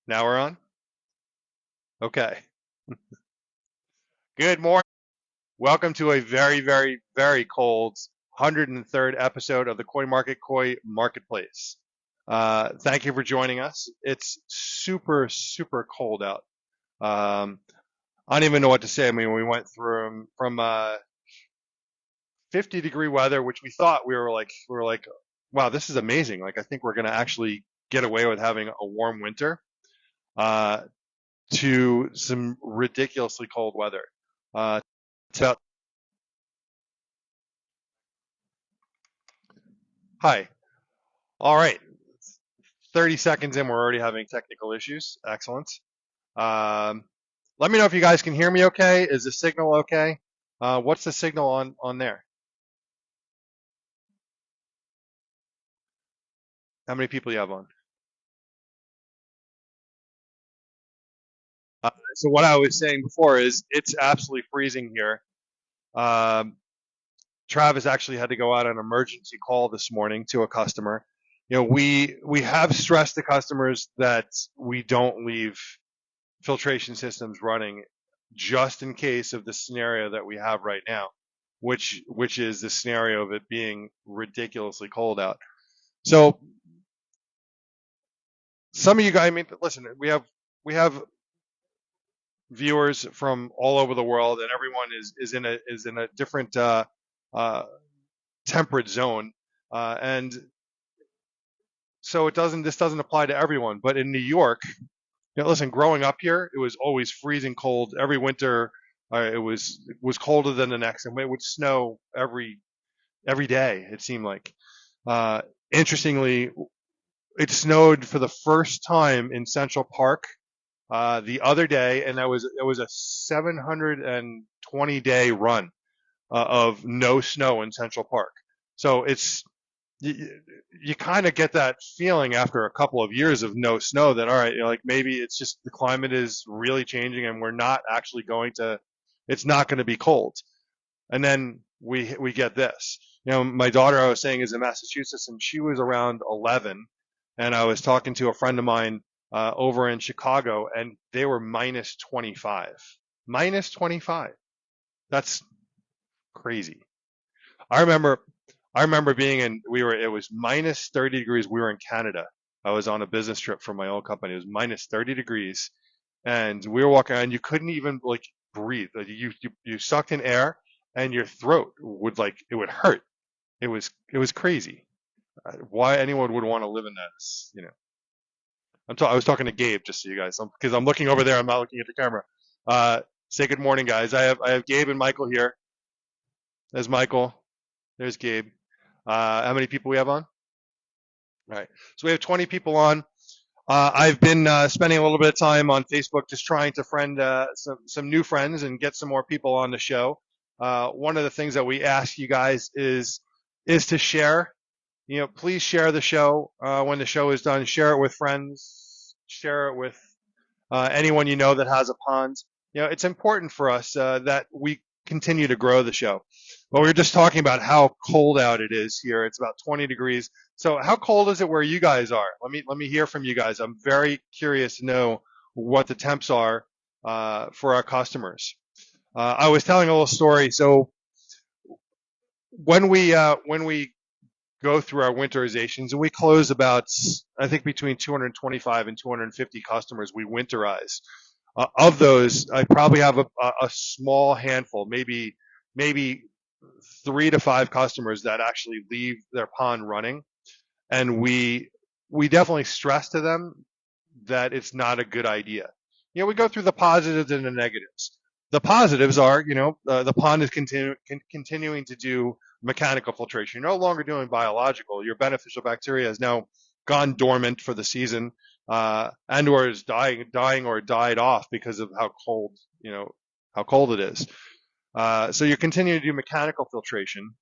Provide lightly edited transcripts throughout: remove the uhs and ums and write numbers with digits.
Now we're on? Okay. Good morning. Welcome to a very, very, very cold 103rd episode of the Koi Market Koi Marketplace. Thank you for joining us. It's super, super cold out. Um, I don't even know what to say. I mean, we went through from 50-degree weather, which we thought we were like, wow, this is amazing. Like, I think we're going to actually get away with having a warm winter, uh, to some ridiculously cold weather. Uh, to Hi. All right. 30 seconds in, we're already having technical issues. Excellent. Um, Let me know if you guys can hear me okay. Is the signal okay? What's the signal on there? How many people you have on? So what I was saying before is it's absolutely freezing here. Um, Travis actually had to go out on an emergency call this morning to a customer. You know, we have stressed to customers that we don't leave filtration systems running just in case of the scenario that we have right now, which is the scenario of it being ridiculously cold out. So some of you guys, I mean, listen, we have viewers from all over the world, and everyone is in a different uh, temperate zone, and so this doesn't apply to everyone. But in New York, listen, growing up here, it was always freezing cold every winter. It was colder than the next, and it would snow every day. It seemed like. Uh, Interestingly, it snowed for the first time in Central Park the other day, and it was a 720-day run of no snow in Central Park. So you kind of get that feeling after a couple of years of no snow that all right, like maybe it's just the climate is really changing and we're not actually going to, it's not going to be cold. And then we get this. My daughter, I was saying, is in Massachusetts, and she was around 11, and I was talking to a friend of mine over in Chicago, and they were minus 25. Minus 25. That's crazy. I remember I remember being in it was minus 30 degrees. We were in Canada. I was on a business trip for my old company. It was minus 30 degrees, and we were walking around. You couldn't even like breathe. Like, you sucked in air and your throat would like it would hurt. It was crazy. Why anyone would want to live in that is. I was talking to Gabe, just so you guys, because I'm looking over there. I'm not looking at the camera. Uh, Say good morning, guys. I have Gabe and Michael here. There's Michael. There's Gabe. How many people we have on? All right. So we have 20 people on. I've been spending a little bit of time on Facebook just trying to friend some new friends and get some more people on the show. One of the things that we ask you guys is to share. Please share the show when the show is done. Share it with friends. Share it with anyone you know that has a pond. It's important for us that we continue to grow the show. But we were just talking about how cold out it is here. It's about 20 degrees. So how cold is it where you guys are? Let me hear from you guys. I'm very curious to know what the temps are for our customers. I was telling a little story. So when we go through our winterizations, and we close about, I think, between 225 and 250 customers we winterize. Of those, I probably have a small handful, maybe 3 to 5 customers that actually leave their pond running, and we definitely stress to them that it's not a good idea. We go through the positives and the negatives. The positives are, the pond is continuing to do mechanical filtration. You're no longer doing biological. Your beneficial bacteria has now gone dormant for the season, and or is dying or died off because of how cold it is. So you're continuing to do mechanical filtration,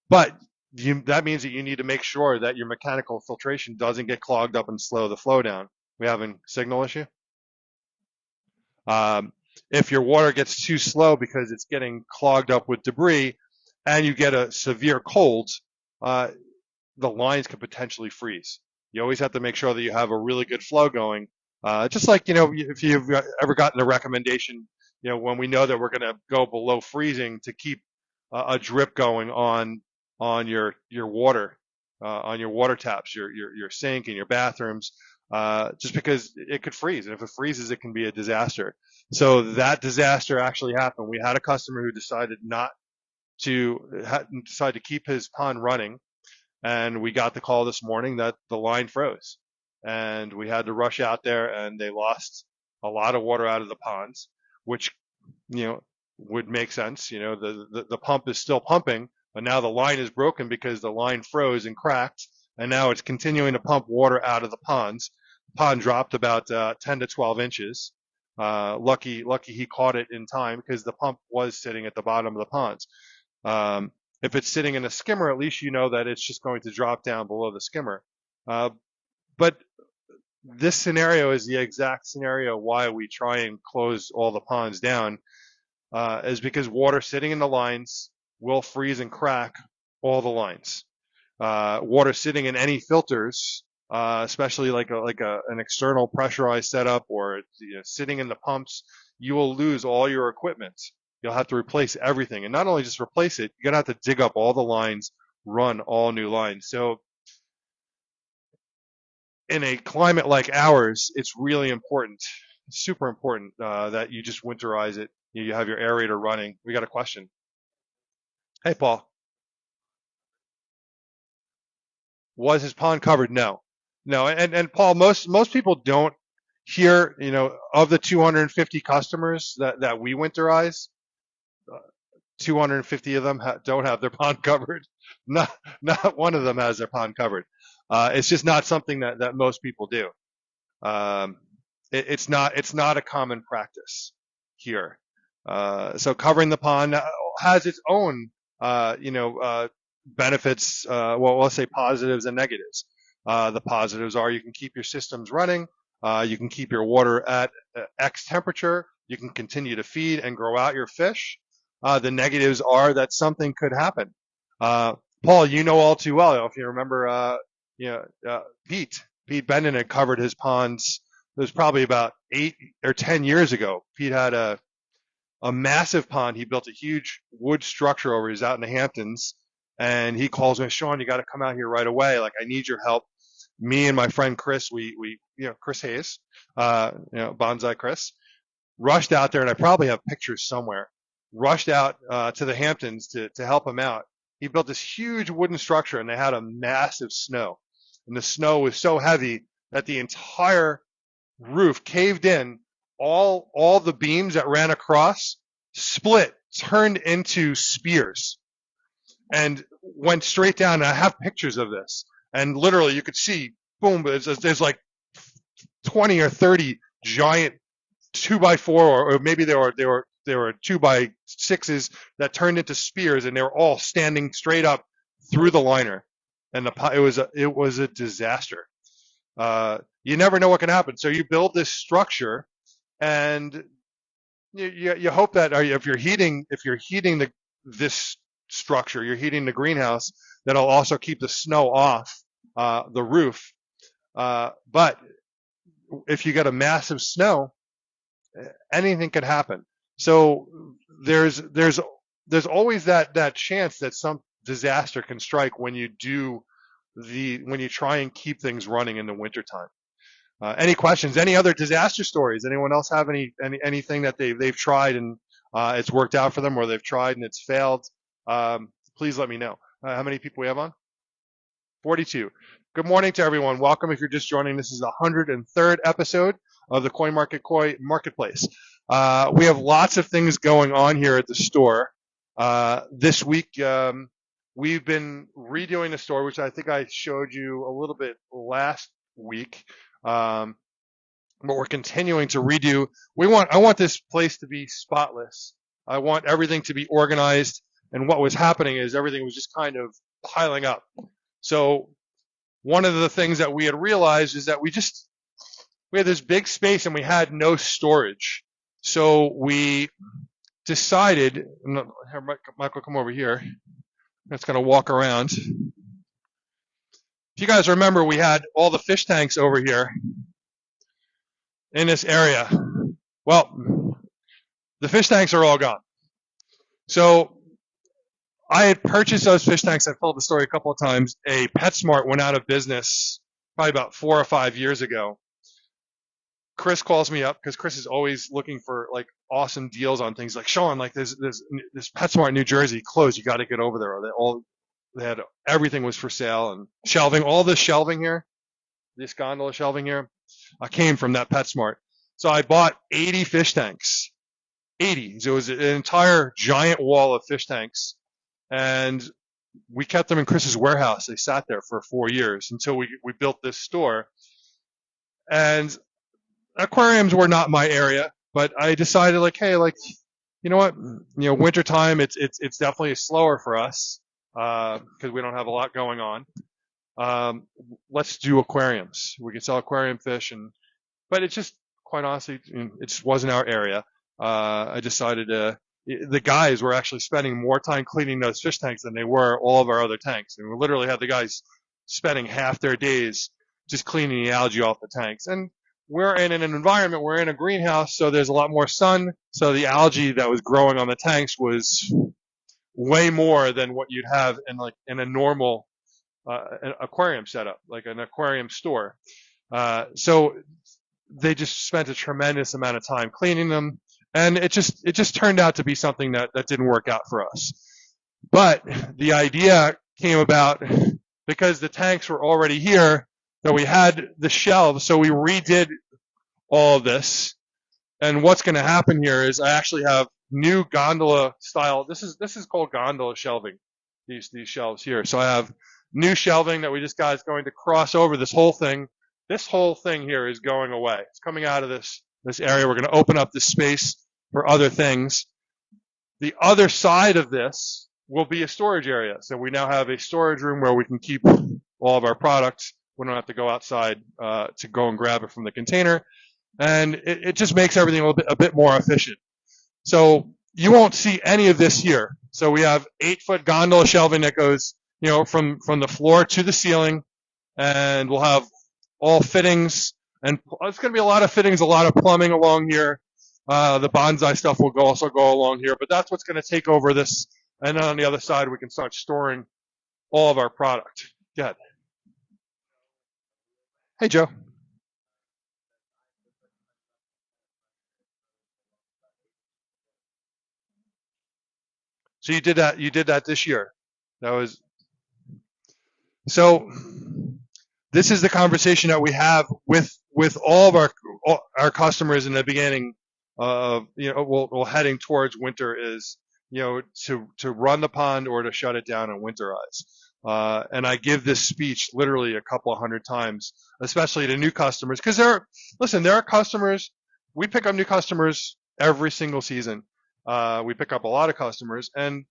but that means that you need to make sure that your mechanical filtration doesn't get clogged up and slow the flow down. We having signal issue? Um, if your water gets too slow because it's getting clogged up with debris and you get a severe cold, uh, the lines could potentially freeze. You always have to make sure that you have a really good flow going, Just like, if you've ever gotten a recommendation, when we know that we're going to go below freezing to keep a drip going on your water, on your water taps, your sink and your bathrooms, just because it could freeze. And if it freezes, it can be a disaster. So that disaster actually happened. We had a customer who decided not to decide to keep his pond running, and we got the call this morning that the line froze, and we had to rush out there, and they lost a lot of water out of the ponds, which would make sense. The pump is still pumping, but now the line is broken because the line froze and cracked, and now it's continuing to pump water out of the ponds. The pond dropped about 10 to 12 inches. Lucky he caught it in time because the pump was sitting at the bottom of the ponds. Um, if it's sitting in a skimmer, at least you know that it's just going to drop down below the skimmer. But this scenario is the exact scenario why we try and close all the ponds down, is because water sitting in the lines will freeze and crack all the lines. Water sitting in any filters, especially like an external pressurized setup, or sitting in the pumps, you will lose all your equipment. You'll have to replace everything, and not only just replace it, you're gonna have to dig up all the lines, run all new lines. So in a climate like ours, it's really important, super important, that you just winterize it. You have your aerator running. We got a question. Hey, Paul. Was his pond covered? No, no. And Paul, most people don't hear, of the 250 customers that we winterize, 250 of them don't have their pond covered. Not one of them has their pond covered. It's just not something that most people do. Um, it's not a common practice here. So covering the pond has its own, benefits. Well, let's say positives and negatives. The positives are you can keep your systems running. You can keep your water at X temperature. You can continue to feed and grow out your fish. The negatives are that something could happen. Paul, you know all too well, if you remember, Pete Benden had covered his ponds. It was probably about 8 or 10 years ago. Pete had a massive pond. He built a huge wood structure over. He's out in the Hamptons, and he calls me, Sean, you got to come out here right away. Like, I need your help. Me and my friend Chris, we Chris Hayes, Bonsai Chris, rushed out there, and I probably have pictures somewhere. Rushed out to the Hamptons to help him out. He built this huge wooden structure, and they had a massive snow, and the snow was so heavy that the entire roof caved in. All the beams that ran across split, turned into spears, and went straight down. And I have pictures of this, and literally you could see, boom. There's like 20 or 30 giant 2x4, or maybe there were 2x6s that turned into spears, and they were all standing straight up through the liner, and it was a disaster. You never know what can happen. So you build this structure, and you hope that, if you're heating this structure, you're heating the greenhouse, that'll also keep the snow off the roof. But if you get a massive snow, anything could happen. So there's always that chance that some disaster can strike when you try and keep things running in the wintertime. Any questions? Any other disaster stories? Anyone else have anything that they've tried and it's worked out for them, or they've tried and it's failed? Please let me know. How many people we have on? 42. Good morning to everyone. Welcome if you're just joining. This is the 103rd episode of the Coin Market Koi Marketplace. We have lots of things going on here at the store. This week, we've been redoing the store, which I think I showed you a little bit last week. But we're continuing to redo. I want this place to be spotless. I want everything to be organized. And what was happening is everything was just kind of piling up. So one of the things that we had realized is that we had this big space and we had no storage. So we decided, Michael, come over here. That's going to walk around. If you guys remember, we had all the fish tanks over here. in this area. Well, the fish tanks are all gone. So I had purchased those fish tanks. I've told the story a couple of times. A PetSmart went out of business probably about 4 or 5 years ago. Chris calls me up because Chris is always looking for like awesome deals on things. Like, Sean, like this PetSmart in New Jersey closed. You got to get over there. They had everything was for sale and shelving. All this shelving here, this gondola shelving here, I came from that PetSmart. So I bought 80 fish tanks. 80. So it was an entire giant wall of fish tanks, and we kept them in Chris's warehouse. They sat there for 4 years until we built this store. And aquariums were not my area, but I decided like, hey, like, you know what, wintertime, it's definitely slower for us because we don't have a lot going on. Let's do aquariums. We can sell aquarium fish, but it just, quite honestly, it just wasn't our area. I decided the guys were actually spending more time cleaning those fish tanks than they were all of our other tanks. And we literally had the guys spending half their days just cleaning the algae off the tanks. And we're in an environment, we're in a greenhouse, so there's a lot more sun. So the algae that was growing on the tanks was way more than what you'd have in a normal an aquarium setup, like an aquarium store. So they just spent a tremendous amount of time cleaning them, and it just turned out to be something that didn't work out for us. But the idea came about because the tanks were already here, that we had the shelves, so we redid all of this. And what's going to happen here is I actually have new gondola style. This is called gondola shelving. These shelves here. So I have new shelving that we just got is going to cross over this whole thing. This whole thing here is going away. It's coming out of this area. We're going to open up this space for other things. The other side of this will be a storage area. So we now have a storage room where we can keep all of our products. We don't have to go outside to go and grab it from the container. And it just makes everything a bit more efficient. So you won't see any of this here. So we have 8-foot gondola shelving that goes, from the floor to the ceiling, and we'll have all fittings, and it's going to be a lot of fittings, a lot of plumbing along here. The bonsai stuff will also go along here, but that's what's going to take over this. And then on the other side, we can start storing all of our product. Go ahead. Hey, Joe. So you did that this year. That was so. This is the conversation that we have with all of our customers in the beginning of heading towards winter is to run the pond or to shut it down and winterize. And I give this speech literally a couple of hundred times, especially to new customers, because there are customers. We pick up new customers every single season. We pick up a lot of customers, and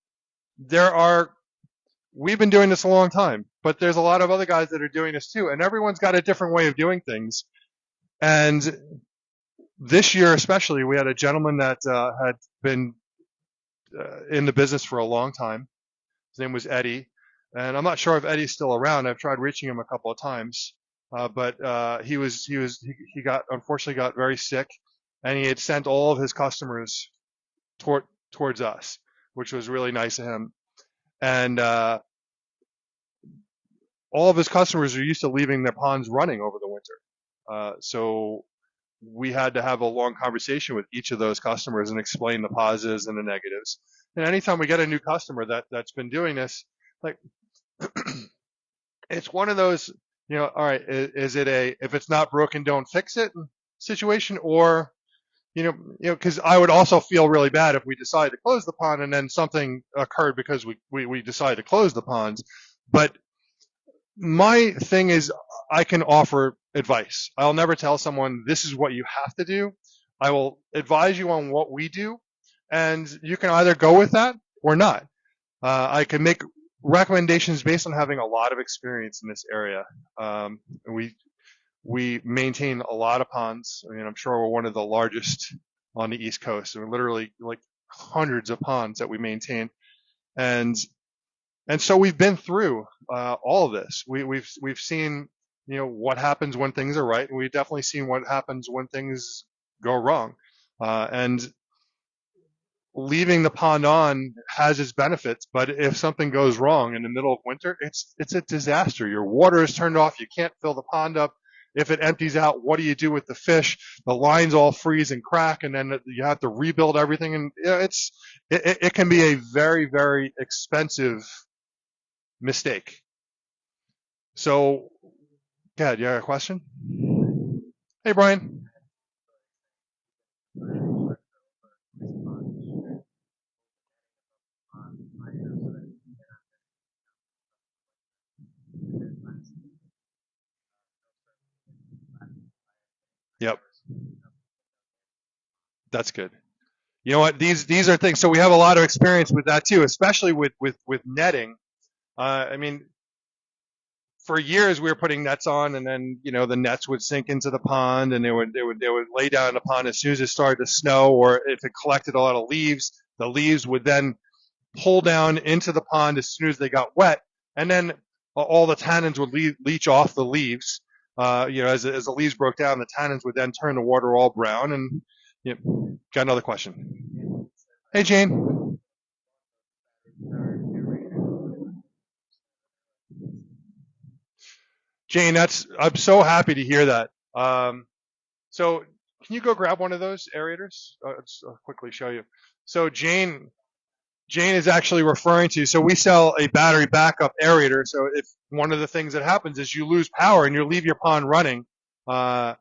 we've been doing this a long time, but there's a lot of other guys that are doing this too, and everyone's got a different way of doing things. And this year especially, we had a gentleman that had been in the business for a long time. His name was Eddie, and I'm not sure if Eddie's still around. I've tried reaching him a couple of times, but he unfortunately got very sick, and he had sent all of his customers towards us, which was really nice of him. And all of his customers are used to leaving their ponds running over the winter. So we had to have a long conversation with each of those customers and explain the positives and the negatives. And anytime we get a new customer that's been doing this, like it's one of those, all right, is it if it's not broken, don't fix it situation, or because I would also feel really bad if we decided to close the pond and then something occurred because we decided to close the ponds. But my thing is, I can offer advice. I'll never tell someone this is what you have to do. I will advise you on what we do, and you can either go with that or not. I can make recommendations based on having a lot of experience in this area. We maintain a lot of ponds. I mean, I'm sure we're one of the largest on the East Coast. We're literally like hundreds of ponds that we maintain, and so we've been through all of this. We've seen what happens when things are right, and we've definitely seen what happens when things go wrong. And leaving the pond on has its benefits, but if something goes wrong in the middle of winter, it's a disaster. Your water is turned off. You can't fill the pond up. If it empties out, what do you do with the fish? The lines all freeze and crack, and then you have to rebuild everything. And it can be a very, very expensive mistake. So, yeah, you have a question? Hey, Brian. Yep, that's good. You know what? These are things. So we have a lot of experience with that too, especially with netting. I mean, for years we were putting nets on, and then the nets would sink into the pond, and they would lay down in the pond as soon as it started to snow, or if it collected a lot of leaves, the leaves would then pull down into the pond as soon as they got wet, and then all the tannins would leach off the leaves. As the leaves broke down, the tannins would then turn the water all brown. And got another question. Hey, Jane. Jane, I'm so happy to hear that. So can you go grab one of those aerators? I'll quickly show you. So Jane is actually referring to. So we sell a battery backup aerator. So if one of the things that happens is you lose power and you leave your pond running, or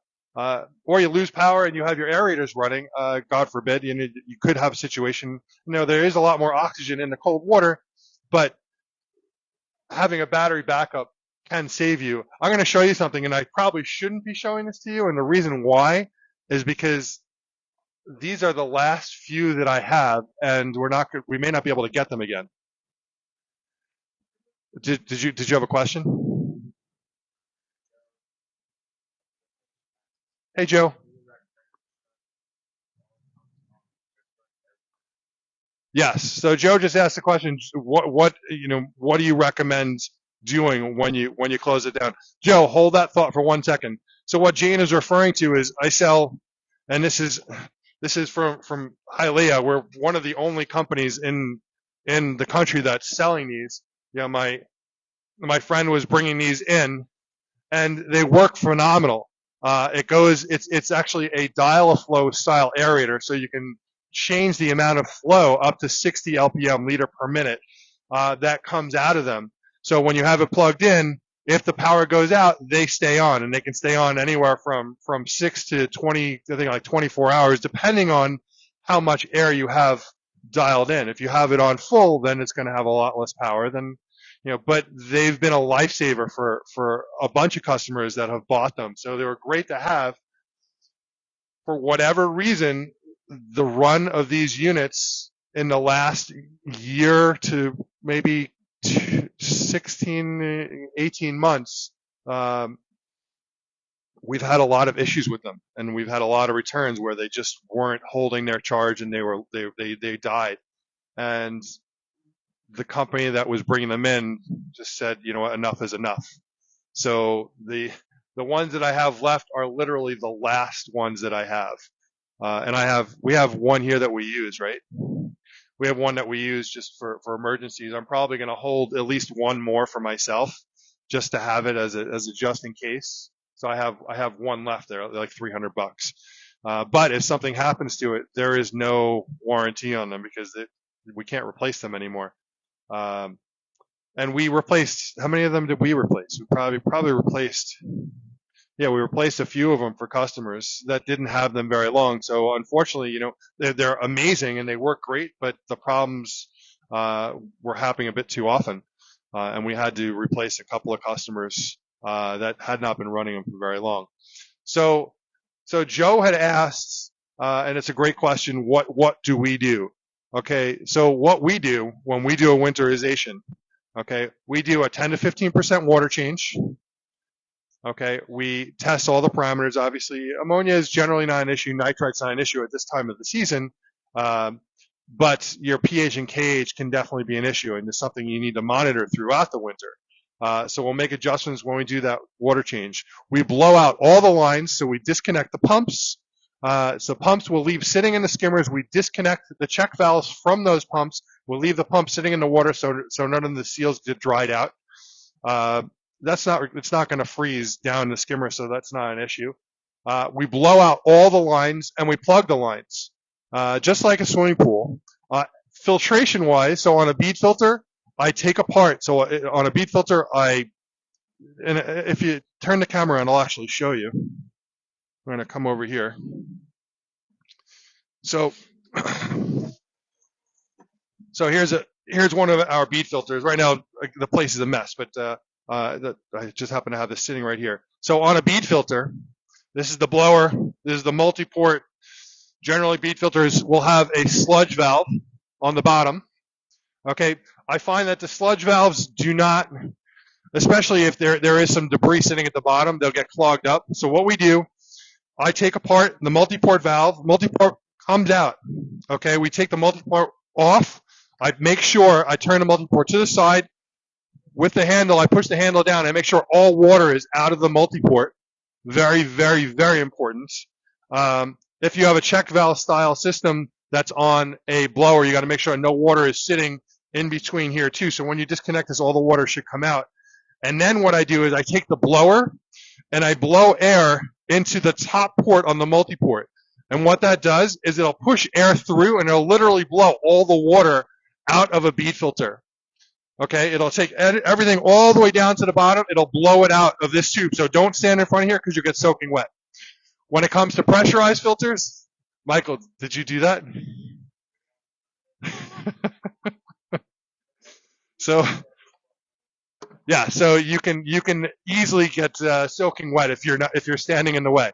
you lose power and you have your aerators running, God forbid, you could have a situation. There is a lot more oxygen in the cold water, but having a battery backup can save you. I'm going to show you something, and I probably shouldn't be showing this to you. And the reason why is because these are the last few that I have, and we may not be able to get them again. Did you have a question? Hey, Joe. Yes. So Joe just asked the question. What do you recommend doing when you close it down? Joe, hold that thought for 1 second. So what Jane is referring to is I sell, and this is from Hialeah. We're one of the only companies in the country that's selling these. My friend was bringing these in, and they work phenomenal. It's actually a dial-a-flow style aerator, so you can change the amount of flow up to 60 lpm liter per minute that comes out of them. So when you have it plugged in, if the power goes out, they stay on, and they can stay on anywhere from 6 to 20, I think like 24 hours, depending on how much air you have dialed in. If you have it on full, then it's going to have a lot less power than but they've been a lifesaver for a bunch of customers that have bought them. So they were great to have. For whatever reason, the run of these units in the last year to maybe 16, 18 months, we've had a lot of issues with them, and we've had a lot of returns where they just weren't holding their charge, and they died. And the company that was bringing them in just said, what, enough is enough. So the ones that I have left are literally the last ones that I have. And we have one here that we use, right? We have one that we use just for emergencies. I'm probably going to hold at least one more for myself, just to have it as a just in case. So I have one left there, like $300. But if something happens to it, there is no warranty on them because we can't replace them anymore. And we replaced, how many of them did we replace? We probably replaced, we replaced a few of them for customers that didn't have them very long. So unfortunately, they're amazing and they work great, but the problems were happening a bit too often. And we had to replace a couple of customers that had not been running them for very long. So Joe had asked, and it's a great question, what do we do? Okay, so what we do when we do a winterization, okay, we do a 10 to 15% water change. Okay, we test all the parameters. Obviously, ammonia is generally not an issue. Nitrite's not an issue at this time of the season. But your pH and KH can definitely be an issue, and it's something you need to monitor throughout the winter. So we'll make adjustments when we do that water change. We blow out all the lines, so we disconnect the pumps. So pumps will leave sitting in the skimmers. We disconnect the check valves from those pumps. We'll leave the pump sitting in the water so none of the seals get dried out. It's not going to freeze down the skimmer, so that's not an issue. We blow out all the lines and we plug the lines, just like a swimming pool. Filtration wise, so on a bead filter, I take apart. So on a bead filter, and if you turn the camera on, I'll actually show you. I'm going to come over here. So, here's one of our bead filters. Right now, the place is a mess, but I just happen to have this sitting right here. So on a bead filter, this is the blower. This is the multi-port. Generally, bead filters will have a sludge valve on the bottom. Okay, I find that the sludge valves do not, especially if there is some debris sitting at the bottom, they'll get clogged up. So what we do, I take apart the multi-port valve. Multi-port comes out. Okay, we take the multi-port off. I make sure I turn the multi-port to the side. With the handle, I push the handle down. I make sure all water is out of the multi-port. Very, very, very important. If you have a check valve style system that's on a blower, you got to make sure no water is sitting in between here too. So when you disconnect this, all the water should come out. And then what I do is I take the blower and I blow air into the top port on the multi-port. And what that does is it'll push air through and it'll literally blow all the water out of a bead filter. Okay, it'll take everything all the way down to the bottom. It'll blow it out of this tube. So don't stand in front of here because you'll get soaking wet. When it comes to pressurized filters, Michael, did you do that? So you can easily get soaking wet if you're standing in the way.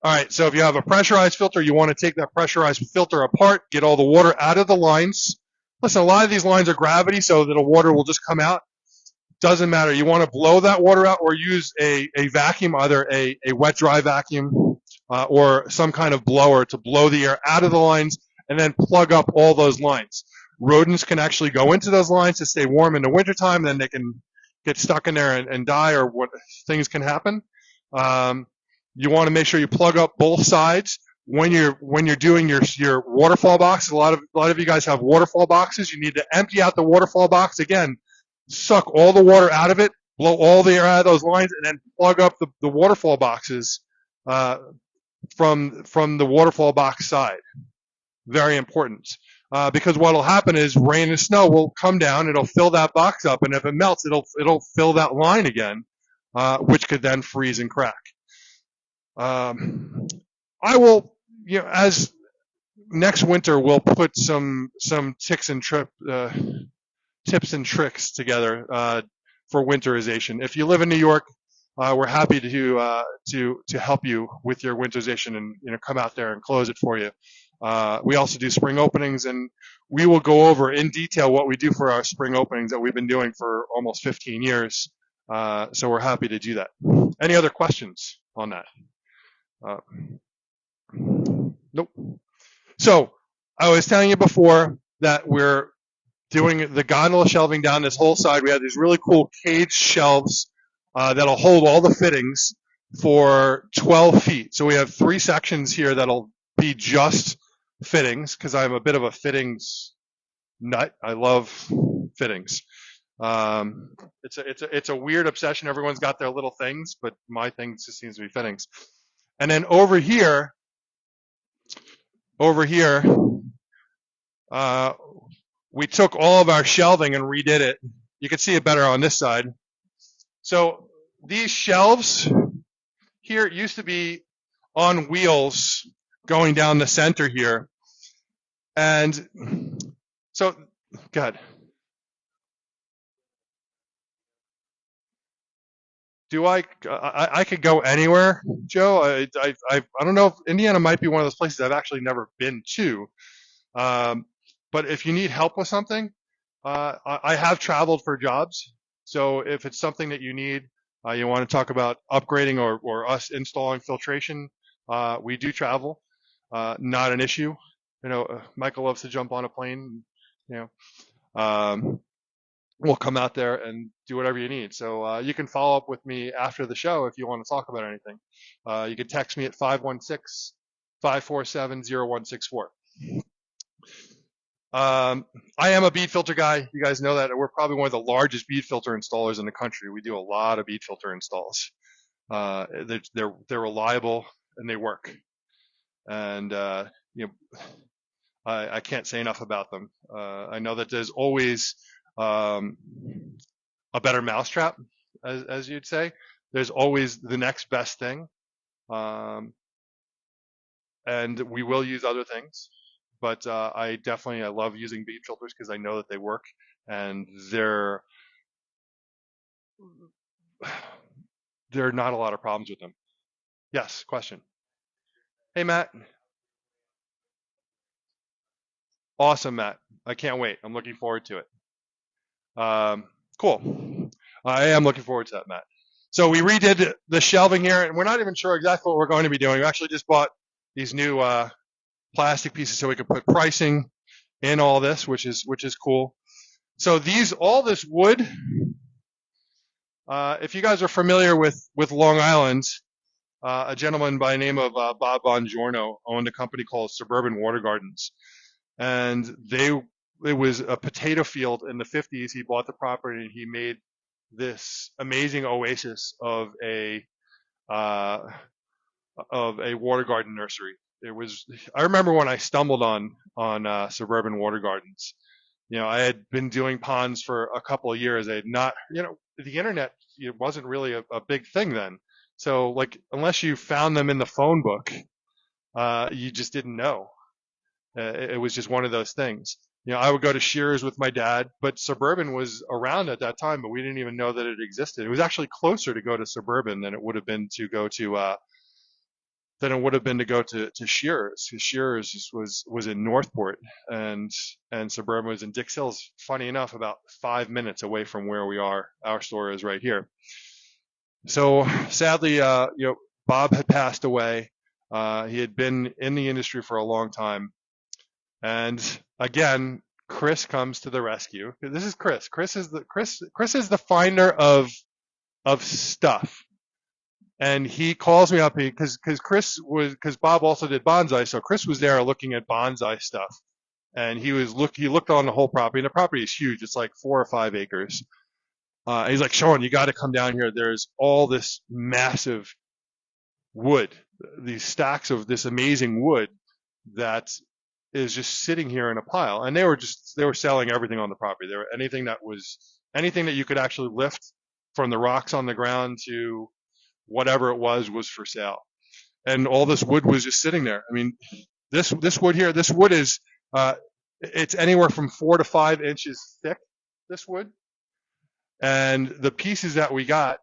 All right, so if you have a pressurized filter, you want to take that pressurized filter apart, get all the water out of the lines. Listen, a lot of these lines are gravity, so that the water will just come out. Doesn't matter. You want to blow that water out or use a vacuum, either a wet dry vacuum or some kind of blower to blow the air out of the lines and then plug up all those lines. Rodents can actually go into those lines to stay warm in the wintertime, then they can get stuck in there and die, or what things can happen. You want to make sure you plug up both sides. When you're doing your waterfall box, a lot of you guys have waterfall boxes. You need to empty out the waterfall box again, suck all the water out of it, blow all the air out of those lines, and then plug up the waterfall boxes from the waterfall box side. Very important, because what will happen is rain and snow will come down. It'll fill that box up, and if it melts, it'll fill that line again, which could then freeze and crack. I will, as next winter, we'll put some tips and tricks together for winterization. If you live in New York, we're happy to help you with your winterization and come out there and close it for you. We also do spring openings, and we will go over in detail what we do for our spring openings that we've been doing for almost 15 years. So we're happy to do that. Any other questions on that? Nope. So I was telling you before that we're doing the gondola shelving down this whole side. We have these really cool cage shelves that'll hold all the fittings for 12 feet. So we have 3 sections here that'll be just fittings, because I'm a bit of a fittings nut. I love fittings. It's a weird obsession. Everyone's got their little things, but my thing just seems to be fittings. And then over here, we took all of our shelving and redid it. You can see it better on this side. So these shelves here used to be on wheels going down the center here. And so, God. I could go anywhere, Joe. I don't know if Indiana might be one of those places I've actually never been to. But if you need help with something, I have traveled for jobs. So if it's something that you need, you want to talk about upgrading or us installing filtration, we do travel. Not an issue. Michael loves to jump on a plane. we'll come out there and do whatever you need. So you can follow up with me after the show if you want to talk about anything. You can text me at 516-547-0164. I am a bead filter guy. You guys know that. We're probably one of the largest bead filter installers in the country. We do a lot of bead filter installs. They're reliable and they work. And I can't say enough about them. I know that there's always a better mousetrap, as you'd say. There's always the next best thing, and we will use other things. But I love using bead filters because I know that they work, and there are not a lot of problems with them. Yes, question. Hey, Matt. Awesome, Matt. I can't wait. I'm looking forward to it. Cool. I am looking forward to that, Matt. So we redid the shelving here, and we're not even sure exactly what we're going to be doing. We actually just bought these new plastic pieces so we can put pricing in all this, which is cool. So all this wood, if you guys are familiar with Long Island, a gentleman by the name of Bob Bongiorno owned a company called Suburban Water Gardens, and it was a potato field in the 50s. He bought the property and he made this amazing oasis of a water garden nursery. I remember when I stumbled on Suburban Water Gardens. I had been doing ponds for a couple of years. I had not, the internet, it wasn't really a big thing then. So like, unless you found them in the phone book, you just didn't know. It was just one of those things. I would go to Shearer's with my dad, but Suburban was around at that time, but we didn't even know that it existed. It was actually closer to go to Suburban than it would have been to go to Shearer's. Shearer's was in Northport, and Suburban was in Dix Hills. Funny enough, about 5 minutes away from where we are. Our store is right here. So sadly, Bob had passed away. He had been in the industry for a long time. And again, Chris comes to the rescue. This is Chris. Chris is the finder of stuff. And he calls me up because Bob also did bonsai, so Chris was there looking at bonsai stuff. And he looked on the whole property, and the property is huge. It's like 4 or 5 acres. He's like, Sean, you got to come down here. There's all this massive wood, these stacks of this amazing wood that is just sitting here in a pile. And they were selling everything on the property. There were anything that you could actually lift, from the rocks on the ground to whatever it was for sale. And all this wood was just sitting there. I mean, this wood here, this wood is it's anywhere from 4 to 5 inches thick, this wood. And the pieces that we got,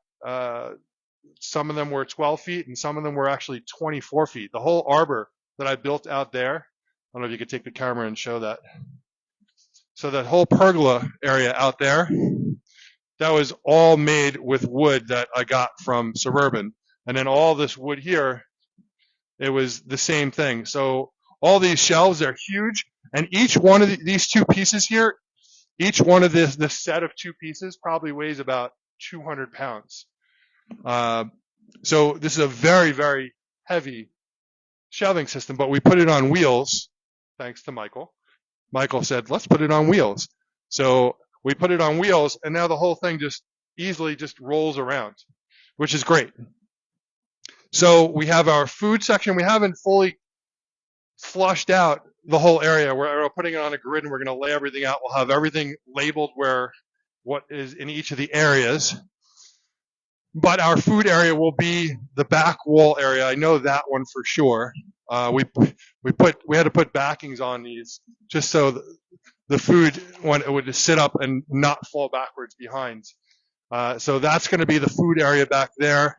some of them were 12 feet and some of them were actually 24 feet. The whole arbor that I built out there, I don't know if you could take the camera and show that. So that whole pergola area out there, that was all made with wood that I got from Suburban. And then all this wood here, it was the same thing. So all these shelves are huge, and each one of these 2 pieces here, each one of this set of 2 pieces probably weighs about 200 pounds. So this is a very, very heavy shelving system, but we put it on wheels, thanks to Michael. Michael said, let's put it on wheels. So we put it on wheels, and now the whole thing just easily just rolls around, which is great. So we have our food section. We haven't fully flushed out the whole area. We're putting it on a grid, and we're going to lay everything out. We'll have everything labeled what is in each of the areas. But our food area will be the back wall area. I know that one for sure. We had to put backings on these just so the food would just sit up and not fall backwards behind. So that's going to be the food area back there.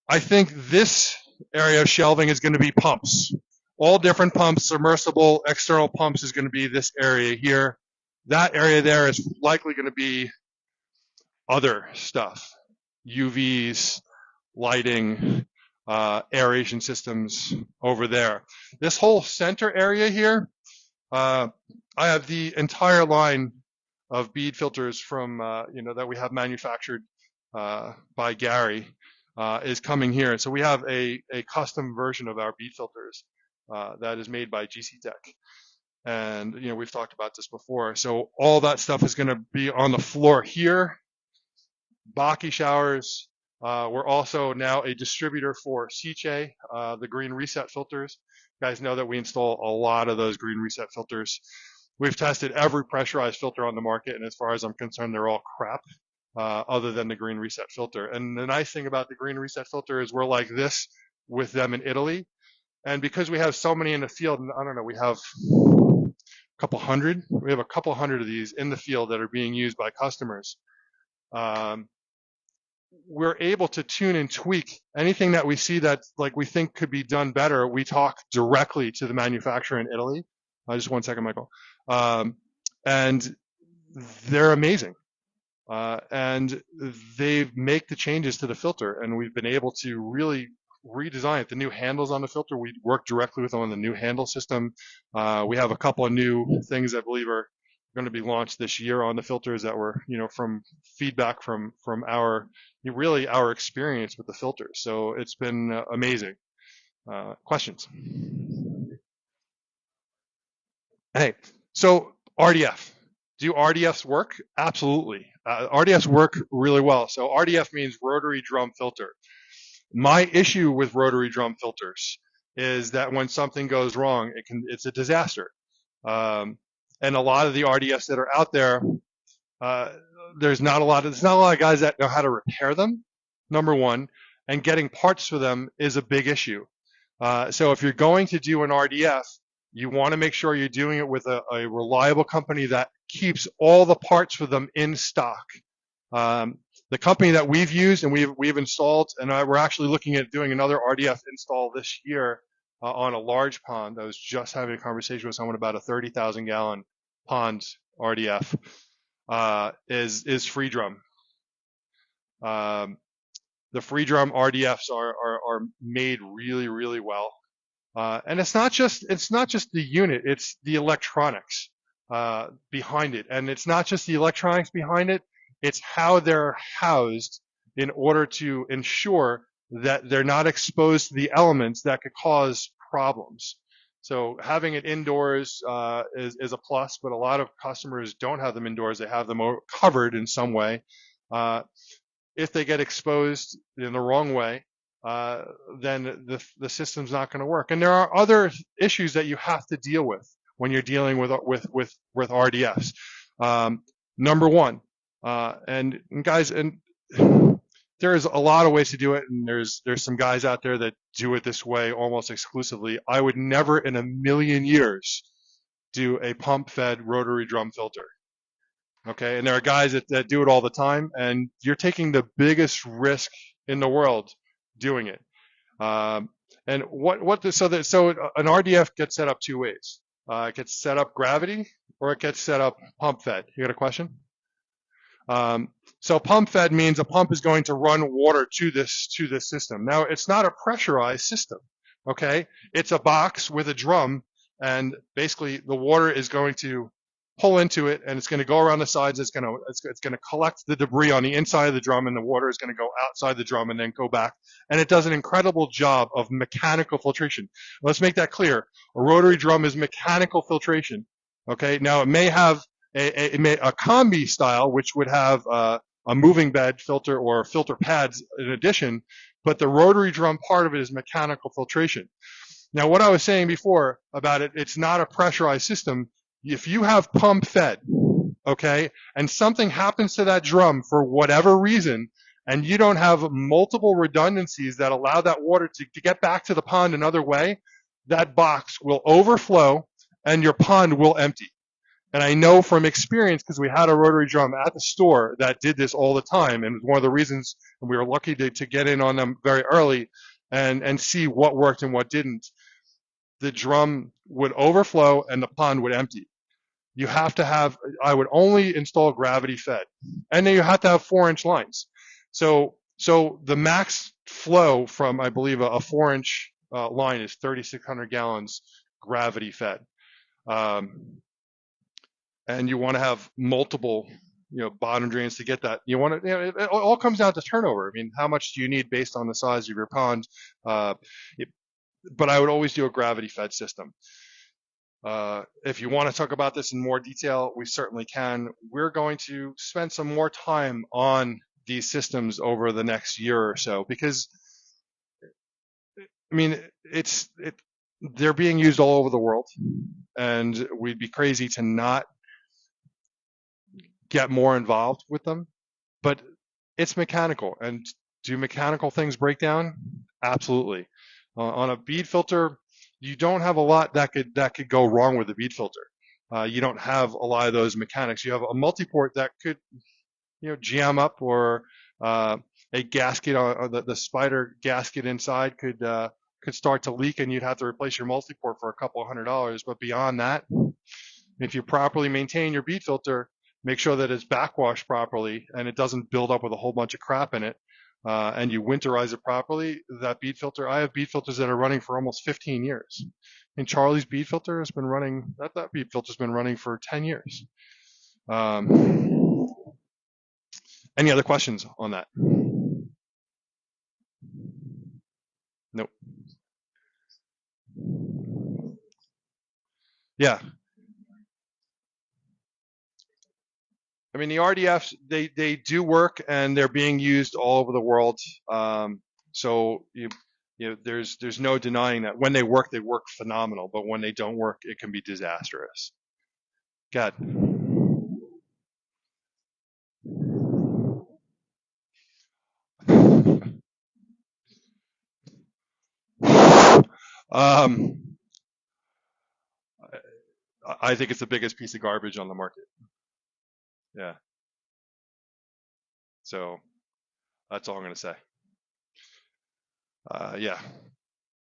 I think this area of shelving is going to be pumps. All different pumps, submersible, external pumps is going to be this area here. That area there is likely going to be other stuff. UVs, lighting, aeration systems over there. This whole center area here, I have the entire line of bead filters from that we have manufactured by Gary is coming here. So we have a custom version of our bead filters that is made by GC Tech. And we've talked about this before. So all that stuff is going to be on the floor here. Baki showers. We're also now a distributor for Siche, the green reset filters. You guys know that we install a lot of those green reset filters. We've tested every pressurized filter on the market, and as far as I'm concerned, they're all crap, other than the green reset filter. And the nice thing about the green reset filter is we're like this with them in Italy. And because we have so many in the field, I don't know, we have a couple hundred. We have a couple hundred of these in the field that are being used by customers. We're able to tune and tweak anything that we see that like we think could be done better. We talk directly to the manufacturer in Italy. Just 1 second, Michael. And they're amazing. And they make the changes to the filter, and we've been able to really redesign it. The new handles on the filter, we work directly with them on the new handle system. We have a couple of new things I believe are going to be launched this year on the filters that were, from feedback from our experience with the filters. So it's been amazing. Questions? Hey, so RDF. Do RDFs work? Absolutely. RDFs work really well. So RDF means rotary drum filter. My issue with rotary drum filters is that when something goes wrong, it's a disaster. And a lot of the RDFs that are out there, there's not a lot of guys that know how to repair them, number one, and getting parts for them is a big issue. So if you're going to do an RDF, you want to make sure you're doing it with a reliable company that keeps all the parts for them in stock. The company that we've used and we've installed, and we're actually looking at doing another RDF install this year on a large pond. I was just having a conversation with someone about a 30,000 gallon pond RDF. Is free drum. The free drum RDFs are made really, really well. And it's not just the unit, it's the electronics behind it. And it's not just the electronics behind it, it's how they're housed in order to ensure that they're not exposed to the elements that could cause problems. So having it indoors is a plus, but a lot of customers don't have them indoors. They have them covered in some way. If they get exposed in the wrong way, then the system's not going to work. And there are other issues that you have to deal with when you're dealing with RDFs. Number one, and guys, and there's a lot of ways to do it, and there's some guys out there that do it this way almost exclusively. I would never in a million years do a pump-fed rotary drum filter. Okay, and there are guys that do it all the time, and you're taking the biggest risk in the world doing it. And so an RDF gets set up two ways. It gets set up gravity, or it gets set up pump-fed. You got a question? So pump-fed means a pump is going to run water to this system. Now, it's not a pressurized system, okay? It's a box with a drum, and basically the water is going to pull into it, and it's going to go around the sides. It's going to collect the debris on the inside of the drum, and the water is going to go outside the drum and then go back. And it does an incredible job of mechanical filtration. Let's make that clear. A rotary drum is mechanical filtration, okay? Now, it may have a combi style, which would have a moving bed filter or filter pads in addition, but the rotary drum part of it is mechanical filtration. Now, what I was saying before about it, it's not a pressurized system. If you have pump fed, okay, and something happens to that drum for whatever reason, and you don't have multiple redundancies that allow that water to get back to the pond another way, that box will overflow and your pond will empty. And I know from experience, because we had a rotary drum at the store that did this all the time, and one of the reasons we were lucky to get in on them very early and see what worked and what didn't. The drum would overflow and the pond would empty. You have to have, I would only install gravity fed. And then you have to have 4-inch lines. So the max flow from, I believe, a 4-inch line is 3,600 gallons gravity fed. and you want to have multiple, bottom drains to get that. You want to, it all comes down to turnover. I mean, how much do you need based on the size of your pond? Uh, it, but I would always do a gravity fed system. If you want to talk about this in more detail, we certainly can. We're going to spend some more time on these systems over the next year or so because, I mean, they're being used all over the world, and we'd be crazy to not get more involved with them. But it's mechanical, and do mechanical things break down? Absolutely. On a bead filter, you don't have a lot that could go wrong with a bead filter. You don't have a lot of those mechanics. You have a multi-port that could, jam up, or a gasket on the spider gasket inside could start to leak, and you'd have to replace your multi-port for a couple $100. But beyond that, if you properly maintain your bead filter, make sure that it's backwashed properly and it doesn't build up with a whole bunch of crap in it, and you winterize it properly, that bead filter, I have bead filters that are running for almost 15 years. And Charlie's bead filter has been running, that bead filter's been running for 10 years. Any other questions on that? Nope. Yeah. I mean, the RDFs, they do work, and they're being used all over the world. So there's no denying that when they work phenomenal. But when they don't work, it can be disastrous. God. I think it's the biggest piece of garbage on the market. Yeah. So that's all I'm going to say. Yeah.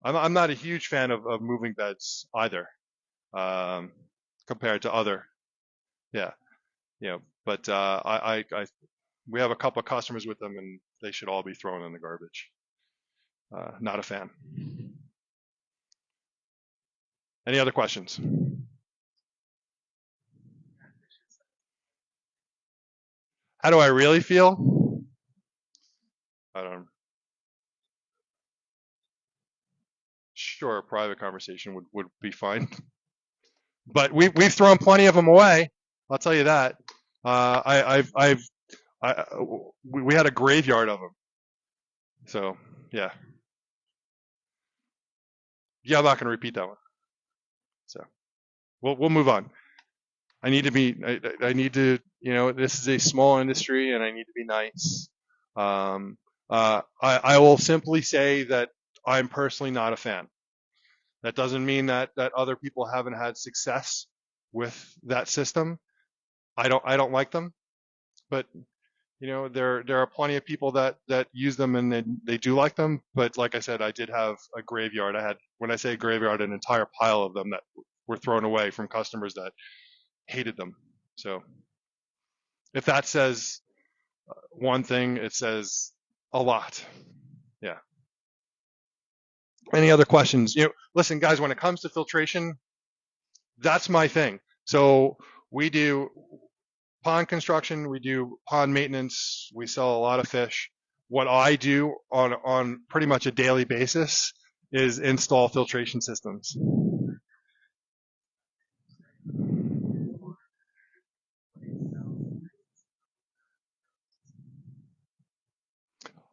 I'm not a huge fan of moving beds either, compared to other. Yeah. But we have a couple of customers with them, and they should all be thrown in the garbage. Not a fan. Any other questions? How do I really feel? I don't. Sure, a private conversation would be fine. But we've thrown plenty of them away. I'll tell you that. We had a graveyard of them. So yeah, I'm not going to repeat that one. So we'll move on. I need to, this is a small industry, and I need to be nice. I will simply say that I'm personally not a fan. That doesn't mean that other people haven't had success with that system. I don't like them, but there are plenty of people that use them, and they do like them. But like I said, I did have a graveyard. I had, when I say graveyard, an entire pile of them that were thrown away from customers that hated them. So if that says one thing, it says a lot. Yeah. Any other questions? Listen, guys, when it comes to filtration, that's my thing. So we do pond construction, we do pond maintenance, we sell a lot of fish. What I do on pretty much a daily basis is install filtration systems.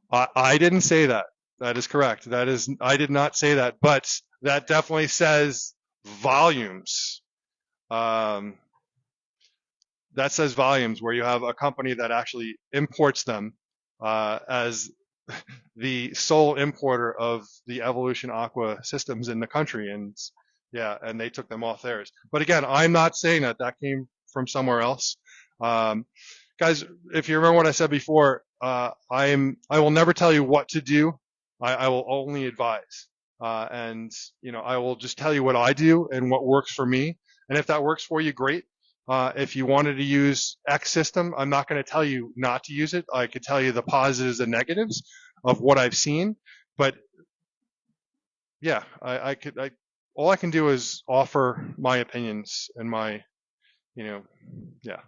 I didn't say that. That is correct. I did not say that, but that definitely says volumes. That says volumes, where you have a company that actually imports them as the sole importer of the Evolution Aqua systems in the country, and and they took them off theirs. But again, I'm not saying that came from somewhere else. Guys, if you remember what I said before, I will never tell you what to do. I will only advise, and I will just tell you what I do and what works for me. And if that works for you, great. If you wanted to use X system, I'm not going to tell you not to use it. I could tell you the positives and negatives of what I've seen, but yeah, all I can do is offer my opinions and my you know, yeah.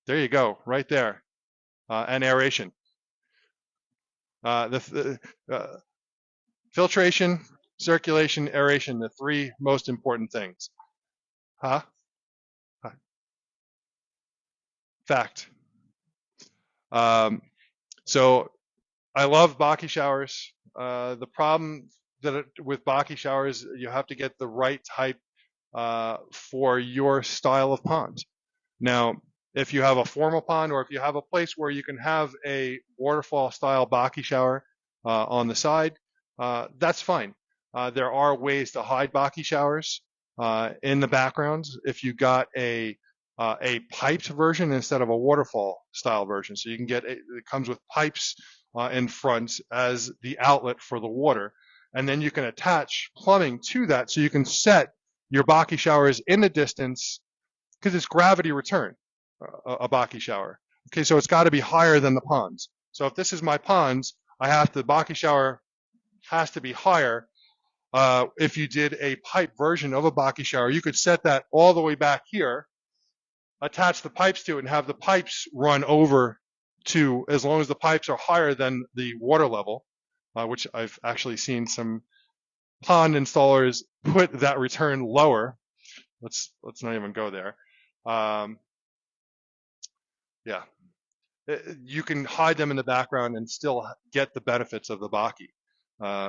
There you go, right there. And aeration. The filtration, circulation, aeration, the three most important things. Huh? Fact. Um, so I love Baki showers. The problem with Baki showers, you have to get the right type for your style of pond. Now, if you have a formal pond or if you have a place where you can have a waterfall style Baki shower on the side, that's fine. There are ways to hide Baki showers in the background if you got a piped version instead of a waterfall style version. So you can get it comes with pipes in front as the outlet for the water, and then you can attach plumbing to that so you can set your Baki showers in the distance because it's gravity return, a Baki shower. Okay, so it's got to be higher than the ponds. So if this is my ponds, the Baki shower has to be higher. If you did a pipe version of a Baki shower, you could set that all the way back here, attach the pipes to it, and have the pipes run over to, as long as the pipes are higher than the water level, which I've actually seen some pond installers put that return lower. Let's not even go there. Um, yeah, you can hide them in the background and still get the benefits of the Baki,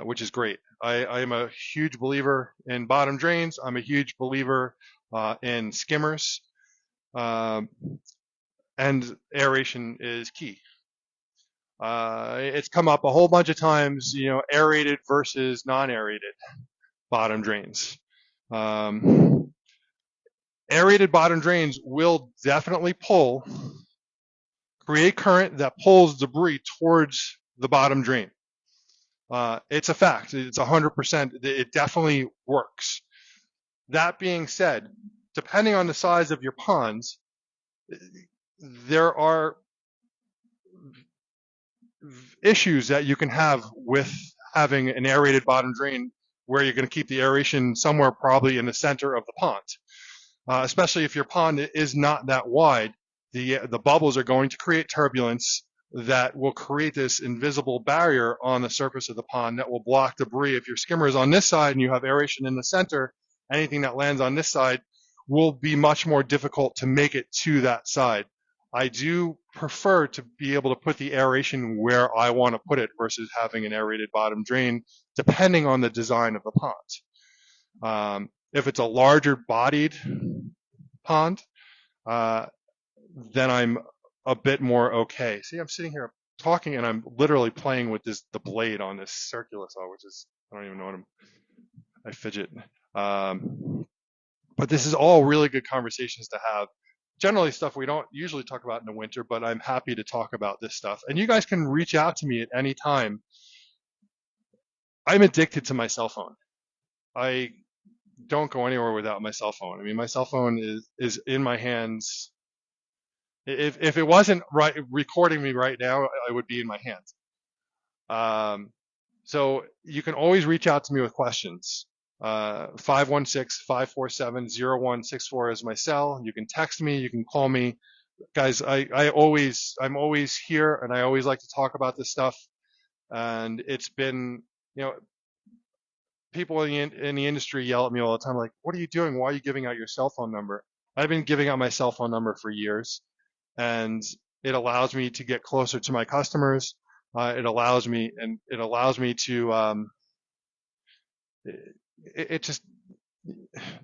which is great. I am a huge believer in bottom drains. I'm a huge believer in skimmers, and aeration is key. It's come up a whole bunch of times, aerated versus non-aerated bottom drains. Aerated bottom drains will definitely create current that pulls debris towards the bottom drain. It's a fact. It's 100%. It definitely works. That being said, depending on the size of your ponds, there are issues that you can have with having an aerated bottom drain where you're going to keep the aeration somewhere probably in the center of the pond. Especially if your pond is not that wide, the bubbles are going to create turbulence that will create this invisible barrier on the surface of the pond that will block debris. If your skimmer is on this side and you have aeration in the center, anything that lands on this side will be much more difficult to make it to that side. I do prefer to be able to put the aeration where I want to put it versus having an aerated bottom drain, depending on the design of the pond. If it's a larger bodied pond, then I'm a bit more okay. See, I'm sitting here talking and I'm literally playing with the blade on this circular saw, which is, I don't even know I fidget. But this is all really good conversations to have. Generally stuff we don't usually talk about in the winter, but I'm happy to talk about this stuff. And you guys can reach out to me at any time. I'm addicted to my cell phone. I don't go anywhere without my cell phone. I mean, my cell phone is in my hands. If it wasn't recording me right now, I would be in my hands. So you can always reach out to me with questions. 516-547-0164 is my cell. You can text me, you can call me. Guys, I'm always here and I always like to talk about this stuff. And it's been, people in the industry yell at me all the time, like, what are you doing? Why are you giving out your cell phone number? I've been giving out my cell phone number for years, and it allows me to get closer to my customers. It allows me to,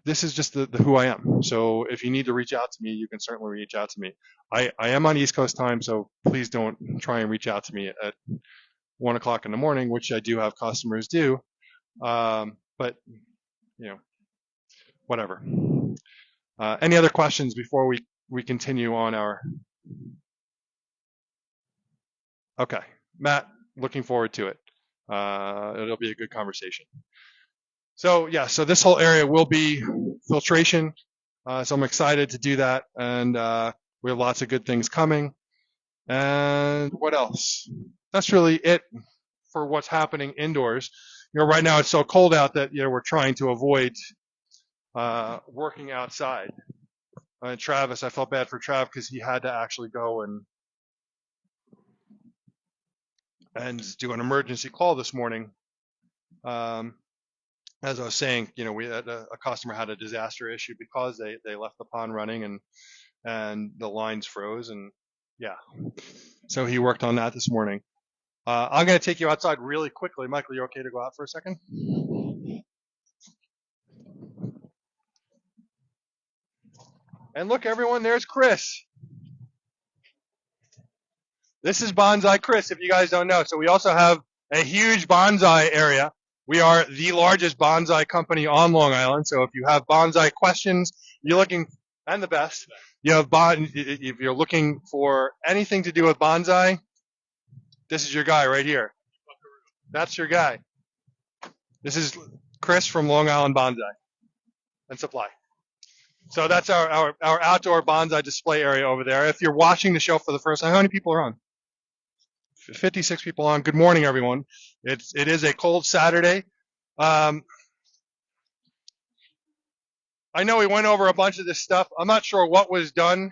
this is just the who I am. So if you need to reach out to me, you can certainly reach out to me. I am on East Coast time, so please don't try and reach out to me at 1 o'clock in the morning, which I do have customers do. But whatever. Any other questions before we continue on our? Okay, Matt, looking forward to it. It'll be a good conversation. So yeah, so this whole area will be filtration. So I'm excited to do that, and we have lots of good things coming. And what else? That's really it for what's happening indoors. right now it's so cold out that we're trying to avoid working outside. Travis, I felt bad for Trav because he had to actually go and do an emergency call this morning. As I was saying, we had a customer had a disaster issue because they left the pond running and the lines froze, and yeah, so he worked on that this morning. I'm going to take you outside really quickly. Michael, you okay to go out for a second? And look, everyone, there's Chris. This is Bonsai Chris, if you guys don't know. So we also have a huge bonsai area. We are the largest bonsai company on Long Island. So if you have bonsai questions, you're looking, and the best, if you're looking for anything to do with bonsai, this is your guy right here. That's your guy. This is Chris from Long Island Bonsai and Supply. So that's our outdoor bonsai display area over there. If you're watching the show for the first time, how many people are on? 56 people on. Good morning, everyone. It is a cold Saturday. I know we went over a bunch of this stuff. I'm not sure what was done.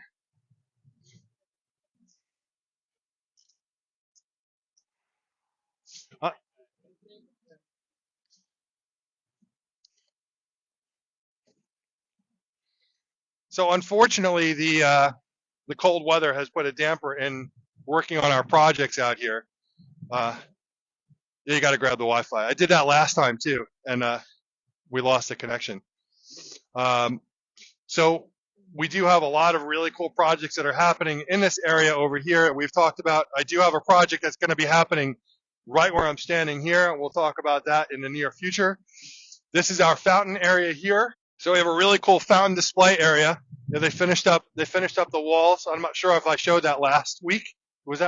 So unfortunately, the cold weather has put a damper in working on our projects out here. You got to grab the Wi-Fi. I did that last time too, and we lost the connection. So we do have a lot of really cool projects that are happening in this area over here. We've talked about, I do have a project that's going to be happening right where I'm standing here, and we'll talk about that in the near future. This is our fountain area here. So we have a really cool fountain display area. They finished up the walls. I'm not sure if I showed that last week. Was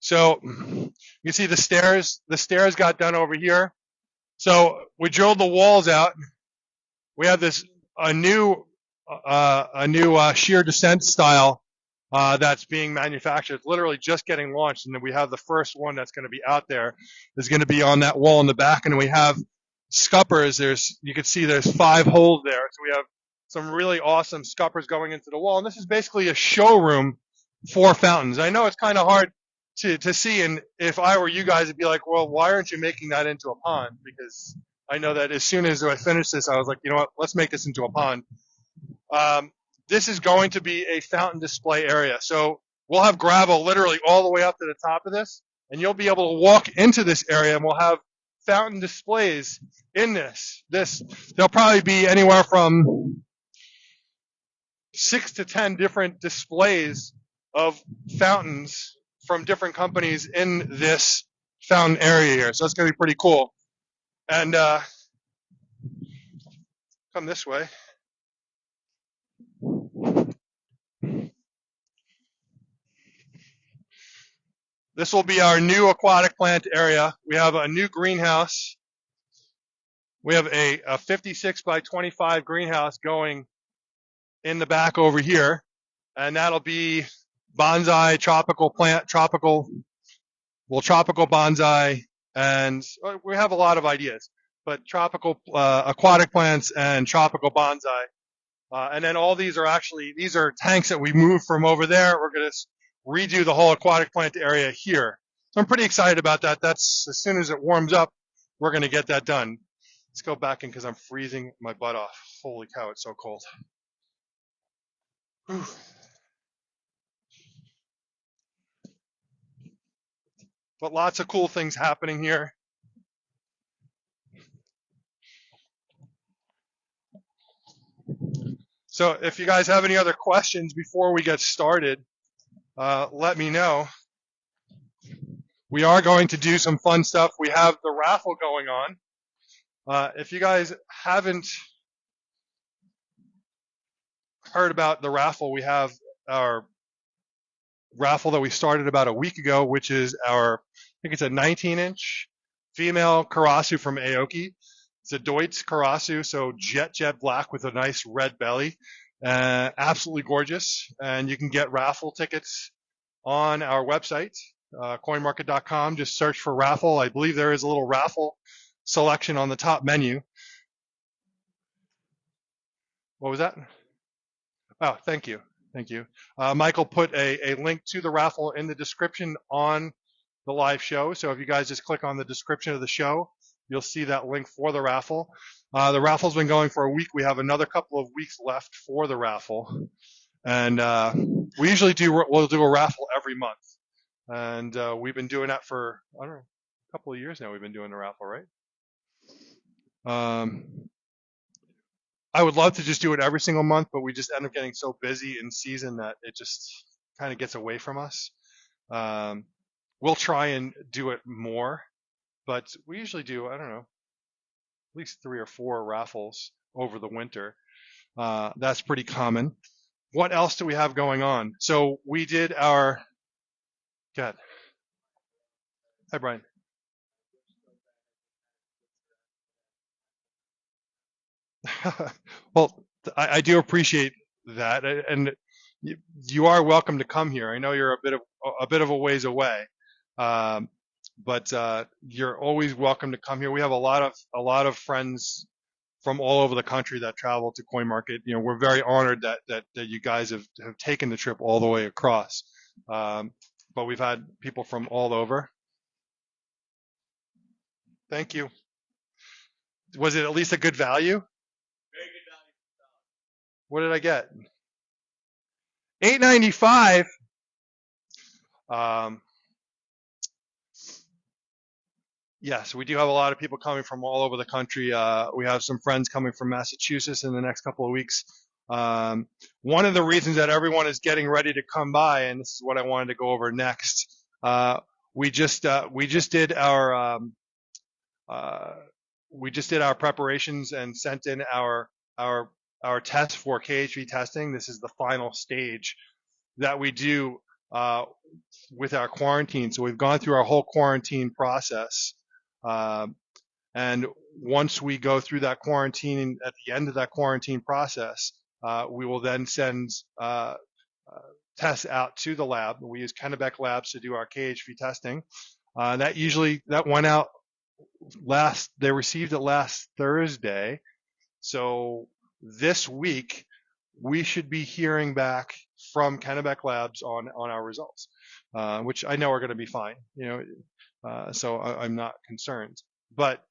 So you can see the stairs. The stairs got done over here. So we drilled the walls out. We have a new sheer descent style that's being manufactured. It's literally just getting launched, and then we have the first one that's going to be out there. Is going to be on that wall in the back, and we have scuppers. You can see there's 5 holes there. So we have some really awesome scuppers going into the wall, and this is basically a showroom for fountains. I know it's kind of hard to see, and if I were you guys, it'd be like, well, why aren't you making that into a pond? Because I know that as soon as I finished this, I was like, you know what, let's make this into a pond. This is going to be a fountain display area. So we'll have gravel literally all the way up to the top of this, and you'll be able to walk into this area, and we'll have fountain displays in this. There'll probably be anywhere from 6 to 10 different displays of fountains from different companies in this fountain area here. So it's going to be pretty cool. And come this way. This will be our new aquatic plant area. We have a new greenhouse. We have a 56 by 25 greenhouse going in the back over here. And that'll be bonsai, tropical bonsai, and we have a lot of ideas, but tropical aquatic plants and tropical bonsai. And then all these are tanks that we moved from over there. We're going to redo the whole aquatic plant area here. So I'm pretty excited about that. That's as soon as it warms up, we're going to get that done. Let's go back in because I'm freezing my butt off. Holy cow, it's so cold. Whew. But lots of cool things happening here. So if you guys have any other questions before we get started, let me know. We are going to do some fun stuff. We have the raffle going on. If you guys haven't heard about the raffle, we have our raffle that we started about a week ago, which is I think it's a 19-inch female Karasu from Aoki. It's a Deutz Karasu, so jet black with a nice red belly. Absolutely gorgeous. And you can get raffle tickets on our website, coinmarket.com. Just search for raffle. I believe there is a little raffle selection on the top menu. What was that? Oh, thank you. Thank you. Michael put a link to the raffle in the description on the live show. So if you guys just click on the description of the show, you'll see that link for the raffle. The raffle's been going for a week. We have another couple of weeks left for the raffle. And we'll do a raffle every month. And we've been doing that for, I don't know, a couple of years now. We've been doing the raffle, right? I would love to just do it every single month, but we just end up getting so busy in season that it just kind of gets away from us. We'll try and do it more, but we usually do, I don't know, at least 3 or 4 raffles over the winter. That's pretty common. What else do we have going on? So we did our, God. Hi, Brian. Well, I do appreciate that, and you are welcome to come here. I know you're a bit of a ways away, um, but you're always welcome to come here. We have a lot of friends from all over the country that travel to Coin Market. You know, we're very honored that you guys have taken the trip all the way across. But we've had people from all over. Thank you. Was it at least a good value? What did I get? 895. Um, yes, we do have a lot of people coming from all over the country. We have some friends coming from Massachusetts in the next couple of weeks. One of the reasons that everyone is getting ready to come by, and this is what I wanted to go over next. We just did our preparations and sent in our test for KHV testing. This is the final stage that we do with our quarantine. So we've gone through our whole quarantine process. And once we go through that quarantine, at the end of that quarantine process, we will then send tests out to the lab. We use Kennebec Labs to do our KHV testing. That went out they received it last Thursday. So this week, we should be hearing back from Kennebec Labs on our results, which I know are going to be fine. So I'm not concerned. But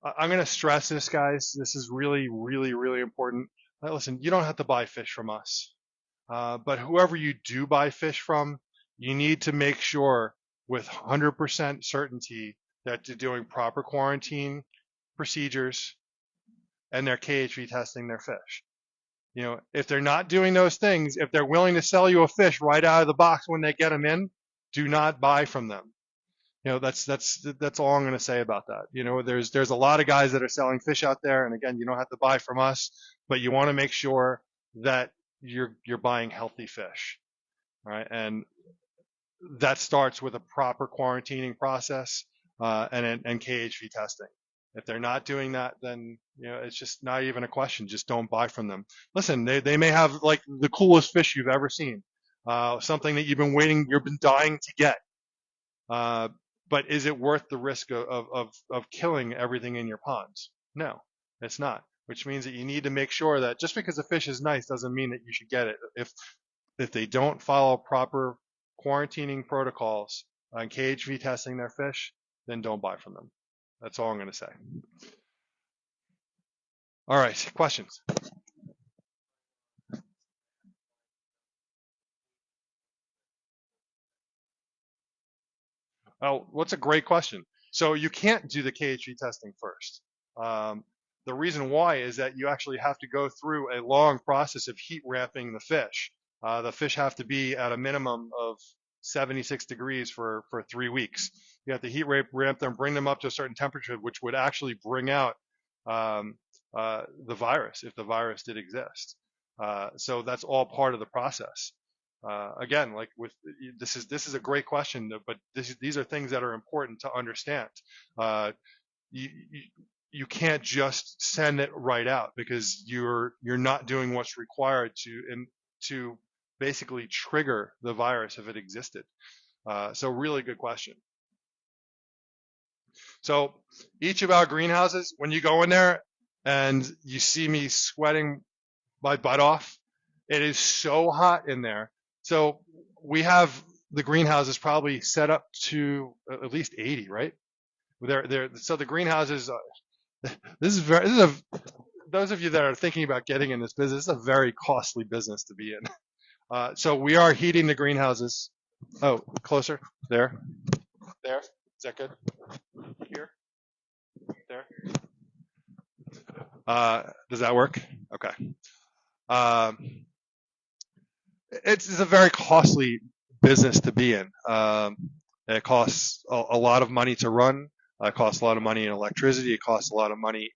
I'm going to stress this, guys. This is really, really, really important. Listen, you don't have to buy fish from us, but whoever you do buy fish from, you need to make sure with 100% certainty that they're doing proper quarantine procedures and they're KHV testing their fish. If they're not doing those things, if they're willing to sell you a fish right out of the box when they get them in, do not buy from them. That's all I'm going to say about that. There's a lot of guys that are selling fish out there, and again, you don't have to buy from us, but you want to make sure that you're buying healthy fish, all right? And that starts with a proper quarantining process and KHV testing. If they're not doing that, then it's just not even a question. Just don't buy from them. Listen, they may have like the coolest fish you've ever seen, something that you've been dying to get. But is it worth the risk of killing everything in your ponds? No, it's not. Which means that you need to make sure that just because a fish is nice doesn't mean that you should get it. If they don't follow proper quarantining protocols on KHV testing their fish, then don't buy from them. That's all I'm going to say. All right, questions? Oh, what's a great question. So you can't do the KHV testing first. The reason why is that you actually have to go through a long process of heat ramping the fish. The fish have to be at a minimum of 76 degrees for 3 weeks. You have to heat ramp them, bring them up to a certain temperature, which would actually bring out the virus, if the virus did exist. So that's all part of the process. Again, like this is a great question, but these are things that are important to understand. You, you you can't just send it right out because you're not doing what's required to basically trigger the virus if it existed? So really good question. So each of our greenhouses, when you go in there and you see me sweating my butt off, it is so hot in there. So we have the greenhouses probably set up to at least 80, right? So the greenhouses, this is a, those of you that are thinking about getting in this business, it's a very costly business to be in. So we are heating the greenhouses. Oh, closer. There. There. Is that good? Here. There. Does that work? Okay. Um, it's a very costly business to be in. It costs a lot of money to run. It costs a lot of money in electricity. It costs a lot of money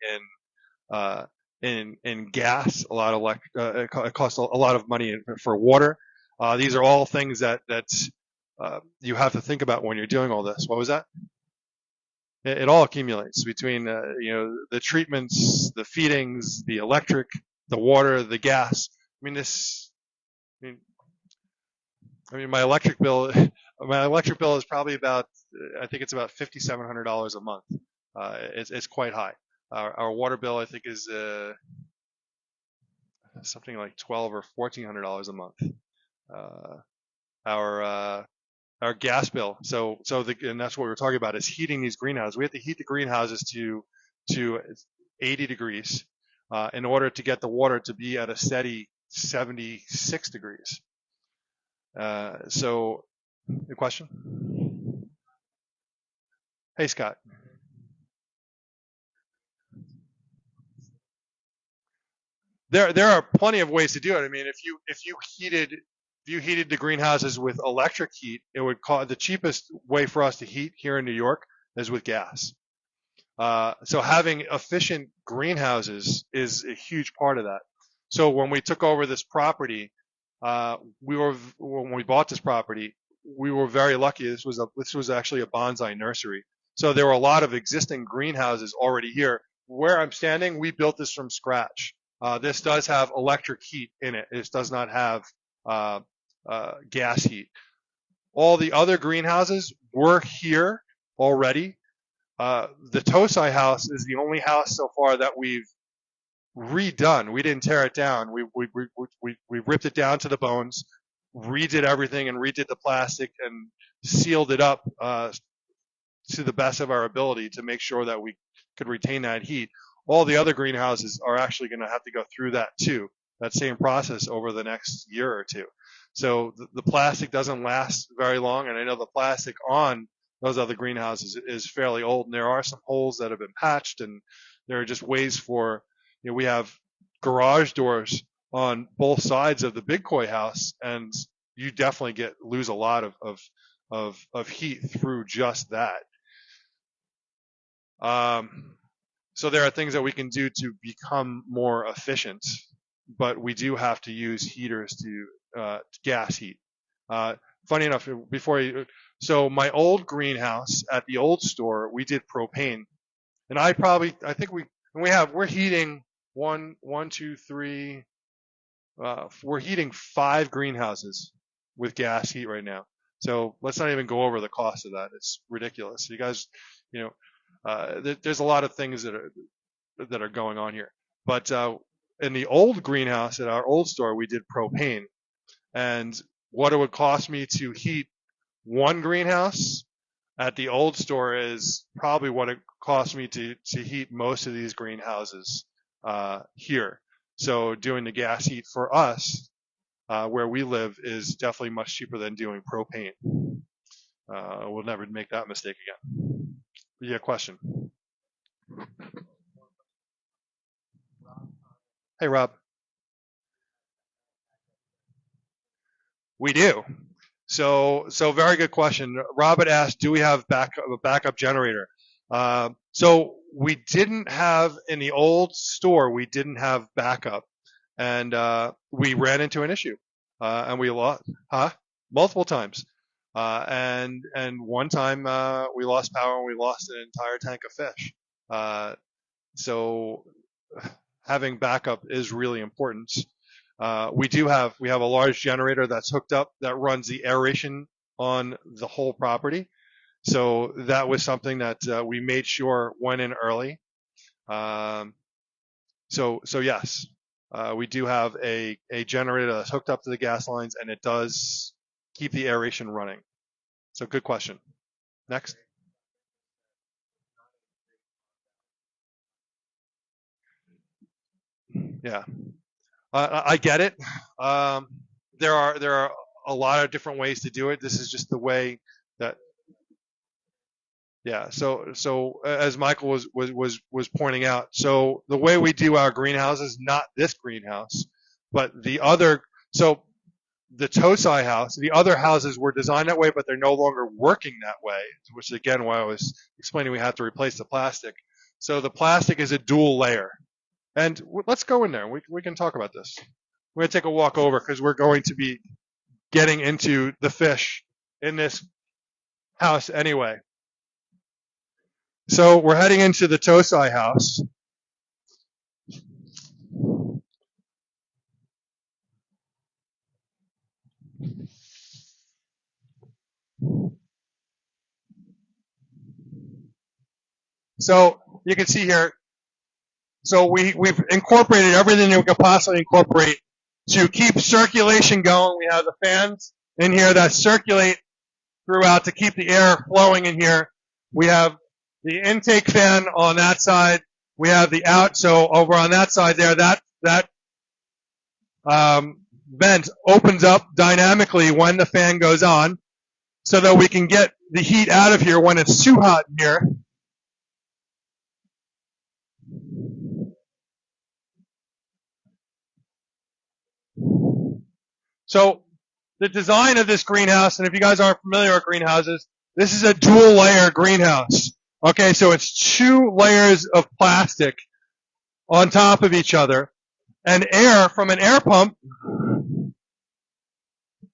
uh, in gas. It costs a lot of money for water. These are all things that you have to think about when you're doing all this. What was that? It all accumulates between the treatments, the feedings, the electric, the water, the gas. I mean this. I mean my electric bill. My electric bill is probably about. I think it's about $5,700 a month. It's quite high. Our water bill I think is something like $1,200 or $1,400 a month. Uh, our gas bill. And that's what we were talking about is heating these greenhouses. We have to heat the greenhouses to 80 degrees in order to get the water to be at a steady 76 degrees. So, the question? Hey, Scott. There are plenty of ways to do it. I mean, if you heated the greenhouses with electric heat, it would cost the cheapest way for us to heat here in New York is with gas. So having efficient greenhouses is a huge part of that. So when we took over this property, when we bought this property, we were very lucky. This was actually a bonsai nursery. So there were a lot of existing greenhouses already here. Where I'm standing, we built this from scratch. This does have electric heat in it. It does not have uh, gas heat. All the other greenhouses were here already. The Tosai house is the only house so far that we've redone. We didn't tear it down. We ripped it down to the bones, redid everything, and redid the plastic and sealed it up to the best of our ability to make sure that we could retain that heat. All the other greenhouses are actually going to have to go through that too, that same process over the next year or two. So the plastic doesn't last very long, and I know the plastic on those other greenhouses is fairly old, and there are some holes that have been patched, and there are just ways for, we have garage doors on both sides of the Big Koi house, and you definitely lose a lot of heat through just that. So there are things that we can do to become more efficient, but we do have to use heaters to gas heat. Funny enough, so my old greenhouse at the old store, we did propane, and we're heating one, two, three. We're heating 5 greenhouses with gas heat right now. So let's not even go over the cost of that. It's ridiculous. You guys, there's a lot of things that are going on here. But in the old greenhouse at our old store, we did propane, and what it would cost me to heat one greenhouse at the old store is probably what it cost me to heat most of these greenhouses here. So doing the gas heat for us where we live is definitely much cheaper than doing propane. We'll never make that mistake again. Yeah, question. Hey, Rob. We do. So very good question. Robert asked, do we have a backup generator? So we didn't have in the old store. We didn't have backup, and we ran into an issue, and we lost, multiple times. And one time we lost power and we lost an entire tank of fish. So having backup is really important. We have a large generator that's hooked up that runs the aeration on the whole property. So that was something that we made sure went in early. So yes, we do have a generator that's hooked up to the gas lines, and it does keep the aeration running. So good question. Next. Yeah, I get it. There are a lot of different ways to do it. This is just the way that. Yeah. So as Michael was pointing out, so the way we do our greenhouses, not this greenhouse, but the other. So the Tosai house, the other houses were designed that way, but they're no longer working that way. Which is again why I was explaining we have to replace the plastic. So the plastic is a dual layer. And let's go in there. We can talk about this. We're going to take a walk over because we're going to be getting into the fish in this house anyway. So we're heading into the Tosai house. So you can see here, so we've incorporated everything that we could possibly incorporate to keep circulation going. We have the fans in here that circulate throughout to keep the air flowing in here. We have the intake fan on that side. We have the out. So over on that side there, that vent opens up dynamically when the fan goes on, so that we can get the heat out of here when it's too hot in here. So the design of this greenhouse, and if you guys aren't familiar with greenhouses, this is a dual layer greenhouse. Okay, so it's 2 layers of plastic on top of each other, and air from an air pump,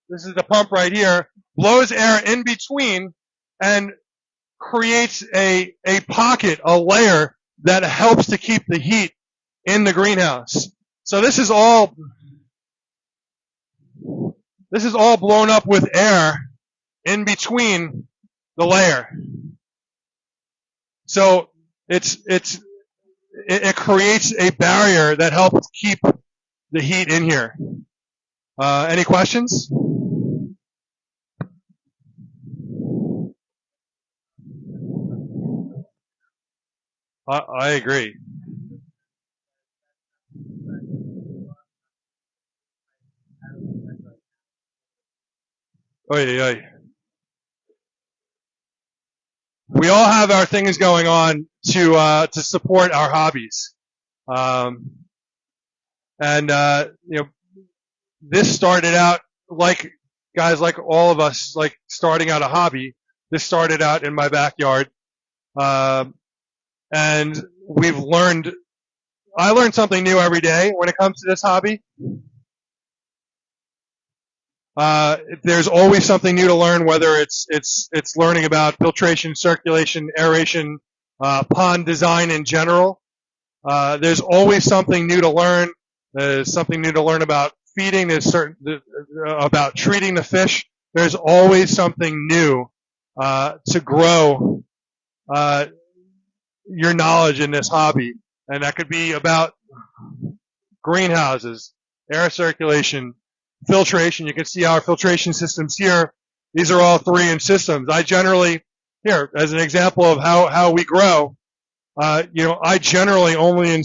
this is the pump right here, blows air in between and creates a pocket, a layer that helps to keep the heat in the greenhouse. So this is all blown up with air in between the layer. So it creates a barrier that helps keep the heat in here. Any questions? I agree. Oy, oy. We all have our things going on to support our hobbies, and this started out like all of us, like starting out a hobby. This started out in my backyard, and I learned something new every day when it comes to this hobby. There's always something new to learn, whether it's learning about filtration, circulation, aeration, pond design in general. There's always something new to learn. There's something new to learn about feeding. About treating the fish. There's always something new to grow your knowledge in this hobby, and that could be about greenhouses, air circulation, filtration. You can see our filtration systems here. These are all 3-inch systems. I generally, here, as an example of how we grow, I generally only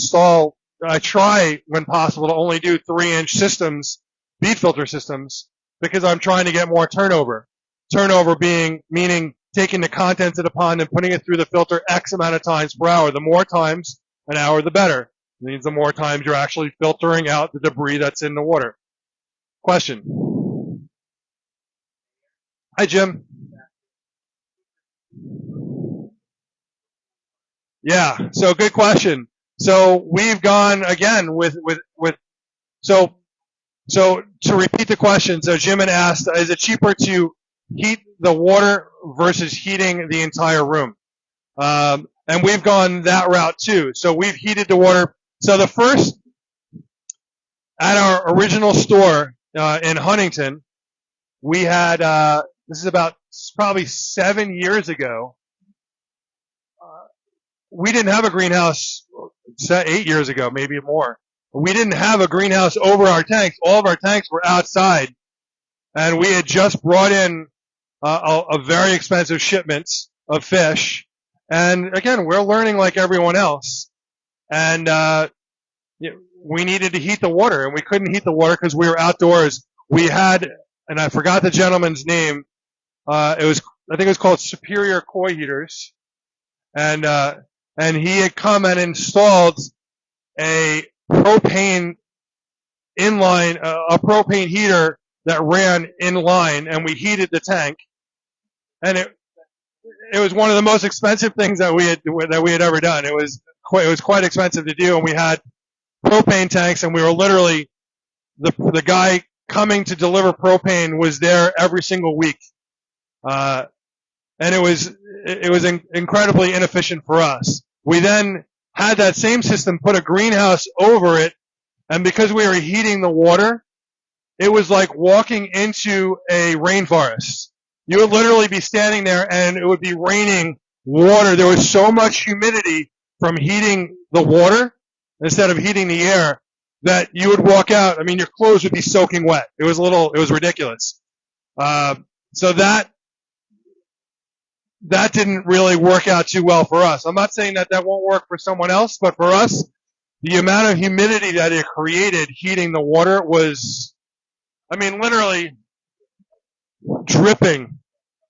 I try when possible to only do 3-inch systems, bead filter systems, because I'm trying to get more turnover. Turnover meaning taking the contents of the pond and putting it through the filter X amount of times per hour. The more times an hour, the better. It means the more times you're actually filtering out the debris that's in the water. Question. Hi, Jim. Yeah, so good question. So we've gone again so to repeat the question, so Jim had asked, is it cheaper to heat the water versus heating the entire room? And we've gone that route too. So we've heated the water. So the first at our original store in Huntington, we had this is about probably 7 years ago. We didn't have a greenhouse 8 years ago, maybe more. We didn't have a greenhouse over our tanks. All of our tanks were outside, and we had just brought in a very expensive shipment of fish. And again, we're learning like everyone else. And we needed to heat the water, and we couldn't heat the water because we were outdoors. We had, and I forgot the gentleman's name. I think it was called Superior Koi Heaters, and he had come and installed a propane a propane heater that ran in line, and we heated the tank. And it was one of the most expensive things that we had ever done. It was quite expensive to do, and we had propane tanks, and we were literally the guy coming to deliver propane was there every single week, and it was incredibly inefficient for us. We then had that same system put a greenhouse over it, and because we were heating the water, it was like walking into a rainforest. You would literally be standing there, and it would be raining water. There was so much humidity from heating the water instead of heating the air that you would walk out. I mean, your clothes would be soaking wet. It was ridiculous. So that didn't really work out too well for us. I'm not saying that won't work for someone else, but for us, the amount of humidity that it created heating the water was, I mean, literally dripping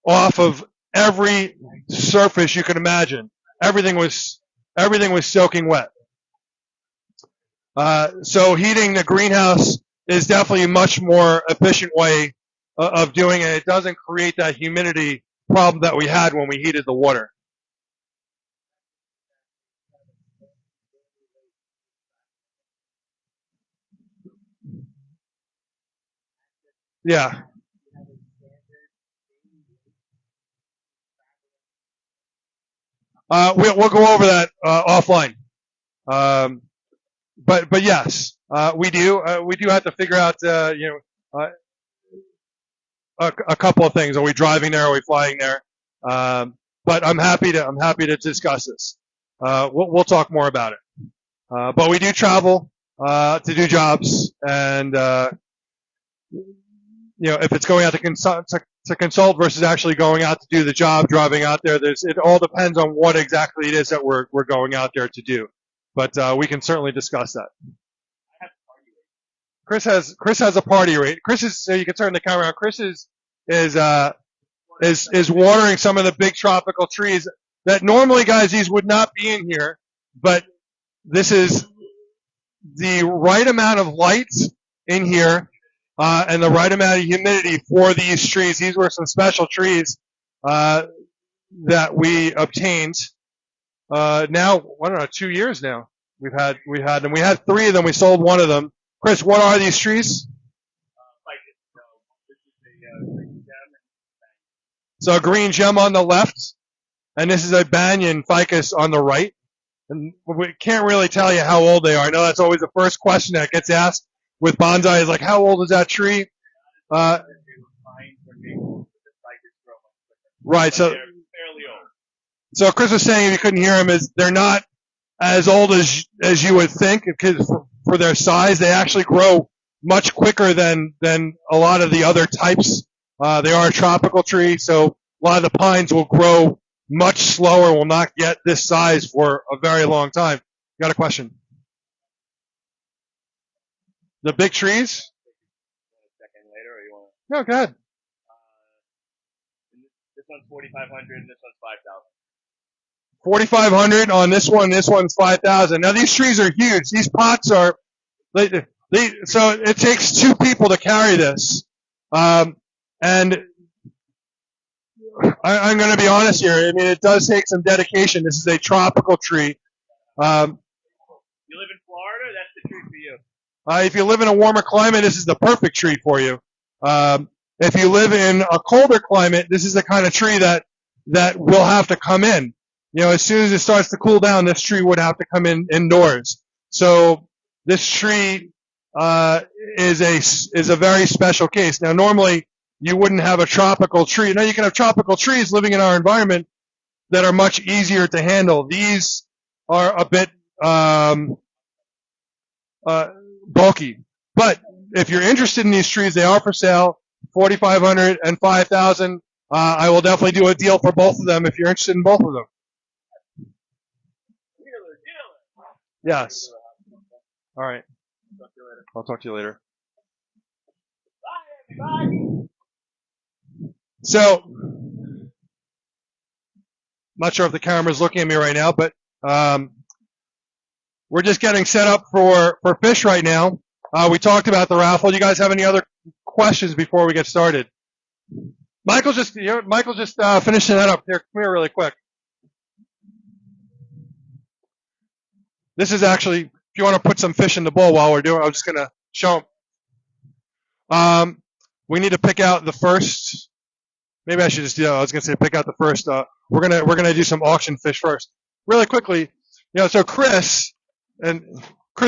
off of every surface you can imagine. Everything was soaking wet. So heating the greenhouse is definitely a much more efficient way of doing it. It doesn't create that humidity problem that we had when we heated the water. Yeah. We'll go over that offline. But yes, we do have to figure out a couple of things. Are we driving there? Are we flying there? But I'm happy to discuss this. We'll talk more about it. But we do travel to do jobs, and if it's going out to consult versus actually going out to do the job, driving out there, it all depends on what exactly it is that we're going out there to do. But we can certainly discuss that. Chris has a party rate. Chris is, so you can turn the camera on. Chris is watering some of the big tropical trees that normally, guys, these would not be in here, but this is the right amount of light in here and the right amount of humidity for these trees. These were some special trees that we obtained. Now, I don't know, 2 years now. We've had them. We had 3 of them. We sold 1 of them. Chris, what are these trees? So a green gem on the left, and this is a banyan ficus on the right. And we can't really tell you how old they are. I know that's always the first question that gets asked with bonsai is like, how old is that tree? Right. So Chris was saying, if you couldn't hear him, is they're not as old as you would think, because for their size, they actually grow much quicker than a lot of the other types. They are a tropical tree, so a lot of the pines will grow much slower, will not get this size for a very long time. You got a question? The big trees? No, go ahead. This one's 4,500 and this one's 5,000. 4,500 on this one. This one's 5,000. Now these trees are huge. These pots are. So it takes 2 people to carry this. And I'm going to be honest here. I mean, it does take some dedication. This is a tropical tree. You live in Florida? That's the tree for you. If you live in a warmer climate, this is the perfect tree for you. If you live in a colder climate, this is the kind of tree that will have to come in. As soon as it starts to cool down, this tree would have to come in indoors. So this tree uh, is a very special case. Now, normally you wouldn't have a tropical tree. Now you can have tropical trees living in our environment that are much easier to handle. These are a bit bulky, but if you're interested in these trees, they are for sale. 4,500 and 5,000. I will definitely do a deal for both of them if you're interested in both of them. Yes. All right. I'll talk to you later. So, not sure if the camera's looking at me right now, but we're just getting set up for fish right now. We talked about the raffle. Do you guys have any other questions before we get started? Michael's just finishing that up. Here, come here really quick. This is actually, if you want to put some fish in the bowl while we're doing, I'm just gonna show them. We need to pick out the first. Maybe I should just do. I was gonna say pick out the first. We're gonna do some auction fish first, really quickly. So Chris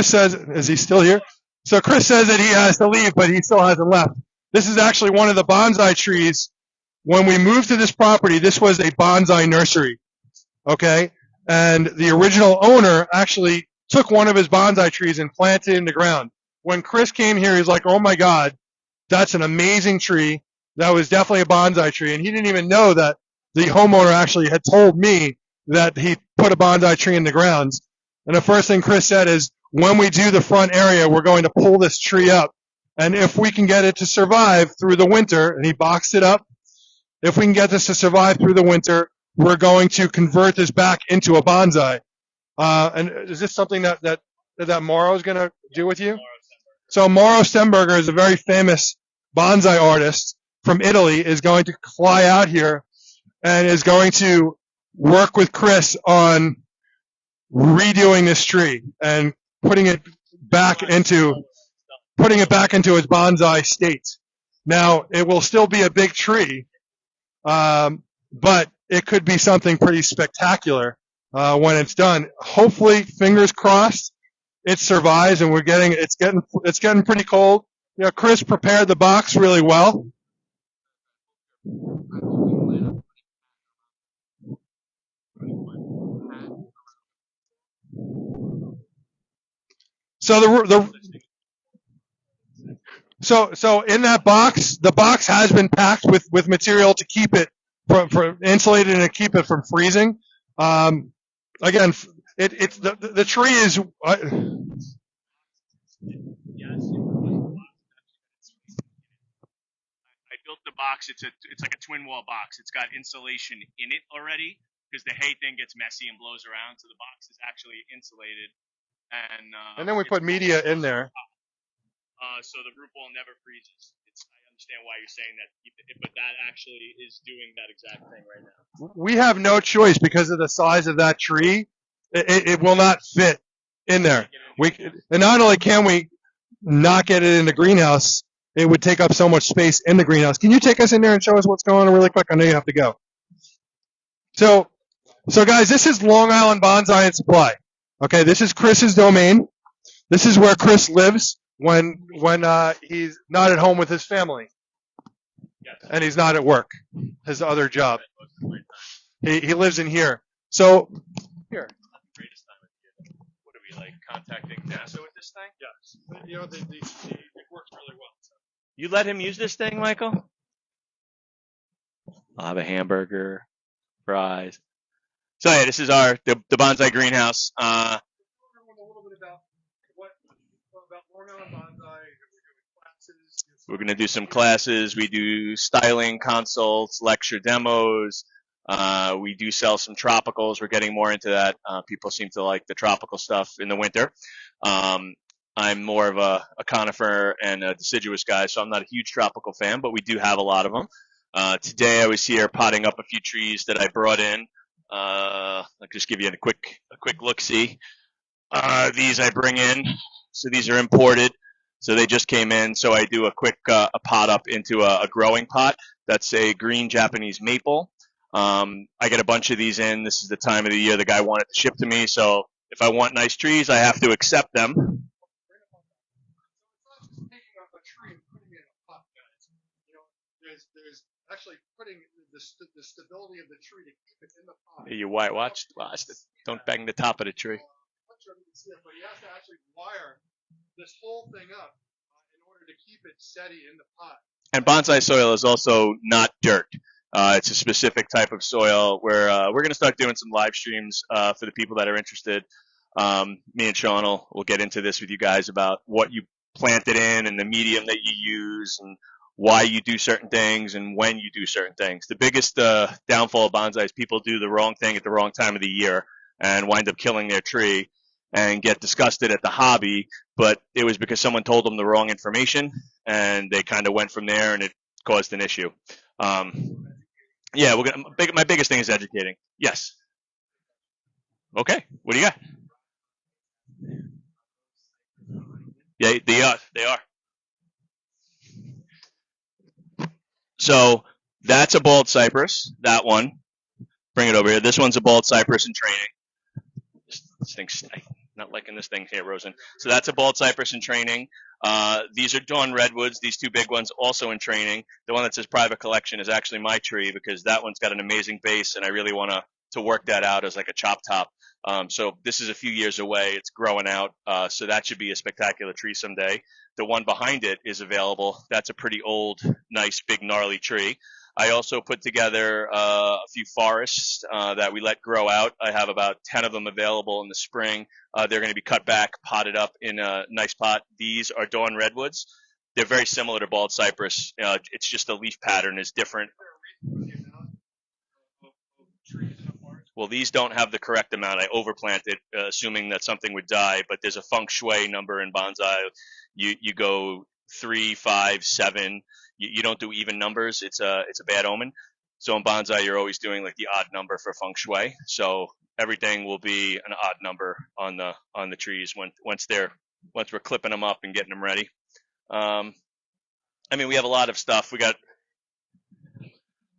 says, is he still here? So Chris says that he has to leave, but he still hasn't left. This is actually one of the bonsai trees. When we moved to this property, this was a bonsai nursery. Okay, and the original owner actually took one of his bonsai trees and planted it in the ground. When Chris came here, he's like, "Oh my God, that's an amazing tree. That was definitely a bonsai tree." And he didn't even know that the homeowner actually had told me that he put a bonsai tree in the ground. And the first thing Chris said is, when we do the front area, we're going to pull this tree up. And if we can get it to survive through the winter, and he boxed it up, if we can get this to survive through the winter, we're going to convert this back into a bonsai. And is this something that Mauro is going to do with you? So Mauro Stemberger is a very famous bonsai artist from Italy, is going to fly out here and is going to work with Chris on redoing this tree and putting it back into its bonsai state. Now, it will still be a big tree, but it could be something pretty spectacular when it's done. Hopefully, fingers crossed, it survives, and it's getting pretty cold. Chris prepared the box really well. So in that box, the box has been packed with material to keep it from insulated and to keep it from freezing. Again, it's the tree is. I built the box. It's like a twin wall box. It's got insulation in it already because the hay thing gets messy and blows around. So the box is actually insulated. And then we put media in there. So the root ball never freezes. I understand why you're saying that, but that actually is doing that exact thing right now. We have no choice because of the size of that tree. It will not fit in there. And not only can we not get it in the greenhouse, it would take up so much space in the greenhouse. Can you take us in there and show us what's going on really quick? I know you have to go. So guys, this is Long Island Bonsai and Supply. Okay, this is Chris's domain. This is where Chris lives when he's not at home with his family. Yes. And he's not at work, his other job. He lives in here. So here. What are we like contacting NASA with this thing? Yes. It works really well. So. You let him use this thing, Michael? I'll have a hamburger, fries. So yeah, this is the bonsai greenhouse. A little bit about Long Island Bonsai. We're going to do some classes. We do styling consults, lecture demos. We do sell some tropicals. We're getting more into that. People seem to like the tropical stuff in the winter. I'm more of a conifer and a deciduous guy, so I'm not a huge tropical fan, but we do have a lot of them. Today I was here potting up a few trees that I brought in. I'll just give you a quick look-see. These I bring in. So these are imported. So they just came in. So I do a quick a pot up into a growing pot. That's a green Japanese maple. I get a bunch of these in. This is the time of the year the guy wanted to ship to me. So if I want nice trees, I have to accept them. is actually putting the stability of the tree to keep it in the pot. You watch. Don't bang the top of the tree. I'm not sure if you can see it, but he has to actually wire this whole thing up in order to keep it steady in the pot. And bonsai soil is also not dirt. It's a specific type of soil where we're going to start doing some live streams for the people that are interested. Me and Sean will get into this with you guys about what you plant it in and the medium that you use and why you do certain things and when you do certain things. The biggest downfall of bonsai is people do the wrong thing at the wrong time of the year and wind up killing their tree and get disgusted at the hobby, but it was because someone told them the wrong information and they kind of went from there and it caused an issue. Yeah, my biggest thing is educating. Yes. Okay. What do you got? Yeah, they are. They are. So that's a bald cypress. That one. Bring it over here. This one's a bald cypress in training. This thing's not liking this thing here, Rosen. So that's a bald cypress in training. These are dawn redwoods. These two big ones also in training. The one that says private collection is actually my tree because that one's got an amazing base, and I really want to work that out as like a chop top. So this is a few years away. It's growing out, so that should be a spectacular tree someday. The one behind it is available. That's a pretty old, nice, big, gnarly tree. I also put together a few forests that we let grow out. I have about 10 of them available in the spring. They're going to be cut back, potted up in a nice pot. These are dawn redwoods. They're very similar to bald cypress. It's just the leaf pattern is different. Well, these don't have the correct amount. I overplanted, assuming that something would die, but there's a feng shui number in bonsai. You go 3, 5, 7. You don't do even numbers. It's a bad omen. So in bonsai, you're always doing like the odd number for feng shui. So everything will be an odd number on the trees once we're clipping them up and getting them ready. I mean, we have a lot of stuff. I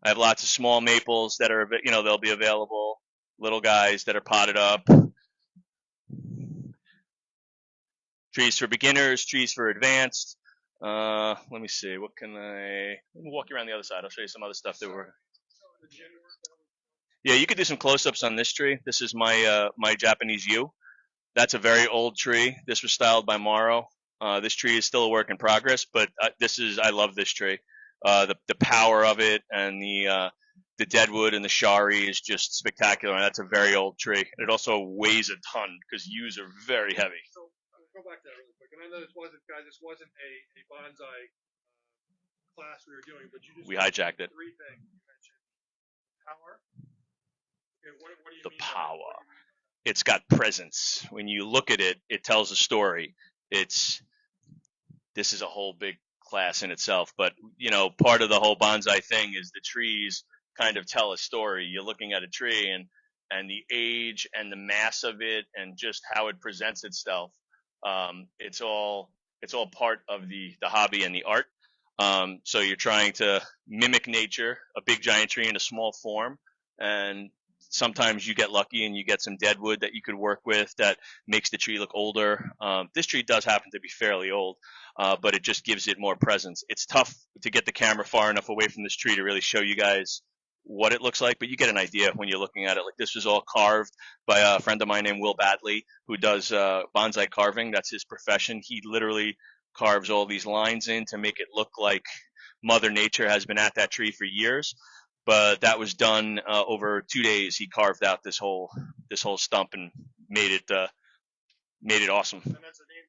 have lots of small maples that are, they'll be available. Little guys that are potted up. Trees for beginners, trees for advanced. Let me see. Let me walk you around the other side. I'll show you some other stuff that we're. Yeah, you could do some close-ups on this tree. This is my Japanese yew. That's a very old tree. This was styled by Morrow. This tree is still a work in progress, but I love this tree. The power of it and the deadwood and the shari is just spectacular, and that's a very old tree. It also weighs a ton because yews are very heavy. So go back to that really quick. And I know this wasn't a bonsai class we were doing, but we hijacked it. 3 things you mentioned: power. Okay, what do you the mean power. It's got presence. When you look at it, it tells a story. This is a whole big class in itself, but part of the whole bonsai thing is the trees kind of tell a story. You're looking at a tree and the age and the mass of it and just how it presents itself. It's all part of the hobby and the art. So you're trying to mimic nature, a big giant tree in a small form, and sometimes you get lucky and you get some deadwood that you could work with that makes the tree look older. This tree does happen to be fairly old, but it just gives it more presence. It's tough to get the camera far enough away from this tree to really show you guys what it looks like, but you get an idea when you're looking at it. Like, this was all carved by a friend of mine named Will Badley, who does bonsai carving. That's his profession. He literally carves all these lines in to make it look like Mother Nature has been at that tree for years. But that was done over 2 days. He carved out this whole stump and made it awesome. And that's the name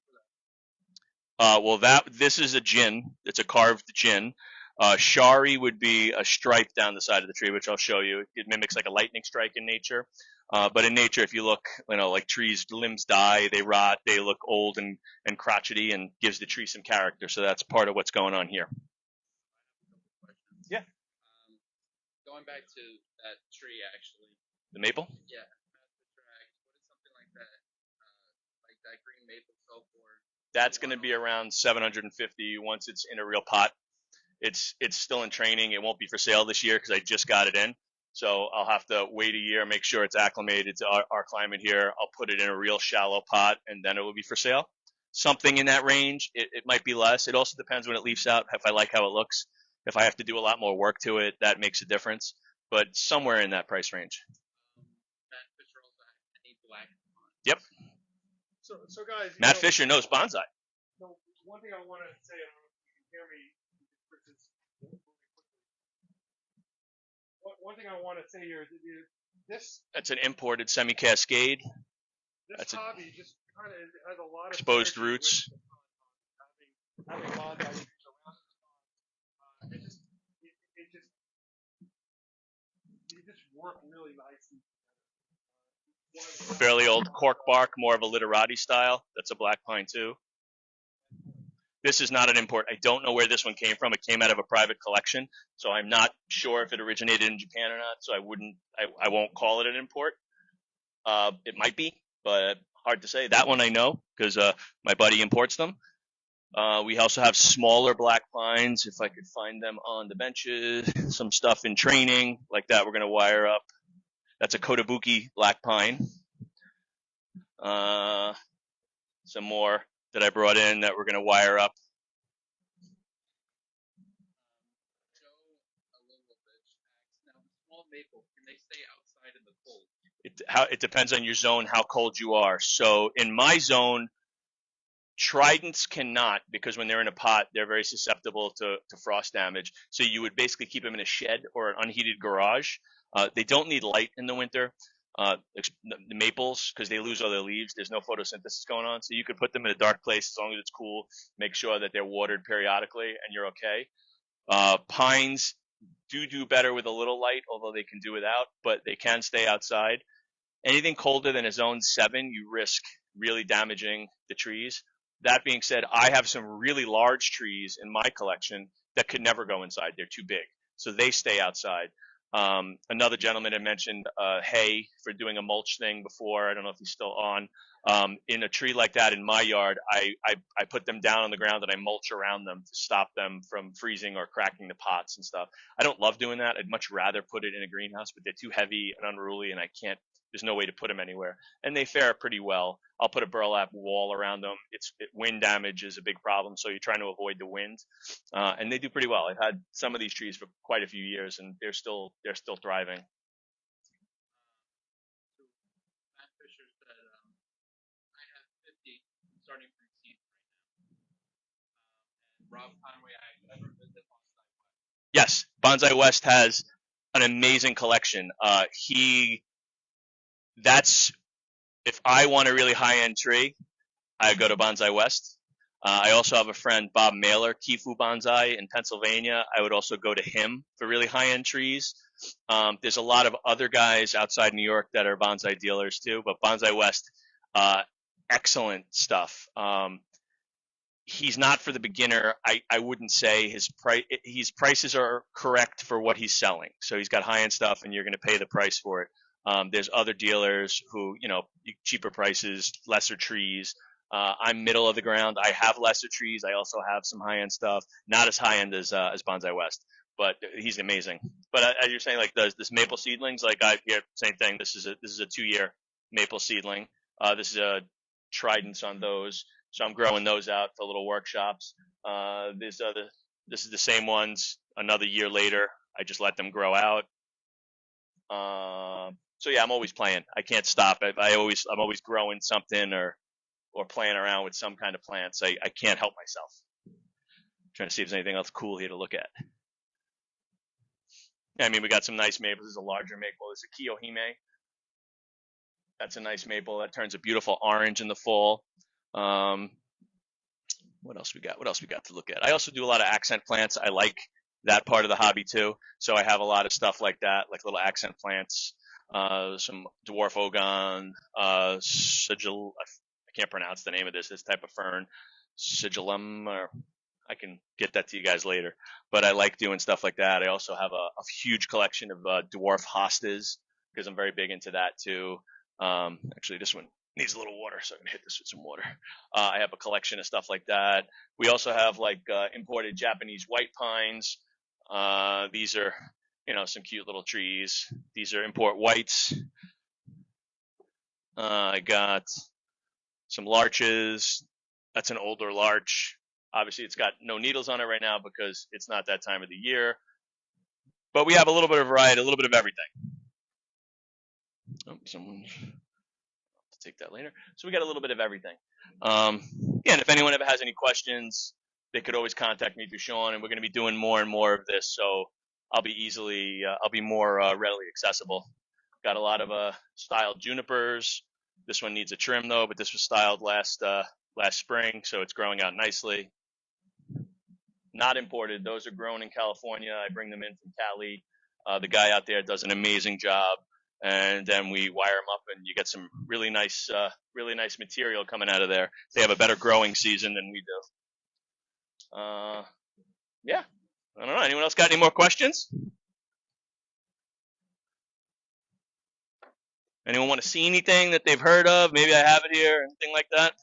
for that. This is a jin. It's a carved jin. Shari would be a stripe down the side of the tree, which I'll show you. It mimics like a lightning strike in nature. But in nature, if you look, like trees, limbs die, they rot, they look old and crotchety, and gives the tree some character. So that's part of what's going on here. Yeah. Going back to that tree, actually. The maple? Yeah. What is something like that? Like that green maple sell for? That's going to be around $750 once it's in a real pot. It's still in training. It won't be for sale this year because I just got it in. So I'll have to wait a year, make sure it's acclimated to our climate here. I'll put it in a real shallow pot, and then it will be for sale. Something in that range. It might be less. It also depends when it leaves out, if I like how it looks. If I have to do a lot more work to it, that makes a difference. But somewhere in that price range. Matt Fisher also had any black on. Yep. So guys, Matt Fisher knows bonsai. So one thing I want to say, I don't know if you can hear me. One thing I want to say here is that this That's an imported semi-cascade. this hobby just kind of has a lot of Exposed synergy roots. with having bonsai trees around it just they just work really nicely. Fairly old cork bark, more of a literati style. That's a black pine too. This is not an import. I don't know where this one came from. It came out of a private collection, so I'm not sure if it originated in Japan or not. So I won't call it an import. It might be, but hard to say. That one I know because my buddy imports them. We also have smaller black pines, if I could find them on the benches. Some stuff in training like that. We're gonna wire up. That's a Kotobuki black pine. Some more that I brought in that we're going to wire up. Joe, a little bit asked, now the small maple, can they stay outside in the cold? It depends on your zone, how cold you are. So in my zone, tridents cannot, because when they're in a pot, they're very susceptible to frost damage. So you would basically keep them in a shed or an unheated garage. They don't need light in the winter. The maples, because they lose all their leaves, there's no photosynthesis going on. So you could put them in a dark place as long as it's cool. Make sure that they're watered periodically, and you're okay. Pines do better with a little light, although they can do without, but they can stay outside. Anything colder than a zone 7, you risk really damaging the trees. That being said, I have some really large trees in my collection that could never go inside. They're too big. So they stay outside. Another gentleman had mentioned hay for doing a mulch thing before. I don't know if he's still on. In a tree like that in my yard, I put them down on the ground and I mulch around them to stop them from freezing or cracking the pots and stuff. I don't love doing that. I'd much rather put it in a greenhouse, but they're too heavy and unruly, and there's no way to put them anywhere. And they fare pretty well. I'll put a burlap wall around them. Wind damage is a big problem, so you're trying to avoid the wind. And they do pretty well. I've had some of these trees for quite a few years, and they're still thriving. So Matt Fisher said, I have 50 starting from seed right now. And Rob Conway, I ever visit Bonsai West. Yes, Bonsai West has an amazing collection. That's if I want a really high end tree, I go to Bonsai West. I also have a friend, Bob Mailer, Kifu Bonsai in Pennsylvania. I would also go to him for really high end trees. There's a lot of other guys outside New York that are bonsai dealers too, but Bonsai West, excellent stuff. He's not for the beginner. I wouldn't say his prices are correct for what he's selling. So he's got high end stuff, and you're going to pay the price for it. There's other dealers who, cheaper prices, lesser trees. I'm middle of the ground. I have lesser trees. I also have some high end stuff, not as high end as Bonsai West, but he's amazing. But as you're saying, like this maple seedlings, like same thing. This is a 2-year maple seedling. This is a tridents on those. So I'm growing those out for little workshops. This is the same ones. Another year later, I just let them grow out. So yeah, I'm always playing. I can't stop. I'm always growing something or playing around with some kind of plants. I can't help myself. I'm trying to see if there's anything else cool here to look at. I mean, we got some nice maples. This is a larger maple. This is a Kiyohime. That's a nice maple that turns a beautiful orange in the fall. What else we got? What else we got to look at? I also do a lot of accent plants. I like that part of the hobby too. So I have a lot of stuff like that, like little accent plants, some dwarf ogon, sigil. I can't pronounce the name of this type of fern, sigillum, or I can get that to you guys later. But I like doing stuff like that. I also have a huge collection of dwarf hostas because I'm very big into that too. Actually, this one needs a little water, so I'm gonna hit this with some water. I have a collection of stuff like that. We also have like imported Japanese white pines. These are, some cute little trees. These are import whites. I got some larches. That's an older larch. Obviously, it's got no needles on it right now because it's not that time of the year. But we have a little bit of variety, a little bit of everything. Oh, someone take that later. So we got a little bit of everything. Yeah, and if anyone ever has any questions, they could always contact me through Sean, and we're going to be doing more and more of this. So I'll be more readily accessible. Got a lot of styled junipers. This one needs a trim though, but this was styled last spring, so it's growing out nicely. Not imported. Those are grown in California. I bring them in from Cali. The guy out there does an amazing job, and then we wire them up, and you get some really nice material coming out of there. They have a better growing season than we do. Yeah, I don't know. Anyone else got any more questions? Anyone want to see anything that they've heard of? Maybe I have it here, anything like that?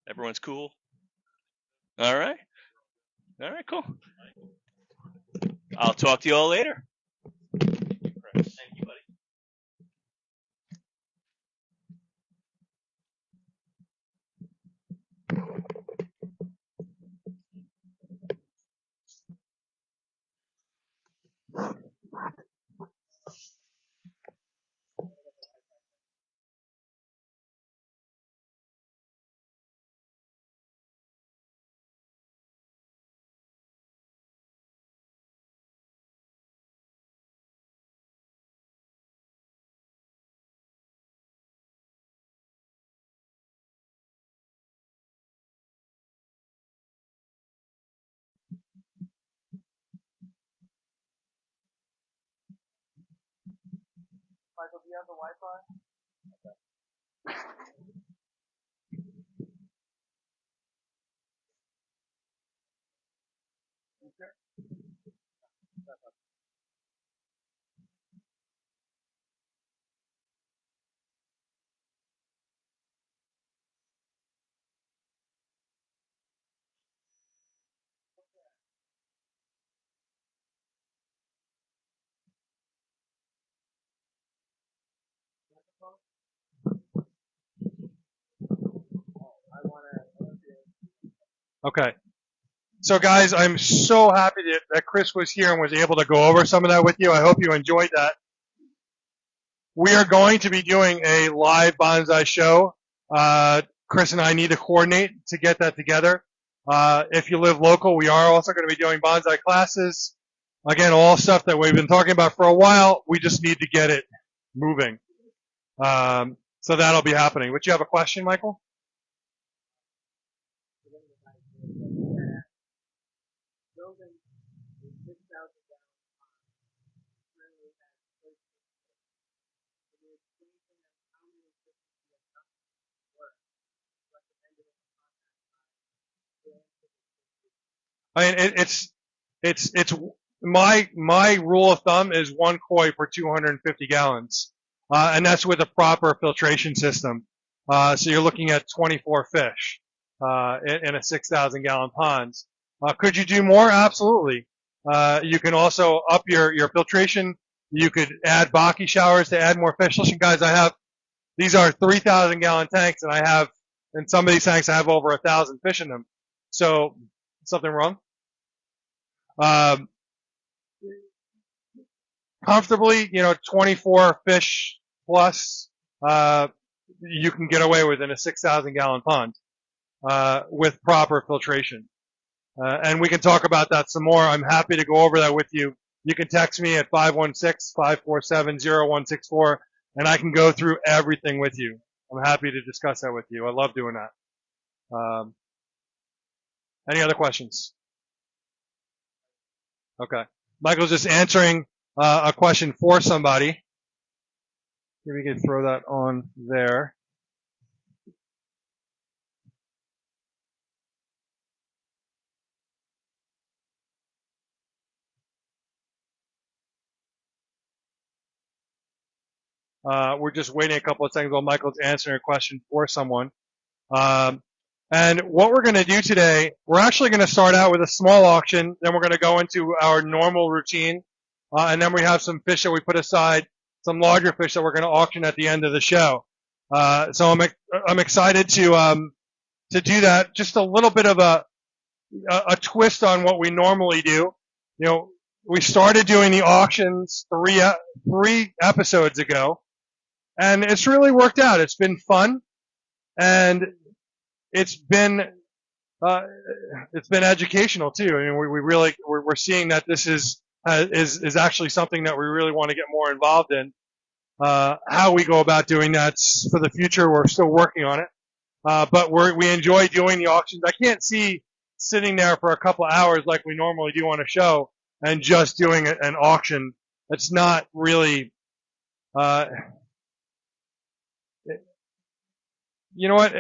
Everyone's cool? All right. All right, cool. I'll talk to you all later. Thank you, buddy. Michael, do you have the Wi-Fi? Okay. So guys, I'm so happy that Chris was here and was able to go over some of that with you. I hope you enjoyed that. We are going to be doing a live bonsai show. Chris and I need to coordinate to get that together. If you live local, we are also going to be doing bonsai classes. Again, all stuff that we've been talking about for a while. We just need to get it moving. So that'll be happening. Would you have a question, Michael? I mean, it's my rule of thumb is one koi per 250 gallons, and that's with a proper filtration system. So you're looking at 24 fish in a 6,000 gallon pond. Could you do more? Absolutely. You can also up your filtration. You could add Baki showers to add more fish. Listen, guys, these are 3,000 gallon tanks, and in some of these tanks, I have over 1,000 fish in them. So something wrong? Comfortably, 24 fish plus, you can get away with in a 6,000 gallon pond, with proper filtration. And we can talk about that some more. I'm happy to go over that with you. You can text me at 516-547-0164, and I can go through everything with you. I'm happy to discuss that with you. I love doing that. Any other questions? Okay. Michael's just answering a question for somebody. Maybe we can throw that on there. We're just waiting a couple of seconds while Michael's answering a question for someone. And what we're going to do today, we're actually going to start out with a small auction. Then we're going to go into our normal routine. And then we have some fish that we put aside, some larger fish that we're going to auction at the end of the show. So I'm excited to to do that, just a little bit of a twist on what we normally do. You know, we started doing the auctions three episodes ago, and it's really worked out. It's been fun, and it's been uh, it's been educational too. I mean, we really we're seeing that this is actually something that we really want to get more involved in. How we go about doing that for the future, we're still working on it. But we enjoy doing the auctions. I can't see sitting there for a couple of hours like we normally do on a show and just doing an auction. It's not really, uh, you know what?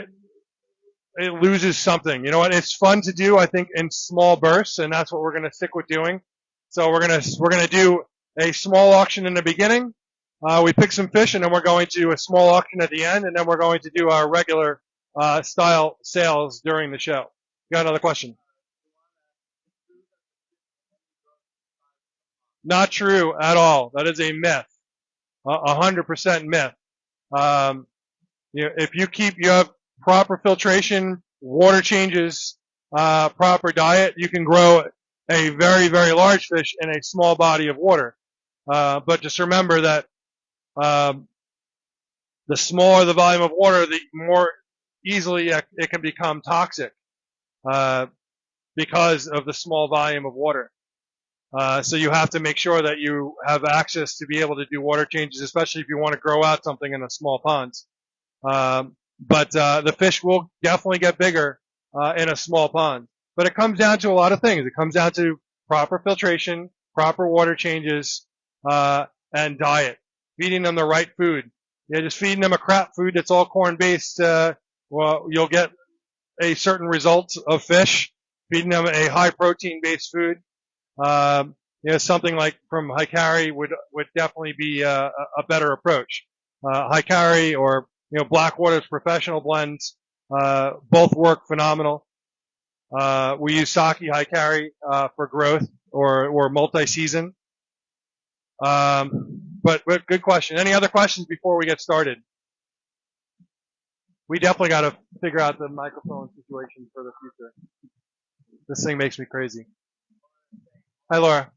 It loses something. You know what? It's fun to do, I think, in small bursts, and that's what we're going to stick with doing. So we're gonna do a small auction in the beginning. We pick some fish, and then we're going to do a small auction at the end, and then we're going to do our regular style sales during the show. You got another question? Not true at all. That is a myth. 100% myth. Um, if you have proper filtration, water changes, proper diet, you can grow a very, very large fish in a small body of water. But just remember that um, the smaller the volume of water, the more easily it can become toxic because of the small volume of water. So you have to make sure that you have access to be able to do water changes, especially if you want to grow out something in a small pond. But the fish will definitely get bigger in a small pond. But it comes down to a lot of things. It comes down to proper filtration, proper water changes, and diet. Feeding them the right food. Just feeding them a crap food that's all corn based, well, you'll get a certain result of fish. Feeding them a high protein based food, something like from Hikari would definitely be a better approach. Hikari or Blackwater's professional blends, both work phenomenal. We use Saki Hikari for growth or multi-season. But good question. Any other questions before we get started? We definitely got to figure out the microphone situation for the future. This thing makes me crazy. Hi, Laura.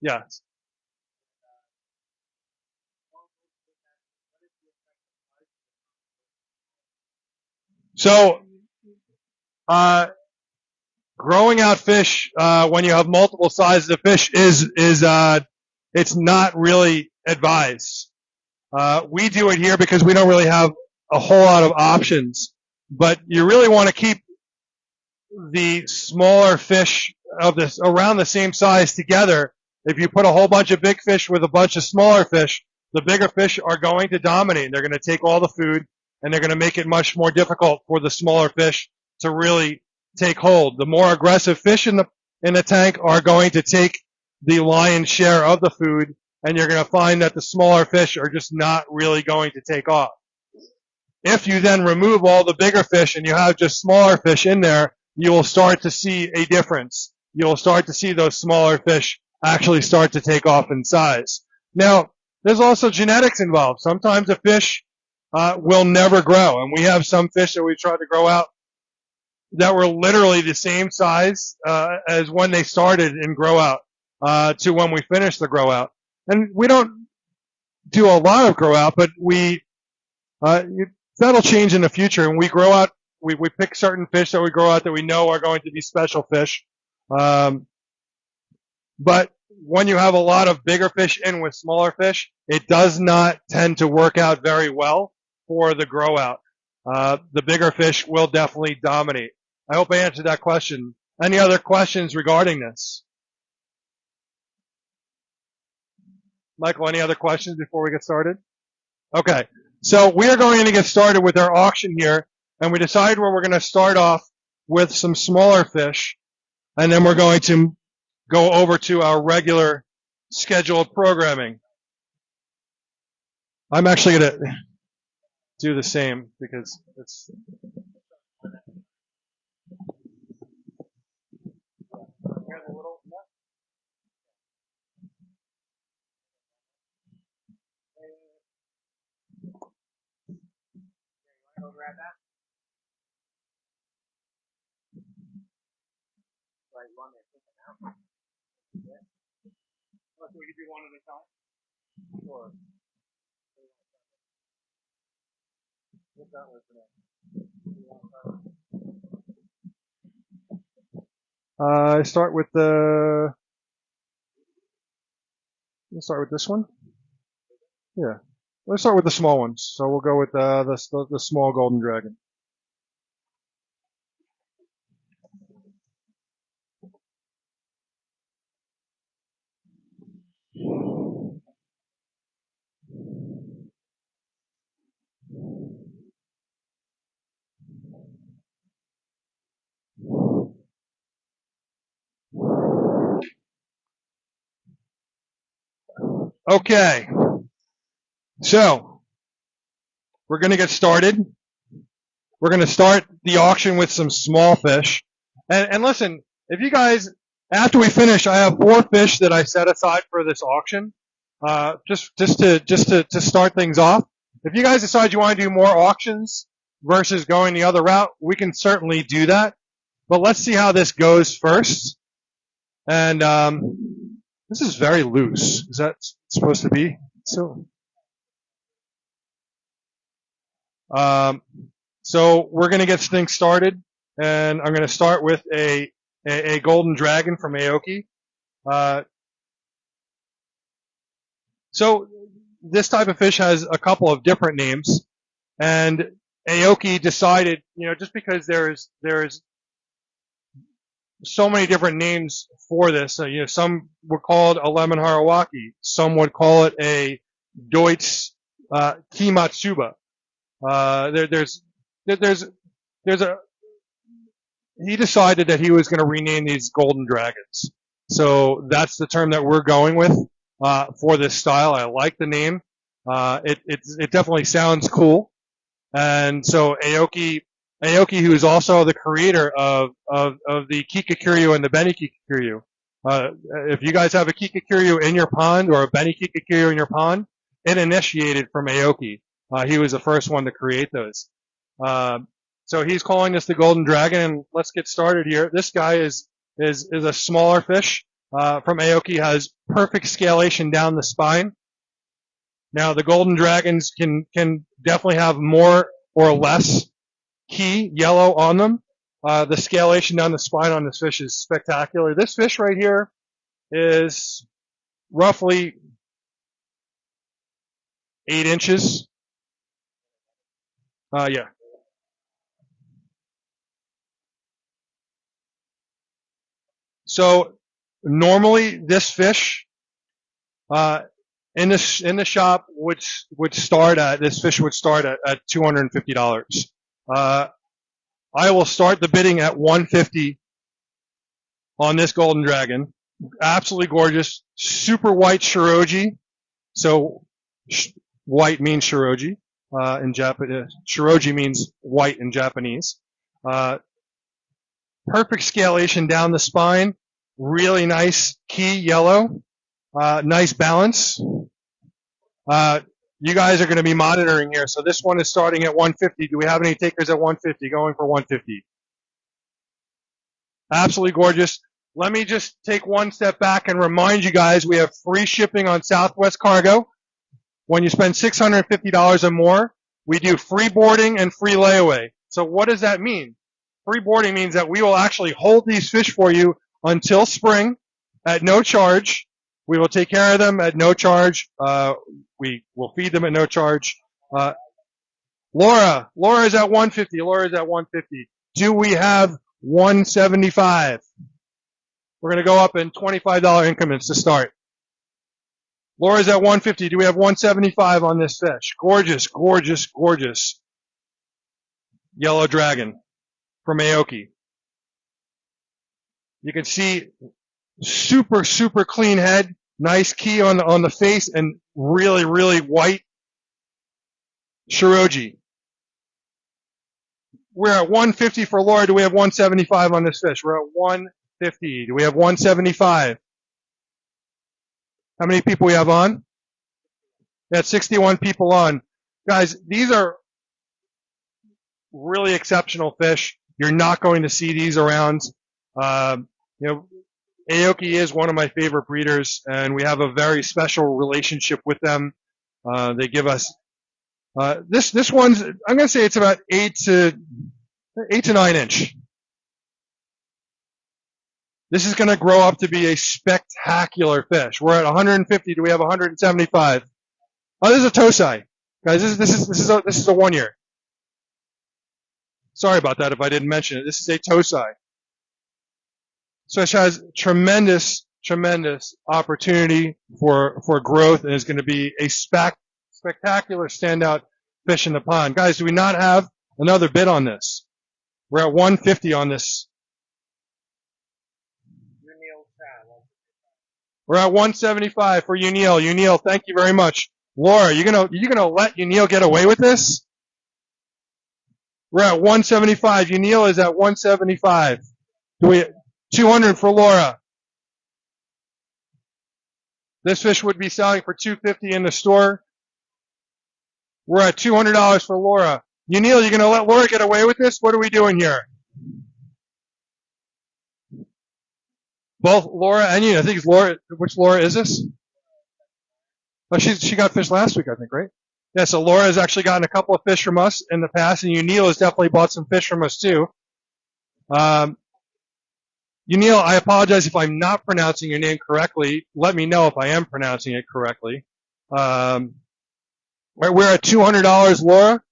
Yes. So, growing out fish when you have multiple sizes of fish is it's not really advised. We do it here because we don't really have a whole lot of options. But you really want to keep the smaller fish of this around the same size together. If you put a whole bunch of big fish with a bunch of smaller fish, the bigger fish are going to dominate. They're going to take all the food, and they're going to make it much more difficult for the smaller fish to really take hold. The more aggressive fish in the tank are going to take the lion's share of the food, and you're going to find that the smaller fish are just not really going to take off. If you then remove all the bigger fish and you have just smaller fish in there, you will start to see a difference. You'll start to see those smaller fish actually start to take off in size. Now, there's also genetics involved. Sometimes a fish will never grow, and we have some fish that we tried to grow out that were literally the same size as when they started in grow out to when we finished the grow out. And we don't do a lot of grow out, but that'll change in the future. And we grow out, we pick certain fish that we grow out that we know are going to be special fish. But when you have a lot of bigger fish in with smaller fish, it does not tend to work out very well for the grow out. The bigger fish will definitely dominate. I hope I answered that question. Any other questions regarding this? Michael, any other questions before we get started? Okay. So we are going to get started with our auction here, and we decided where we're going to start off with some smaller fish, and then we're going to go over to our regular scheduled programming. I'm actually going to do the same because it's... Start with the. Let's start with this one. Yeah. Let's start with the small ones. So we'll go with the small golden dragon. Okay. So we're going to get started. We're going to start the auction with some small fish. And listen, if you guys, after we finish, I have 4 fish that I set aside for this auction. Just to start things off. If you guys decide you want to do more auctions versus going the other route, we can certainly do that. But let's see how this goes first. And this is very loose. Is that supposed to be? So we're going to get things started, and I'm going to start with a golden dragon from Aoki. So this type of fish has a couple of different names, and Aoki decided, just because there's so many different names for this. Some would call it a lemon harawaki. Some would call it a Deutsch kimatsuba. He decided that he was going to rename these golden dragons. So that's the term that we're going with for this style. I like the name. It definitely sounds cool. And so Aoki, who is also the creator of the Kikakiryu and the Beni Kikakiryu. If you guys have a Kikakiryu in your pond or a Beni Kikakiryu in your pond, it initiated from Aoki. He was the first one to create those. So he's calling this the Golden Dragon, and let's get started here. This guy is a smaller fish from Aoki, has perfect scalation down the spine. Now the Golden Dragons can definitely have more or less key yellow on them. The scalation down the spine on this fish is spectacular. This fish right here is roughly 8 inches. Yeah. So normally this fish in the shop would start at $250. I will start the bidding at $150 on this golden dragon. Absolutely gorgeous, super white shiroji. So white means shiroji in Japanese. Shiroji means white in Japanese. Perfect scalation down the spine. Really nice key yellow. Nice balance. You guys are going to be monitoring here. So this one is starting at 150. Do we have any takers at 150? Going for 150. Absolutely gorgeous. Let me just take one step back and remind you guys we have free shipping on Southwest Cargo. When you spend $650 or more, we do free boarding and free layaway. So what does that mean? Free boarding means that we will actually hold these fish for you until spring at no charge. We will take care of them at no charge. We will feed them at no charge. Laura is at 150. Laura is at 150. Do we have 175? We're going to go up in $25 increments to start. Laura's at 150. Do we have 175 on this fish? Gorgeous, gorgeous, gorgeous yellow dragon from Aoki. You can see super, super clean head, nice key on the face, and really, really white shiroji. We're at 150 for Laura. Do we have 175 on this fish? We're at 150. Do we have 175? How many people we have on? We had 61 people on. Guys, these are really exceptional fish. You're not going to see these around. You know, Aoki is one of my favorite breeders, and we have a very special relationship with them. They give us this one's, I'm going to say it's about 8 to 9 inch. This is going to grow up to be a spectacular fish. We're at 150. Do we have 175? Oh, this is a tosai, guys. This is a 1 year. Sorry about that if I didn't mention it. This is a tosai. So it has tremendous opportunity for growth, and is going to be a spectacular standout fish in the pond. Guys, do we not have another bid on this? We're at 150 on this. We're at 175 for Unil. Unil, thank you very much. Laura, you gonna let Unil get away with this? We're at 175. Unil is at 175. 200 for Laura. This fish would be selling for $250 in the store. We're at $200 for Laura. Unil, you gonna let Laura get away with this? What are we doing here? Both Laura and you. I think it's Laura. Which Laura is this? Oh, she got fish last week, I think, right? Yeah, so Laura has actually gotten a couple of fish from us in the past, and Unil has definitely bought some fish from us too. Unil, I apologize if I'm not pronouncing your name correctly. Let me know if I am pronouncing it correctly. We're at $200, Laura.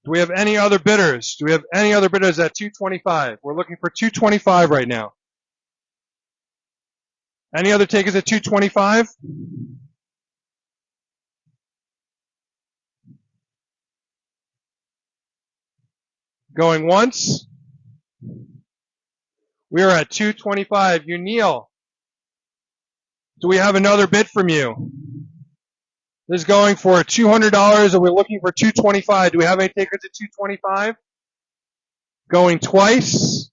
Do we have any other bidders? Do we have any other bidders at 225? We're looking for 225 right now. Any other takers at 225? Going once. We are at 225. Unil, do we have another bid from you? This is going for $200, and we're looking for 225. Do we have any takers at 225? Going twice.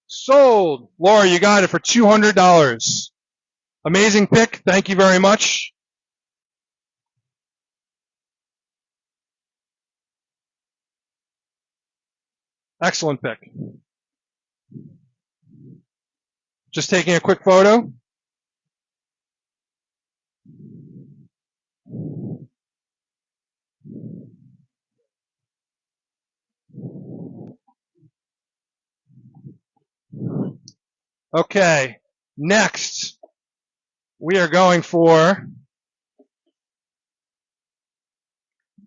Sold. Laura, you got it for $200. Amazing pick. Thank you very much. Excellent pick. Just taking a quick photo. Okay, next we are going for,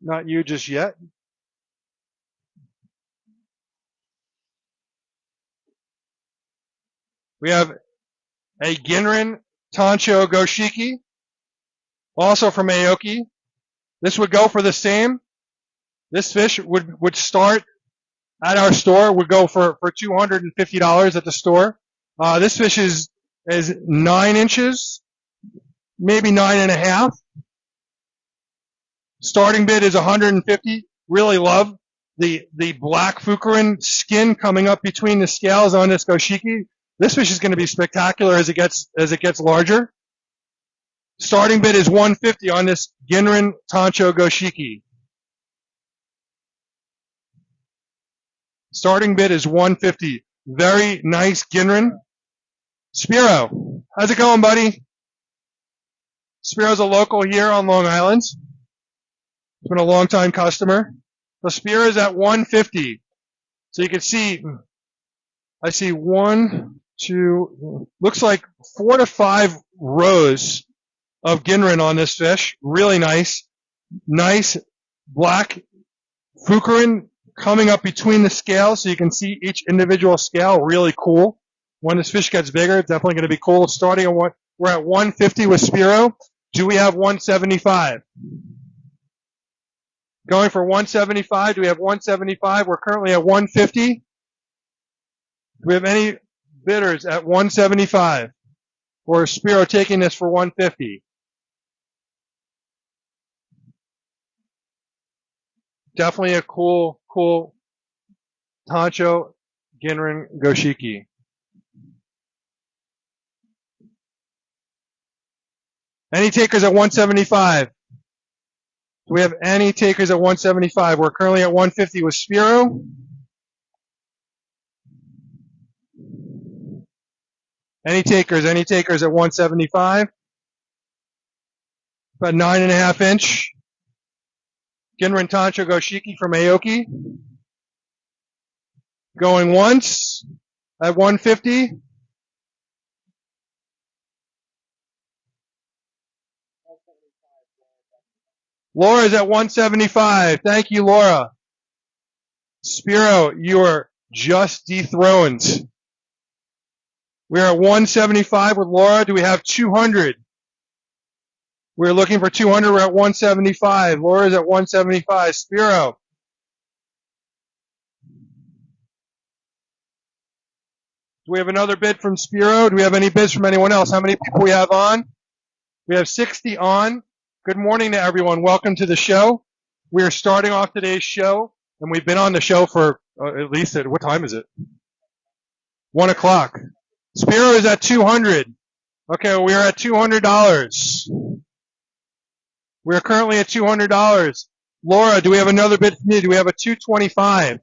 not you just yet. We have a Ginrin Tancho Goshiki, also from Aoki. This would go for the same. This fish would start at our store, would go for $250 at the store. This fish is 9 inches, maybe 9.5. Starting bid is 150. Really love the black fukurin skin coming up between the scales on this Goshiki. This fish is going to be spectacular as it gets larger. Starting bid is 150 on this Ginrin Tancho Goshiki. Starting bid is 150. Very nice Ginrin. Spiro, how's it going, buddy? Spiro's a local here on Long Island. He's been a long-time customer. So Spiro's at 150. So you can see, I see 1, 2, looks like 4 to 5 rows of Ginrin on this fish. Really nice. Nice black fukurin coming up between the scales so you can see each individual scale. Really cool. When this fish gets bigger, it's definitely going to be cool. Starting at we're at 150 with Spiro. Do we have 175? Going for 175. Do we have 175? We're currently at 150. Do we have any bidders at 175? Or is Spiro taking this for 150? Definitely a cool Tancho Ginrin Goshiki. Any takers at 175? Do we have any takers at 175? We're currently at 150 with Spiro. Any takers at 175? About 9.5 inch. Ginrin Tantra Goshiki from Aoki. Going once at 150. Laura's at 175. Thank you, Laura. Spiro, you are just dethroned. We're at 175 with Laura. Do we have 200? We're looking for 200. We're at 175. Laura's at 175. Spiro. Do we have another bid from Spiro? Do we have any bids from anyone else? How many people we have on? We have 60 on. Good morning to everyone. Welcome to the show. We are starting off today's show, and we've been on the show for at least what time is it? 1 o'clock. Spiro is at 200. Okay, we are at $200. We are currently at $200. Laura, do we have another bid from you? Do we have a 225?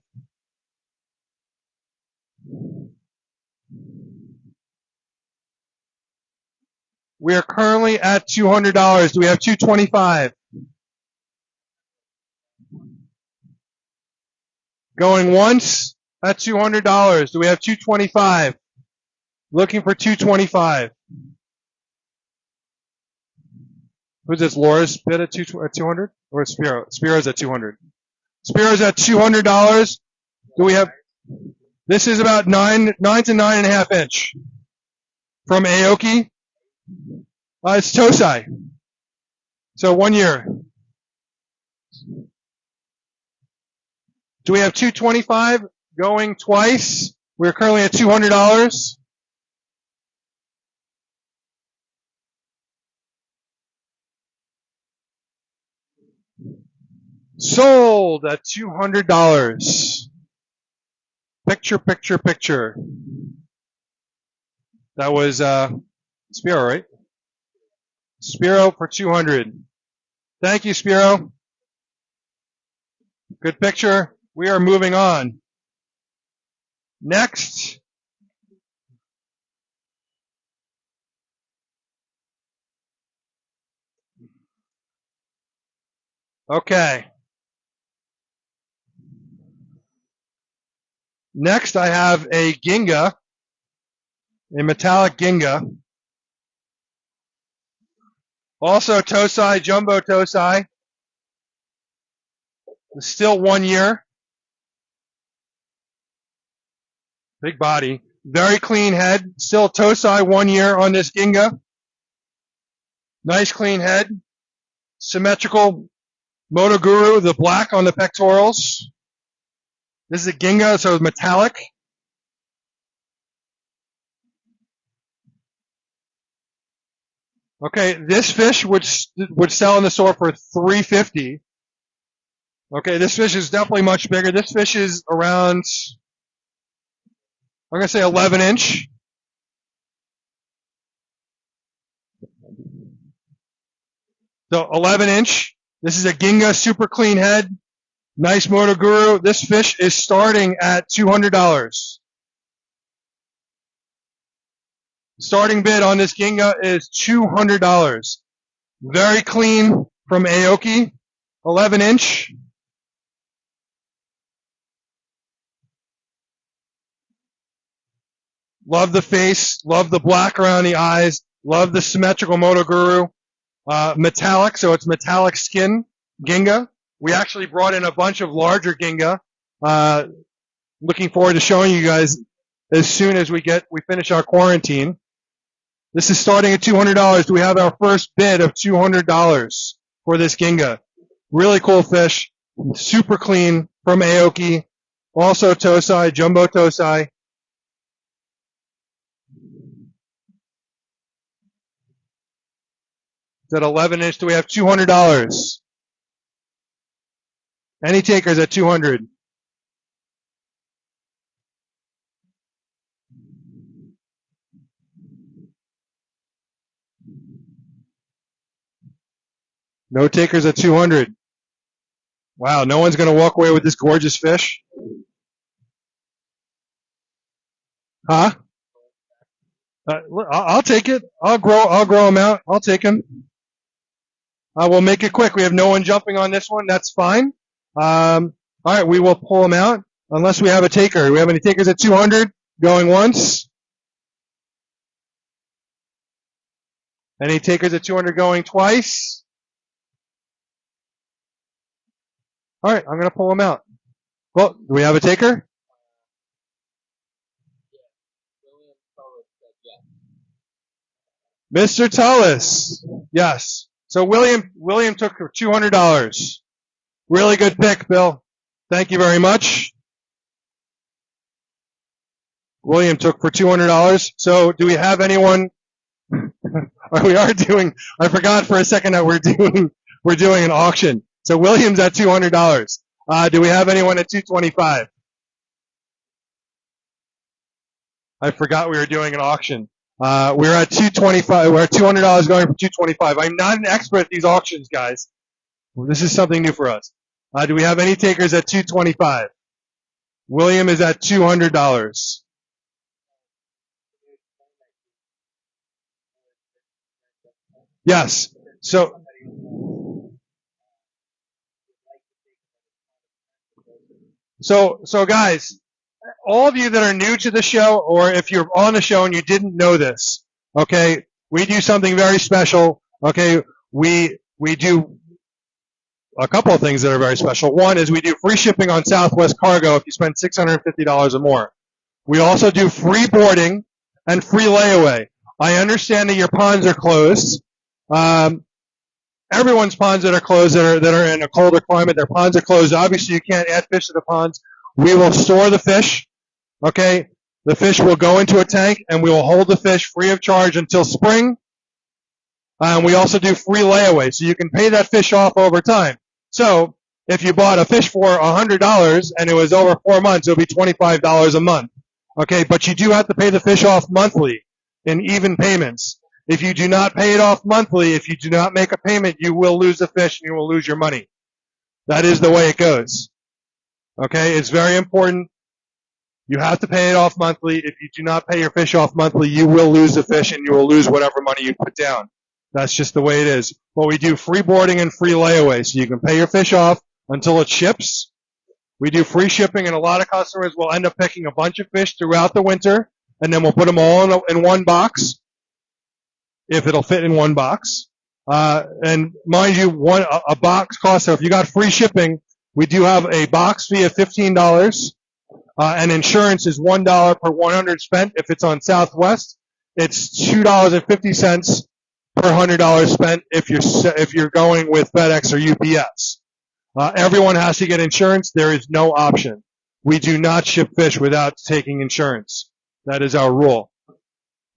We are currently at $200. Do we have 225? Going once at $200. Do we have 225? Looking for 225. Who's this? Laura's bid at 200? Or Spiro? Spiro's at 200. Spiro's at $200. Do we have? This is about 9 to 9.5 inch from Aoki. It's Tosai. So 1 year. Do we have 225 going twice? We're currently at $200. Sold at $200. Picture, picture, picture. That was Spiro, right? Spiro for 200. Thank you, Spiro. Good picture. We are moving on. Next. Okay. Next, I have a Ginga, a metallic Ginga. Also Tosai, Jumbo Tosai. Still 1 year. Big body. Very clean head. Still Tosai 1 year on this Ginga. Nice clean head. Symmetrical Moto Guru, the black on the pectorals. This is a Ginga, so it's metallic. Okay, this fish would sell in the store for $350. Okay, this fish is definitely much bigger. This fish is around, I'm going to say 11 inch. So 11 inch. This is a Ginga, super clean head. Nice Moto Guru. This fish is starting at $200. Starting bid on this Ginga is $200. Very clean from Aoki. 11 inch. Love the face. Love the black around the eyes. Love the symmetrical Moto Guru. Metallic, so it's metallic skin Ginga. We actually brought in a bunch of larger Ginga. Looking forward to showing you guys as soon as we finish our quarantine. This is starting at $200. Do we have our first bid of $200 for this Ginga? Really cool fish. Super clean from Aoki. Also Tosai, Jumbo Tosai. It's at 11 inch. Do we have $200? Any takers at 200? No takers at 200. Wow, no one's going to walk away with this gorgeous fish? Huh? I'll take it. I'll grow them out. I'll take them. We'll make it quick. We have no one jumping on this one. That's fine. All right, we will pull them out unless we have a taker. Do we have any takers at 200 going once? Any takers at 200 going twice? All right, I'm going to pull them out. Well, do we have a taker? Mr. Tullis. Yes. So William took $200. Really good pick, Bill. Thank you very much. William took for $200. So do we have anyone? We are doing, I forgot for a second that we're doing an auction. So William's at $200. Do we have anyone at 225? I forgot we were doing an auction. We're at 225. We're at $200 going for 225. I'm not an expert at these auctions, guys. This is something new for us. Do we have any takers at 225? William is at $200. Yes. So guys, all of you that are new to the show, or if you're on the show and you didn't know this, okay, we do something very special. Okay, we do a couple of things that are very special. One is we do free shipping on Southwest Cargo if you spend $650 or more. We also do free boarding and free layaway. I understand that your ponds are closed. Everyone's ponds that are closed that are in a colder climate, their ponds are closed. Obviously, you can't add fish to the ponds. We will store the fish. Okay, the fish will go into a tank, and we will hold the fish free of charge until spring. We also do free layaway, so you can pay that fish off over time. So if you bought a fish for $100 and it was over 4 months, it'll be $25 a month. Okay, but you do have to pay the fish off monthly in even payments. If you do not pay it off monthly, if you do not make a payment, you will lose the fish and you will lose your money. That is the way it goes. Okay, it's very important. You have to pay it off monthly. If you do not pay your fish off monthly, you will lose the fish and you will lose whatever money you put down. That's just the way it is. But we do free boarding and free layaway, so you can pay your fish off until it ships. We do free shipping, and a lot of customers will end up picking a bunch of fish throughout the winter, and then we'll put them all in one box, if it'll fit in one box. And mind you, a box costs, so if you got free shipping, we do have a box fee of $15, and insurance is $1 per 100 spent. If it's on Southwest, it's $2.50 per $100 spent if you're going with FedEx or UPS. Everyone has to get insurance. There is no option. We do not ship fish without taking insurance. That is our rule.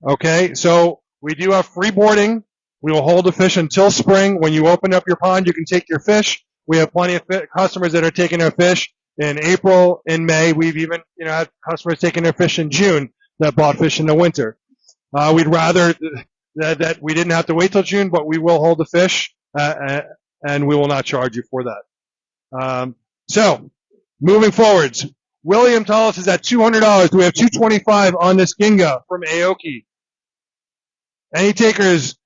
Okay, so we do have free boarding. We will hold the fish until spring. When you open up your pond, you can take your fish. We have plenty of customers that are taking their fish in April, in May. We've even had customers taking their fish in June that bought fish in the winter. We'd rather that we didn't have to wait till June, but we will hold the fish, and we will not charge you for that. So, moving forwards, William Tullis is at $200. Do we have $225 on this Ginga from Aoki? Any takers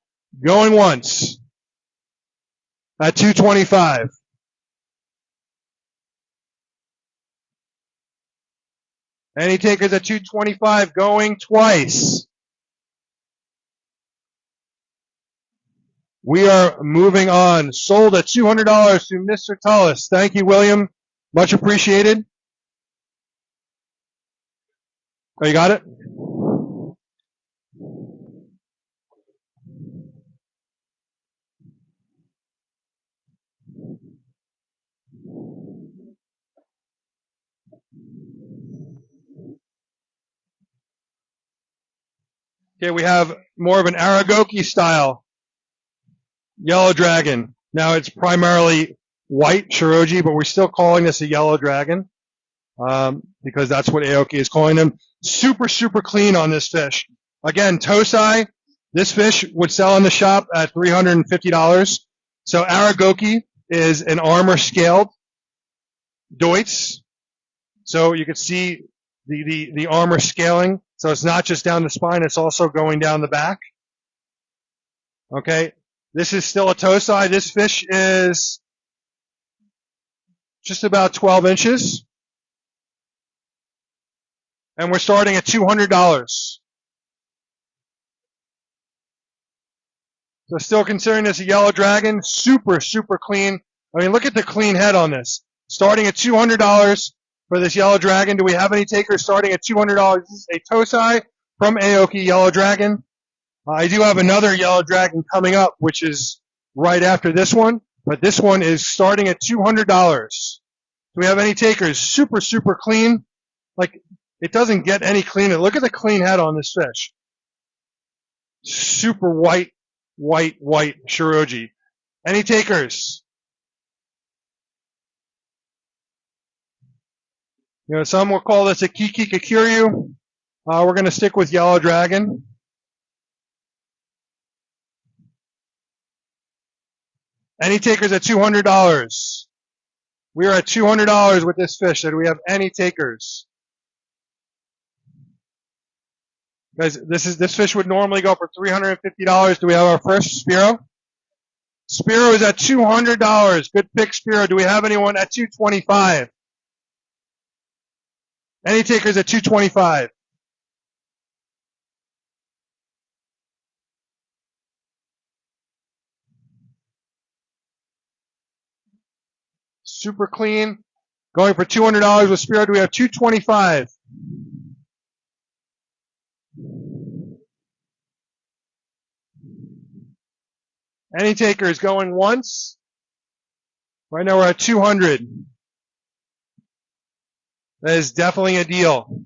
going once at $225? Any takers at $225 going twice? We are moving on. Sold at $200 to Mr. Tullis. Thank you, William. Much appreciated. Oh, you got it? Okay, we have more of an Aragoki style yellow dragon. Now it's primarily white shiroji, but we're still calling this a yellow dragon because that's what Aoki is calling them. Super, super clean on this fish. Again, Tosai, this fish would sell in the shop at $350. So Aragoki is an armor scaled Deutz. So you can see the armor scaling. So it's not just down the spine, it's also going down the back. Okay. This is still a tosai. This fish is just about 12 inches. And we're starting at $200. So still considering this a yellow dragon, super, super clean. I mean, look at the clean head on this. Starting at $200 for this yellow dragon. Do we have any takers starting at $200? This is a tosai from Aoki yellow dragon. I do have another yellow dragon coming up, which is right after this one. But this one is starting at $200. Do we have any takers? Super, super clean. Like, it doesn't get any cleaner. Look at the clean head on this fish. Super white Shiroji. Any takers? You know, some will call this a Kiki Kakiryu. We're going to stick with yellow dragon. Any takers at $200? We are at $200 with this fish. Do we have any takers? Guys, this fish would normally go for $350. Do we have our first Spiro? Spiro is at $200. Good pick, Spiro. Do we have anyone at $225? Any takers at $225? Super clean. Going for $200 with Spiro. Do we have $225? Any takers going once? Right now we're at 200. That is definitely a deal.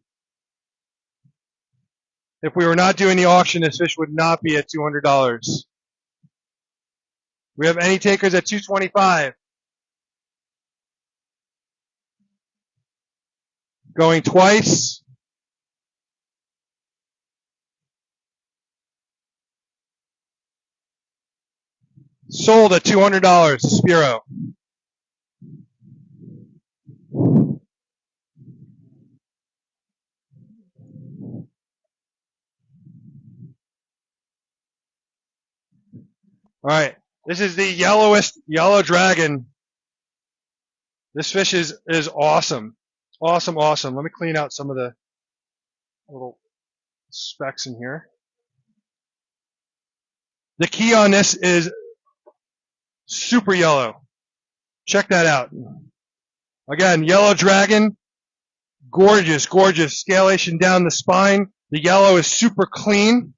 If we were not doing the auction, this fish would not be at $200. We have any takers at $225? Going twice. Sold at $200, Spiro. All right, this is the yellowest yellow dragon. This fish is awesome. Awesome. Let me clean out some of the little specks in here. The key on this is super yellow. Check that out. Again, yellow dragon. Gorgeous scalation down the spine. The yellow is super clean.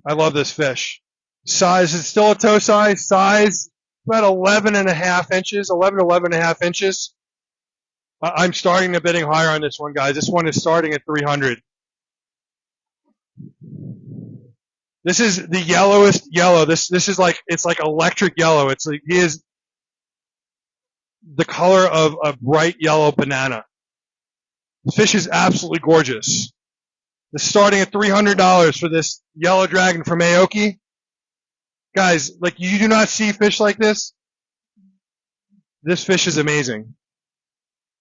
I love this fish. Size is still a toe size. Size about 11 and a half inches, 11 to 11 and a half inches. I'm starting the bidding higher on this one, guys. This one is starting at 300. This is the yellowest yellow. This is like, it's like electric yellow. It's like, he is the color of a bright yellow banana. The fish is absolutely gorgeous. It's starting at $300 for this yellow dragon from Aoki. Guys, like, you do not see fish like this. This fish is amazing.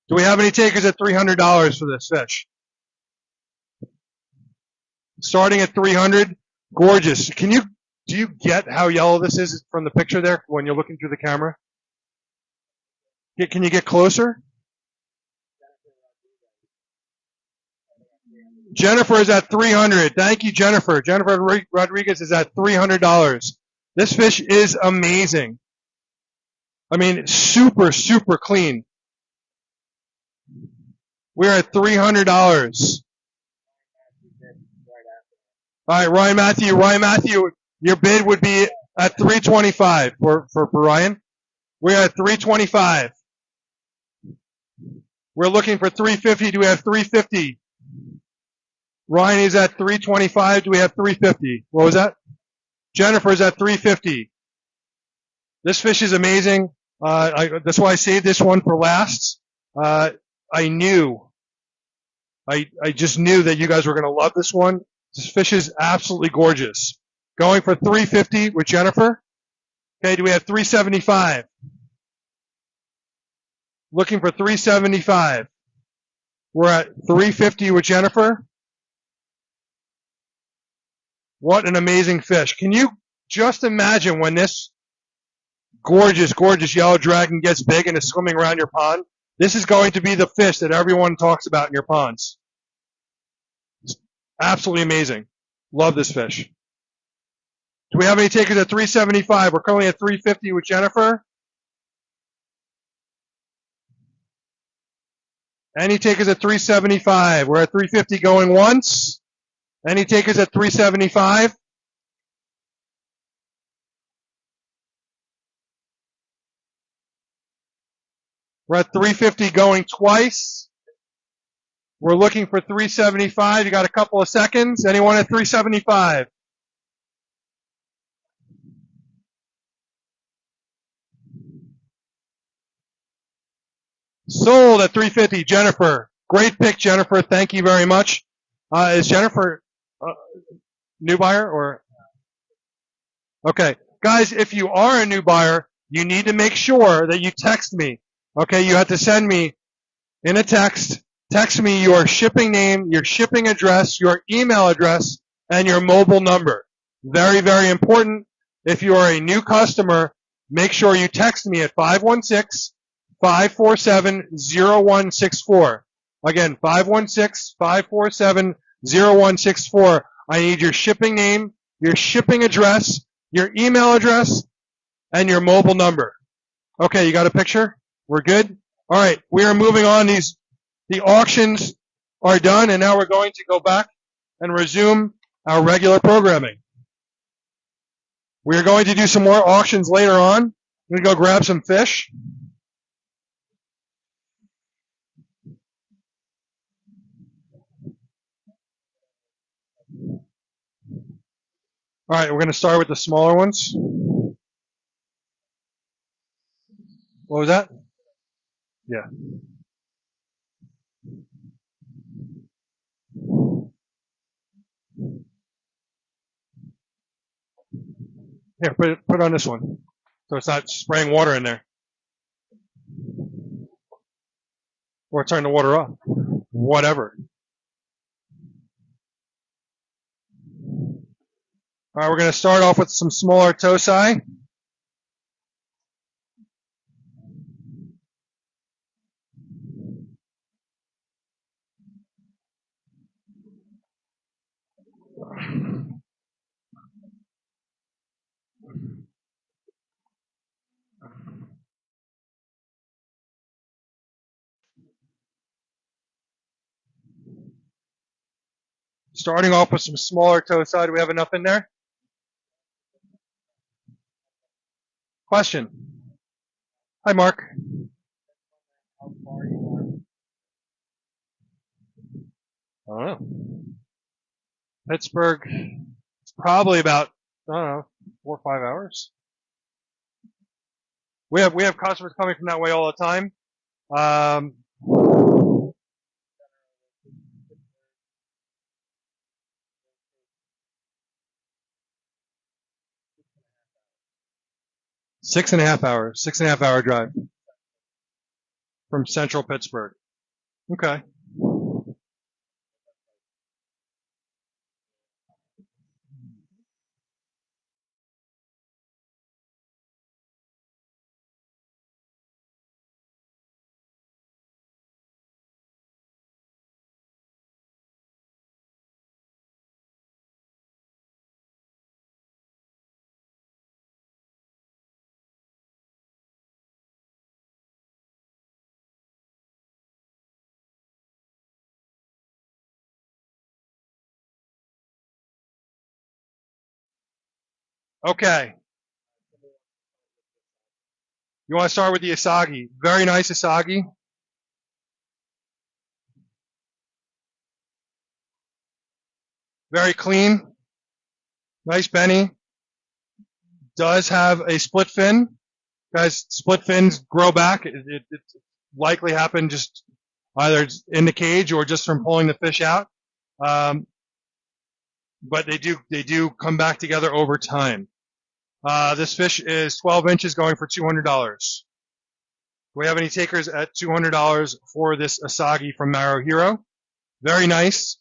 Do we have any takers at $300 for this fish? Starting at 300, gorgeous. Do you get how yellow this is from the picture there when you're looking through the camera? Can you get closer? Jennifer is at 300. Thank you, Jennifer. Jennifer Rodriguez is at $300. This fish is amazing. I mean, super clean. We're at $300. All right, Ryan Matthew, your bid would be at $325 for Ryan. We're at $325. We're looking for $350. Do we have $350? Ryan is at $325. Do we have $350? What was that? Jennifer's at $350. This fish is amazing. That's why I saved this one for last. I just knew that you guys were going to love this one. This fish is absolutely gorgeous. Going for 350 with Jennifer. Okay, do we have 375? Looking for 375. We're at 350 with Jennifer. What an amazing fish. Can you just imagine when this gorgeous, gorgeous yellow dragon gets big and is swimming around your pond? This is going to be the fish that everyone talks about in your ponds. It's absolutely amazing. Love this fish. Do we have any takers at 375? We're currently at 350 with Jennifer. Any takers at 375? We're at 350 going once. Any takers at 375? We're at 350 going twice. We're looking for 375. You got a couple of seconds. Anyone at 375? Sold at 350. Jennifer. Great pick, Jennifer. Thank you very much. Is Jennifer new buyer or? Okay. Guys, if you are a new buyer, you need to make sure that you text me. Okay, you have to send me in a text me your shipping name, your shipping address, your email address, and your mobile number. Very, very important. If you are a new customer, make sure you text me at 516-547-0164. Again, 516-547-0164. I need your shipping name, your shipping address, your email address, and your mobile number. Okay, you got a picture? We're good? All right, we are moving on. The auctions are done, and now we're going to go back and resume our regular programming. We are going to do some more auctions later on. I'm going to go grab some fish. All right, we're going to start with the smaller ones. What was that? Yeah. Here, put it on this one, so it's not spraying water in there, or turn the water off. Whatever. All right, we're going to start off with some smaller tosai. Starting off with some smaller tosai. Do we have enough in there? Question. Hi, Mark. I don't know. Pittsburgh, it's probably about, I don't know, 4 or 5 hours. We have customers coming from that way all the time. 6.5 hours, 6.5 hour drive from central Pittsburgh. Okay. Okay. You want to start with the Asagi. Very nice Asagi. Very clean. Nice Benny. Does have a split fin. Guys, split fins grow back. It likely happened just either in the cage or just from pulling the fish out. but they do come back together over time. This fish is 12 inches going for $200. Do we have any takers at $200 for this Asagi from Maro Hero? Very nice.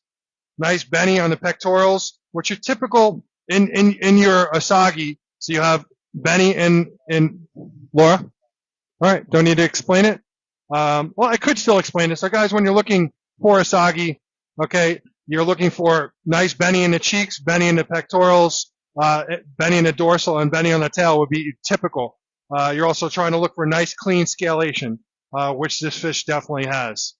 Nice Benny on the pectorals, which are typical in your Asagi. So you have Benny in Laura. All right, don't need to explain it. Well, I could still explain it. So guys, when you're looking for Asagi, okay, you're looking for nice Benny in the cheeks, Benny in the pectorals, Benny in the dorsal, and Benny on the tail would be typical. You're also trying to look for nice clean scalation, which this fish definitely has.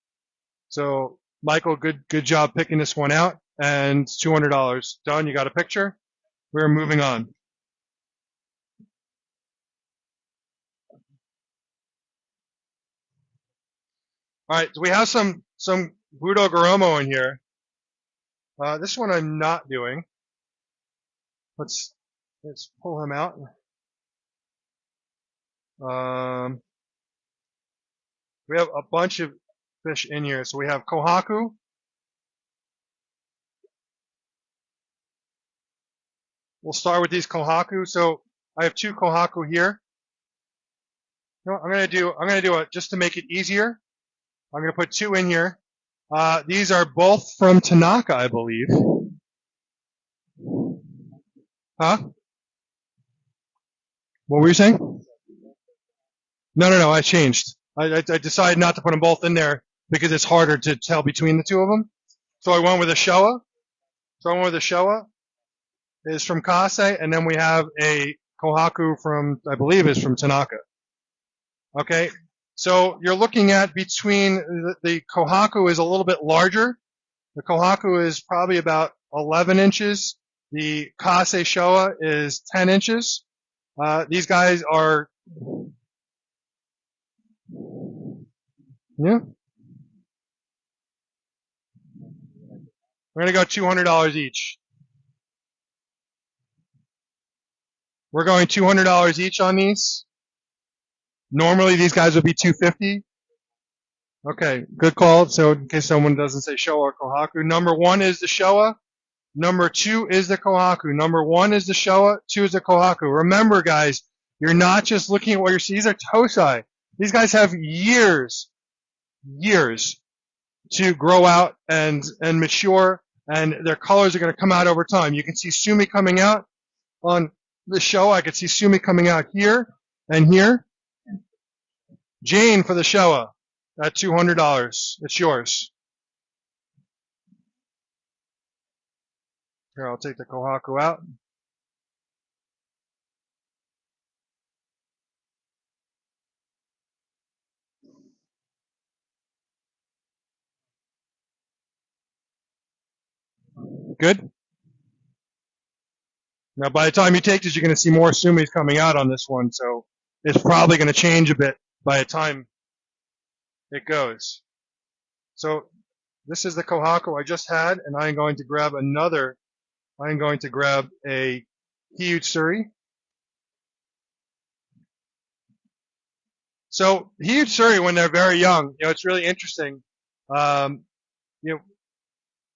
So Michael, good job picking this one out, and $200. Don, you got a picture? We're moving on. All right, so we have some Budo Garomo in here. This one I'm not doing. Let's pull him out. We have a bunch of fish in here. So we have Kohaku. We'll start with these Kohaku. So I have two Kohaku here. You know what I'm gonna do it just to make it easier. I'm gonna put two in here. These are both from Tanaka, I believe. Huh? What were you saying? No. I changed. I decided not to put them both in there because it's harder to tell between the two of them. So I went with a Showa. Is from Kase, and then we have a Kohaku from, I believe, is from Tanaka. Okay, so you're looking at between the Kohaku is a little bit larger. The Kohaku is probably about 11 inches. The Kase Showa is 10 inches. These guys are, yeah. We're gonna go $200 each. We're going $200 each on these. Normally these guys would be $250. Okay, good call. So in case someone doesn't say Showa or Kohaku, number one is the Showa. Number two is the Kohaku. Number one is the Showa. Two is the Kohaku. Remember, guys, you're not just looking at what you're seeing. These are Tosai. These guys have years to grow out and mature, and their colors are going to come out over time. You can see Sumi coming out on the Showa. I could see Sumi coming out here and here. Jane for the Showa at $200. It's yours. Here, I'll take the Kohaku out. Good. Now, by the time you take this, you're going to see more Sumis coming out on this one, so it's probably going to change a bit by the time it goes. So this is the Kohaku I just had, and I'm going to grab another. I'm going to grab a Hiyutsuri. So Hiyutsuri, when they're very young, it's really interesting.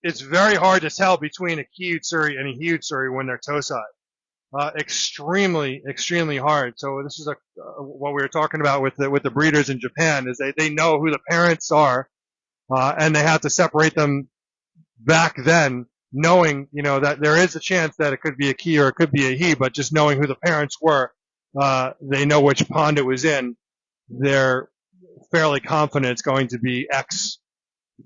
It's very hard to tell between a Hiyutsuri and a Hiyutsuri when they're Tosai. Extremely hard. So this is what we were talking about with the breeders in Japan is they know who the parents are, and they have to separate them back then, knowing that there is a chance that it could be a ki or it could be a he, but just knowing who the parents were, they know which pond it was in. They're fairly confident it's going to be X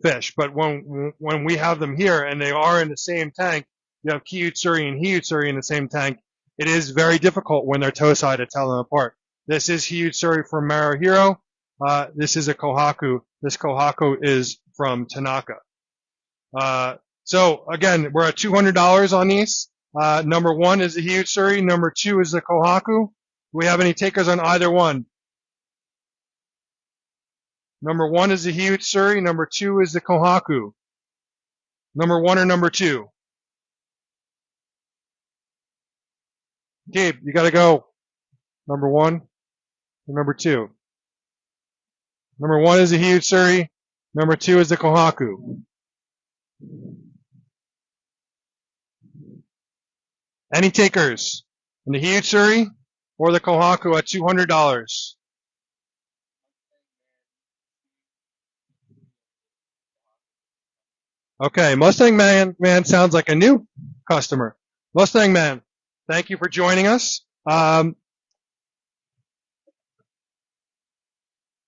fish. But when we have them here and they are in the same tank, you have Kiyutsuri and Hiyutsuri in the same tank. It is very difficult when they're Tosai to tell them apart. This is Hiyutsuri from Maro Hero. This is a Kohaku. This Kohaku is from Tanaka. So again, we're at $200 on these. Number one is the Hiyutsuri. Number two is the Kohaku. Do we have any takers on either one? Number one is the Hiyutsuri. Number two is the Kohaku. Number one or number two? Gabe, you gotta go. Number one or number two? Number one is the Hiyutsuri. Number two is the Kohaku. Any takers? In the Hiyutsuri or the Kohaku at $200? Okay, Mustang Man sounds like a new customer. Mustang Man, thank you for joining us. I'm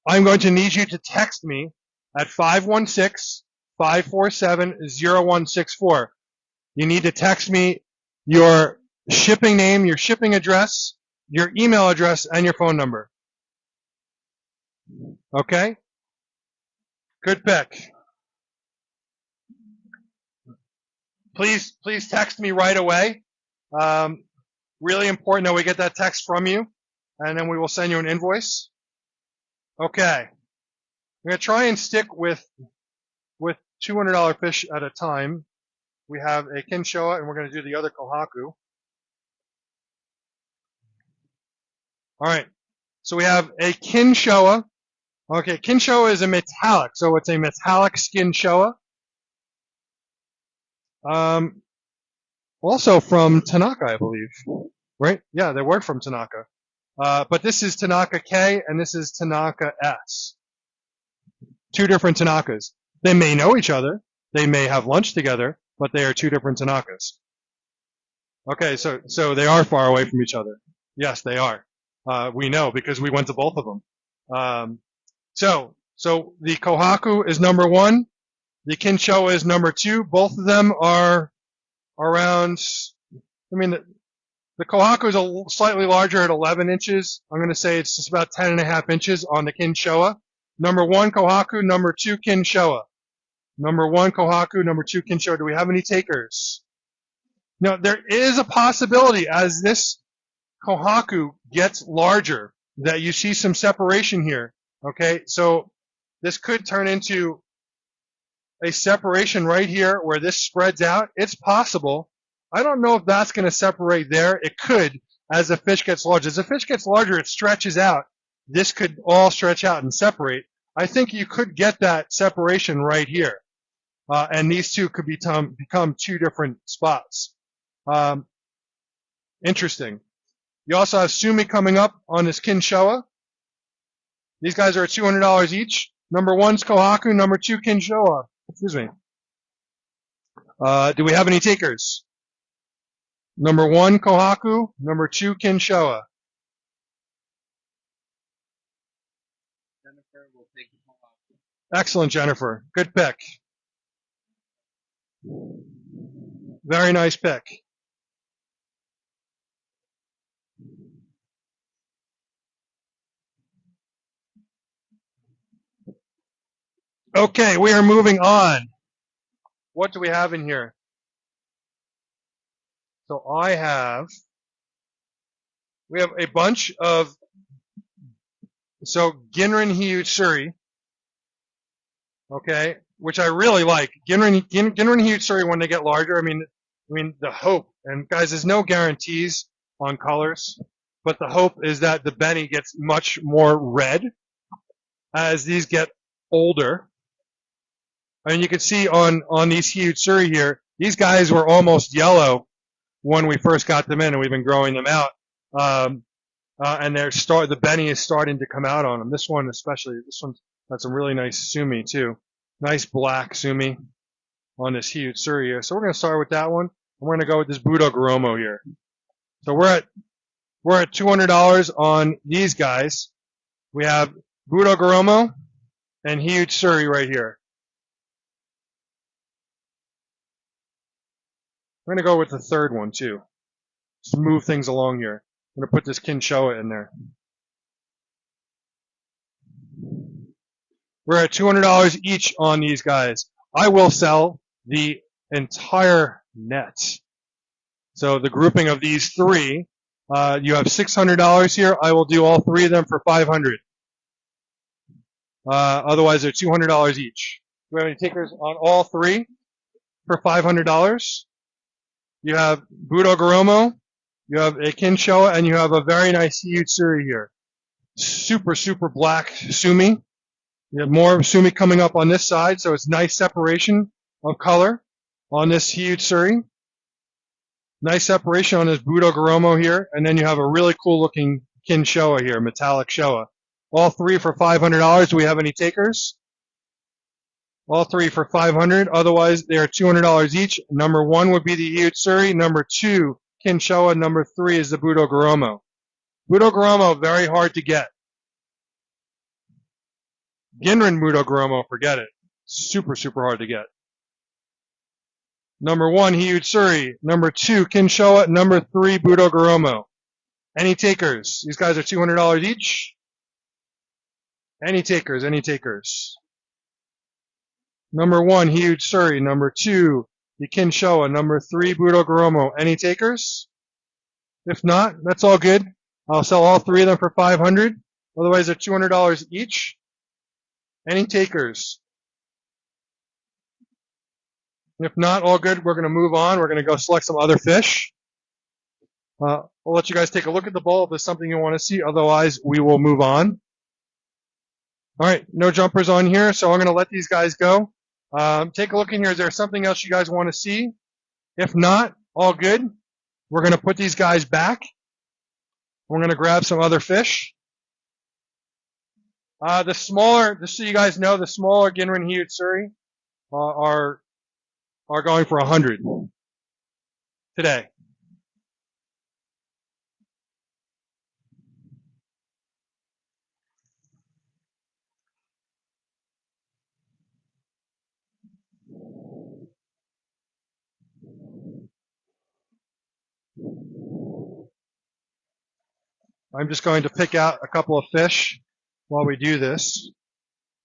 going to need you to text me at 516-547-0164. You need to text me your shipping name, your shipping address, your email address, and your phone number. Okay? Good pick. Please text me right away. Really important that we get that text from you, and then we will send you an invoice. Okay. I'm going to try and stick with $200 fish at a time. We have a Kinshoa, and we're going to do the other Kohaku. All right. So we have a Kinshoa. Okay, Kinshoa is a metallic, so it's a metallic skin Showa. Also from Tanaka, I believe. Right? Yeah, they were from Tanaka. But this is Tanaka K, and this is Tanaka S. Two different Tanakas. They may know each other. They may have lunch together, but they are two different Tanakas. Okay, so they are far away from each other. Yes, they are. We know because we went to both of them. So the Kohaku is number 1. The Kinshoa is number 2. Both of them are around, the Kohaku is slightly larger at 11 inches. I'm going to say it's just about 10.5 inches on the Kinshoa. Number 1 Kohaku, number 2 Kinshoa. Number 1 Kohaku, number 2 Kinshoa. Do we have any takers? Now, there is a possibility as this Kohaku gets larger that you see some separation here. Okay, so this could turn into a separation right here where this spreads out. It's possible. I don't know if that's going to separate there. It could as the fish gets larger. As the fish gets larger, it stretches out. This could all stretch out and separate. I think you could get that separation right here. And these two could become two different spots. Interesting. You also have Sumi coming up on this Kinshoa. These guys are at $200 each. Number 1's Kohaku, number 2 Kinshoa. Excuse me. Do we have any takers? Number 1 Kohaku, number 2 Kinshoa. Jennifer will take the Kohaku. Excellent, Jennifer. Good pick. Very nice pick. Okay, we are moving on. What do we have in here? So we have a bunch of, Ginrin Hiyutsuri, okay, which I really like. Ginrin Hiyutsuri when they get larger, I mean, the hope, and guys, there's no guarantees on colors, but the hope is that the Benny gets much more red as these get older. And you can see on these Hiyutsuri here, these guys were almost yellow when we first got them in, and we've been growing them out. And the Benny is starting to come out on them. This one especially, this one's got some really nice Sumi too. Nice black Sumi on this Hiyutsuri here. So we're going to start with that one. And we're going to go with this Budo Goromo here. So we're at $200 on these guys. We have Budo Goromo and Hiyutsuri right here. I'm going to go with the third one too. Just move things along here. I'm going to put this Kinshoa in there. We're at $200 each on these guys. I will sell the entire net. So the grouping of these three, you have $600 here. I will do all three of them for $500. Otherwise, they're $200 each. Do we have any takers on all three for $500? You have Budo Goromo, you have a Kinshoa, and you have a very nice Hiyutsuri here. Super, super black Sumi. You have more Sumi coming up on this side, so it's nice separation of color on this Hiyutsuri. Nice separation on this Budo Goromo here, and then you have a really cool looking Kin Showa here, metallic Showa. All three for $500. Do we have any takers? All three for $500. Otherwise, they are $200 each. Number one would be the Iutsuri. Number two, Kin Showa. Number three is the Budo Goromo. Budo Goromo, very hard to get. Ginrin Budo Goromo, forget it. Super, super hard to get. Number one, Hiyutsuri. Number two, Kin Showa. Number three, Budo Goromo. Any takers? These guys are $200 each. Any takers? Any takers? Number one, Hiyutsuri. Number two, the Kin Showa. Number three, Budo Goromo. Any takers? If not, that's all good. I'll sell all three of them for $500. Otherwise, they're $200 each. Any takers? If not, all good. We're going to move on. We're going to go select some other fish. We'll let you guys take a look at the bowl if there's something you want to see. Otherwise, we will move on. All right, no jumpers on here, so I'm going to let these guys go. Take a look in here. Is there something else you guys want to see? If not, all good. We're going to put these guys back. We're going to grab some other fish. The smaller, just so you guys know, the smaller Ginrin Hiyutsuri are going for $100 today. I'm just going to pick out a couple of fish while we do this.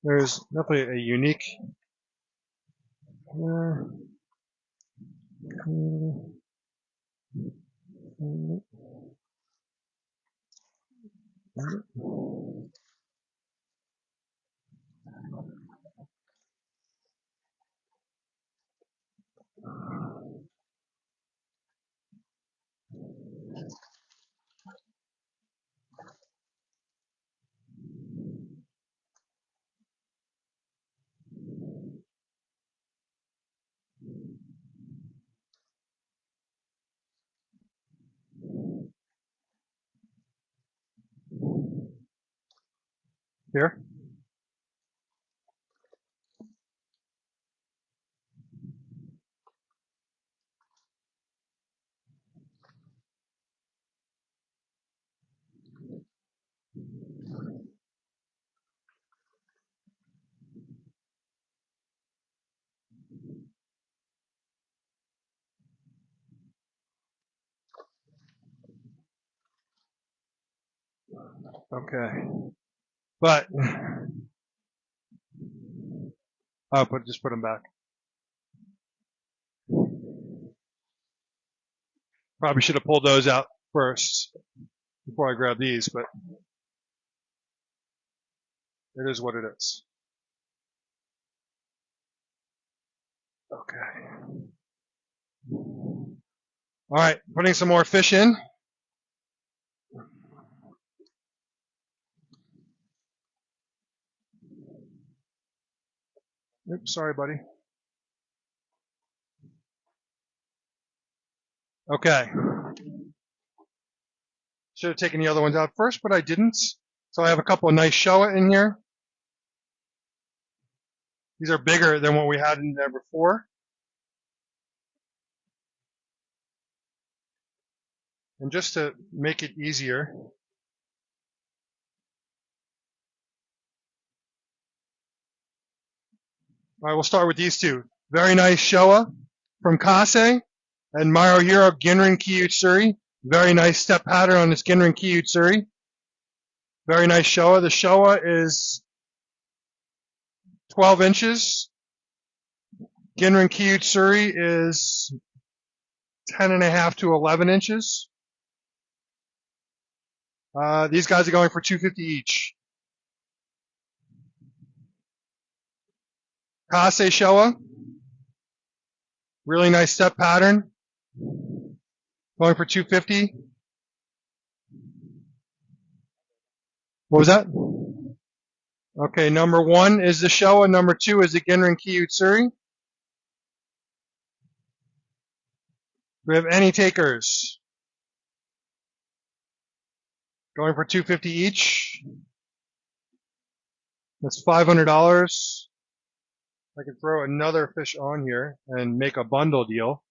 There's definitely a unique. Here. Okay. But just put them back. Probably should have pulled those out first before I grab these, but it is what it is. Okay. All right, putting some more fish in. Oops, sorry, buddy. Okay. Should have taken the other ones out first, but I didn't. So I have a couple of nice Showa in here. These are bigger than what we had in there before. And just to make it easier, all right, we'll start with these two. Very nice Showa from Kase and Maruhiro Ginrin Kiyutsuri. Very nice step pattern on this Ginrin Kiyutsuri. Very nice Showa. The Showa is 12 inches. Ginrin Kiyutsuri is 10.5 to 11 inches. These guys are going for $250 each. Kase Showa. Really nice step pattern. Going for $250. What was that? Okay, number one is the Showa. Number two is the Ginrin Kiyutsuri. we have any takers? Going for $250 each. That's $500. I can throw another fish on here and make a bundle deal.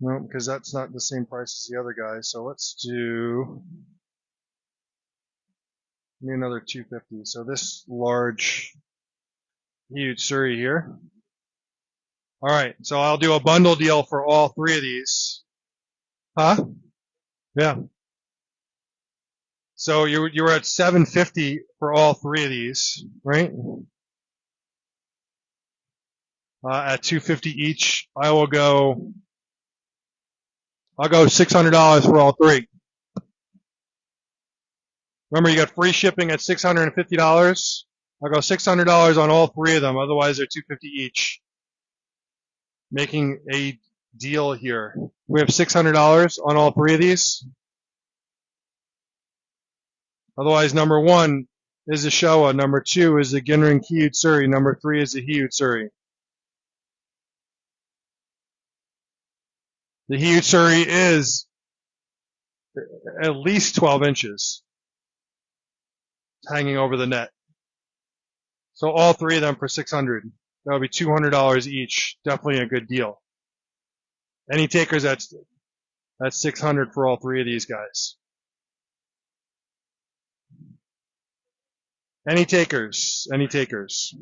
No, because that's not the same price as the other guy. So let's do me another 250. So this large, huge Surrey here. All right, so I'll do a bundle deal for all three of these. Huh? Yeah. So you were at $750 for all three of these, right? At $250 each, I'll go $600 for all three. Remember, you got free shipping at $650. I'll go $600 on all three of them. Otherwise, they're $250 each. Making a deal here. We have $600 on all three of these. Otherwise, number one is the Showa. Number two is the Ginrin Kiyutsuri. Number three is the Hiyutsuri. The Hiyutsuri is at least 12 inches hanging over the net. So all three of them for $600. That would be $200 each. Definitely a good deal. Any takers? That's $600 for all three of these guys. Any takers? Any takers?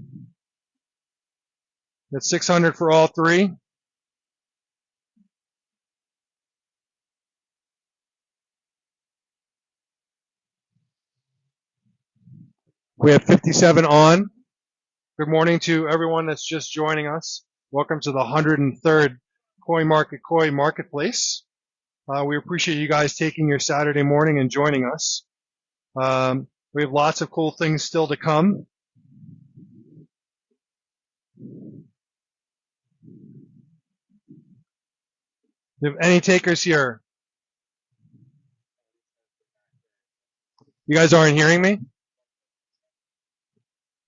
That's $600 for all three. We have 57 on. Good morning to everyone that's just joining us. Welcome to the 103rd Coin Market Koi Marketplace. We appreciate you guys taking your Saturday morning and joining us. We have lots of cool things still to come. Do you have any takers here? You guys aren't hearing me?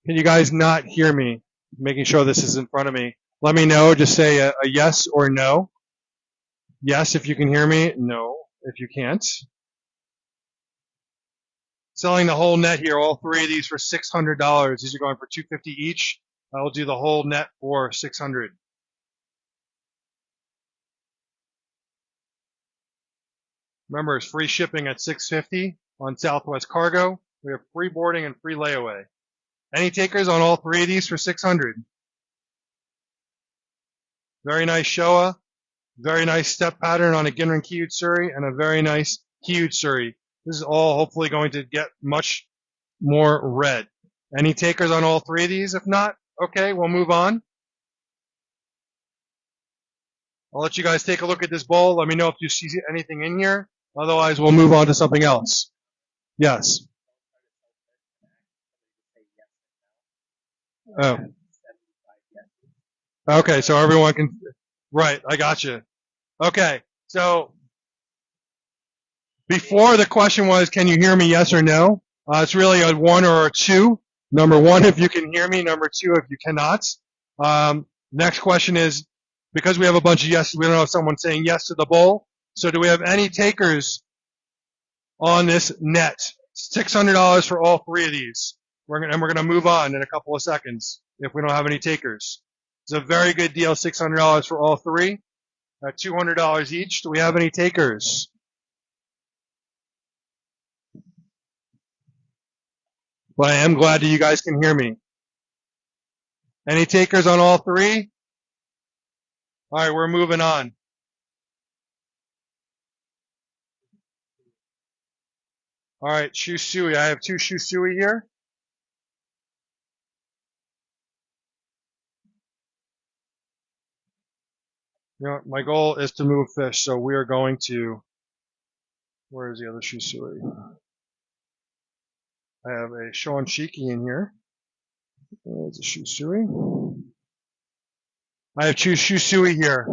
Can you guys not hear me? Making sure this is in front of me. Let me know. Just say a yes or no. Yes if you can hear me. No if you can't. Selling the whole net here, all three of these for $600. These are going for $250 each. I will do the whole net for $600. Remember, it's free shipping at $650 on Southwest Cargo. We have free boarding and free layaway. Any takers on all three of these for $600? Very nice Showa. Very nice step pattern on a Ginrin Kiyutsuri and a very nice Kiyutsuri. This is all hopefully going to get much more red. Any takers on all three of these? If not, okay, we'll move on. I'll let you guys take a look at this bowl. Let me know if you see anything in here. Otherwise, we'll move on to something else. Yes. Oh. Okay, so everyone can. Right, I got you. Okay, so before the question was, can you hear me, yes or no? It's really a one or a two. Number one, if you can hear me. Number two, if you cannot. Next question is, because we have a bunch of yeses, we don't have someone saying yes to the bowl. So do we have any takers on this net? $600 for all three of these. We're gonna move on in a couple of seconds if we don't have any takers. It's a very good deal, $600 for all three. At $200 each. Do we have any takers? Well, I am glad that you guys can hear me. Any takers on all three? All right, we're moving on. All right, Shusui. I have two Shusui here. You know, my goal is to move fish, so we are going to. Where is the other Shusui? I have a Shoan Shiki in here. There's a Shusui. I have two Shusui here.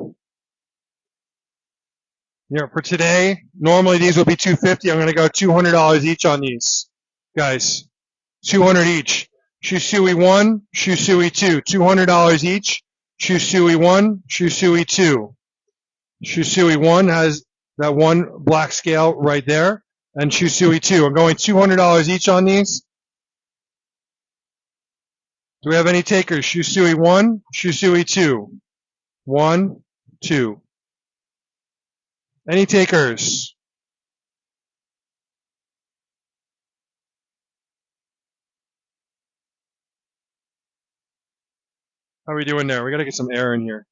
You know, for today, normally these will be $250. I'm going to go $200 each on these, guys. $200 each. Shusui 1, Shusui 2. $200 each. Shusui 1, Shusui 2. Shusui 1 has that one black scale right there. And Shusui 2. I'm going $200 each on these. Do we have any takers? Shusui 1, Shusui 2. 1, 2. Any takers? How are we doing there? We got to get some air in here.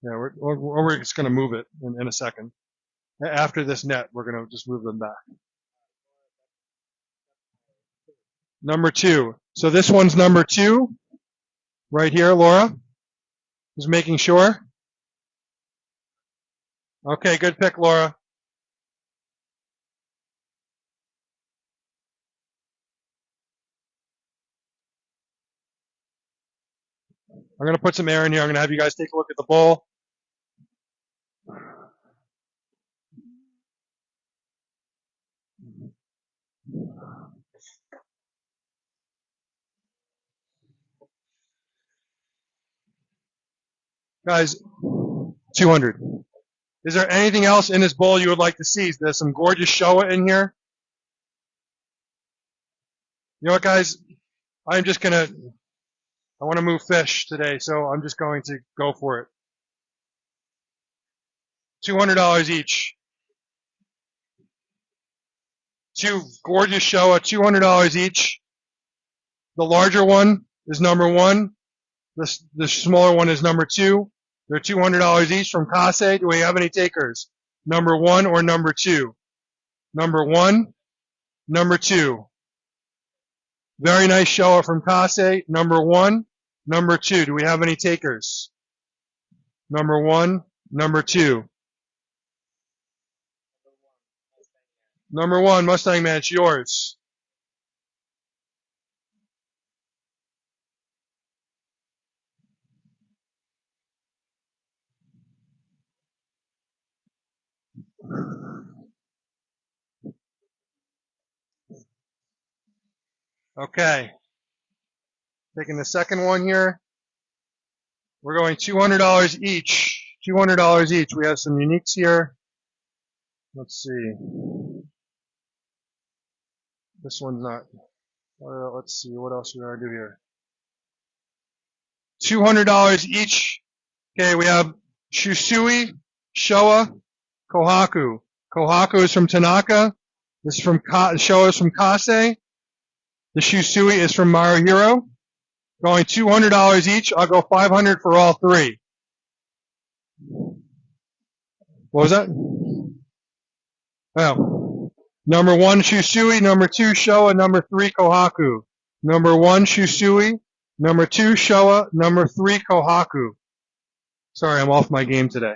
Yeah, we're just going to move it in a second. After this net, we're going to just move them back. Number 2. So this one's number 2 right here, Laura. Just making sure. Okay, good pick, Laura. I'm going to put some air in here. I'm going to have you guys take a look at the bowl. Guys, 200. Is there anything else in this bowl you would like to see? There's some gorgeous Showa in here. You know what, guys? I'm just going to, I want to move fish today, so I'm just going to go for it. $200 each. 2 gorgeous Showa, $200 each. The larger one is number 1. The smaller one is number 2. They're $200 each from Kase. Do we have any takers? Number 1 or number 2? Number 1, number 2. Very nice Showa from Kase. Number 1, number 2. Do we have any takers? Number 1, number 2. Number 1, Mustang Man, it's yours. Okay. Taking the second one here. We're going $200 each. $200 each. We have some uniques here. Let's see. This one's not. Let's see. What else we gotta do here? $200 each. Okay, we have Shusui, Showa, Kohaku. Kohaku is from Tanaka. This is from Showa is from Kase. The Shusui is from Maruhiro. Going $200 each. I'll go $500 for all 3. What was that? Oh. Number 1, Shusui. Number 2, Showa. Number 3, Kohaku. Number 1, Shusui. Number 2, Showa. Number 3, Kohaku. Sorry, I'm off my game today.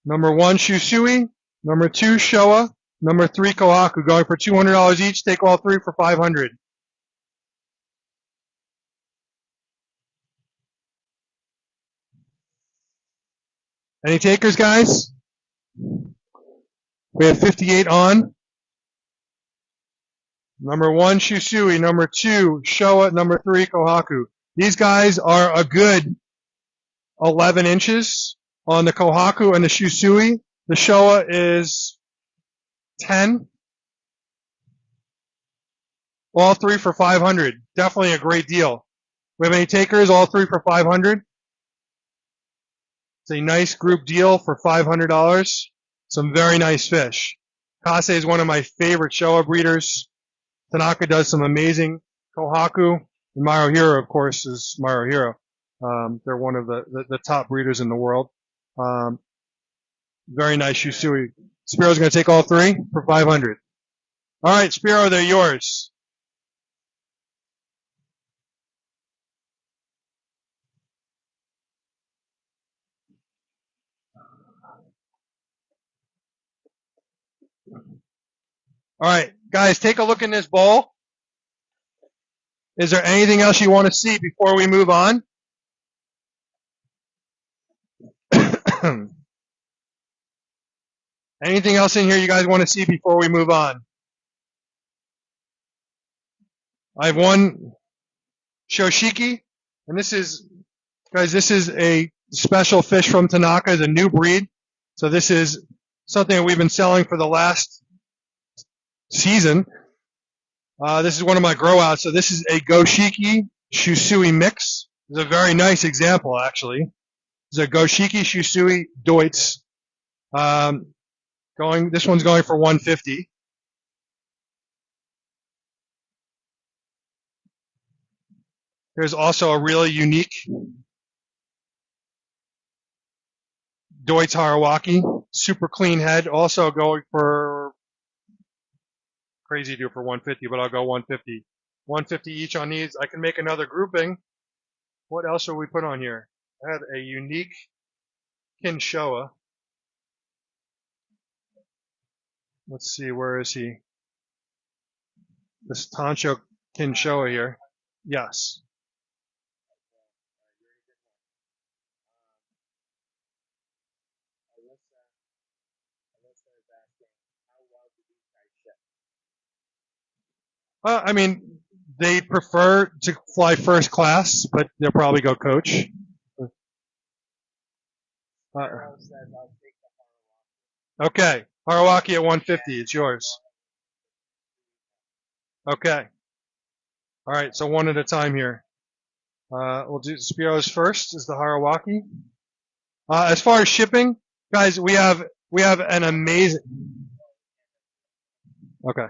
Number 1, Shusui. Number 2, Showa. Number 3, Kohaku. Going for $200 each. Take all 3 for $500. Any takers, guys? We have 58 on. Number 1, Shusui. Number 2, Showa. Number 3, Kohaku. These guys are a good 11 inches on the Kohaku and the Shusui. The Showa is 10. All 3 for $500. Definitely a great deal. We have any takers? All 3 for $500. It's a nice group deal for $500. Some very nice fish. Kase is one of my favorite Showa breeders. Tanaka does some amazing Kohaku. And Maruhiro, of course, is Maruhiro. They're one of the top breeders in the world. Very nice Shusui. Spiro's going to take all 3 for $500. All right, Spiro, they're yours. All right, guys, take a look in this bowl. Is there anything else you want to see before we move on? Anything else in here you guys want to see before we move on? I have one Shoshiki, and this is, guys, this is a special fish from Tanaka. It's a new breed. So this is something that we've been selling for the last season. This is one of my grow outs. So this is a Goshiki Shusui mix. It's a very nice example, actually. It's a Goshiki Shusui Deutz. This one's going for 150. There's also a really unique Deutz Harawaki, super clean head, also going for crazy deal for 150, but I'll go 150. 150 each on these. I can make another grouping. What else should we put on here? I had a unique Kinshoa. Let's see, where is he? This Tancho Kinshoa here. Yes. I mean, they prefer to fly first class, but they'll probably go coach. Okay, Harawaki at 150. It's yours. Okay. All right, so one at a time here. We'll do Spiro's first. Is the Harawaki. As far as shipping, guys, we have an amazing. Okay.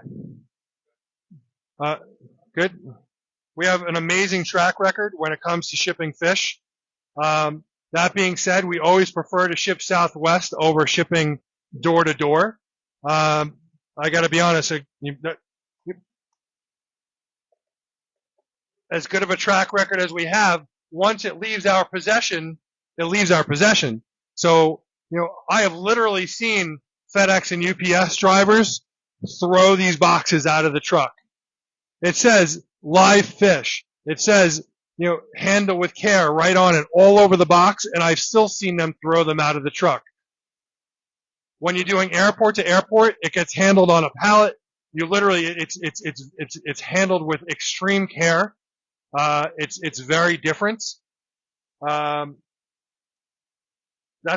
Good. We have an amazing track record when it comes to shipping fish. That being said, we always prefer to ship Southwest over shipping door to door. I got to be honest. As good of a track record as we have, once it leaves our possession, it leaves our possession. So, I have literally seen FedEx and UPS drivers throw these boxes out of the truck. It says live fish. It says, handle with care right on it all over the box, and I've still seen them throw them out of the truck. When you're doing airport to airport, it gets handled on a pallet. You literally, it's handled with extreme care. It's very different. That's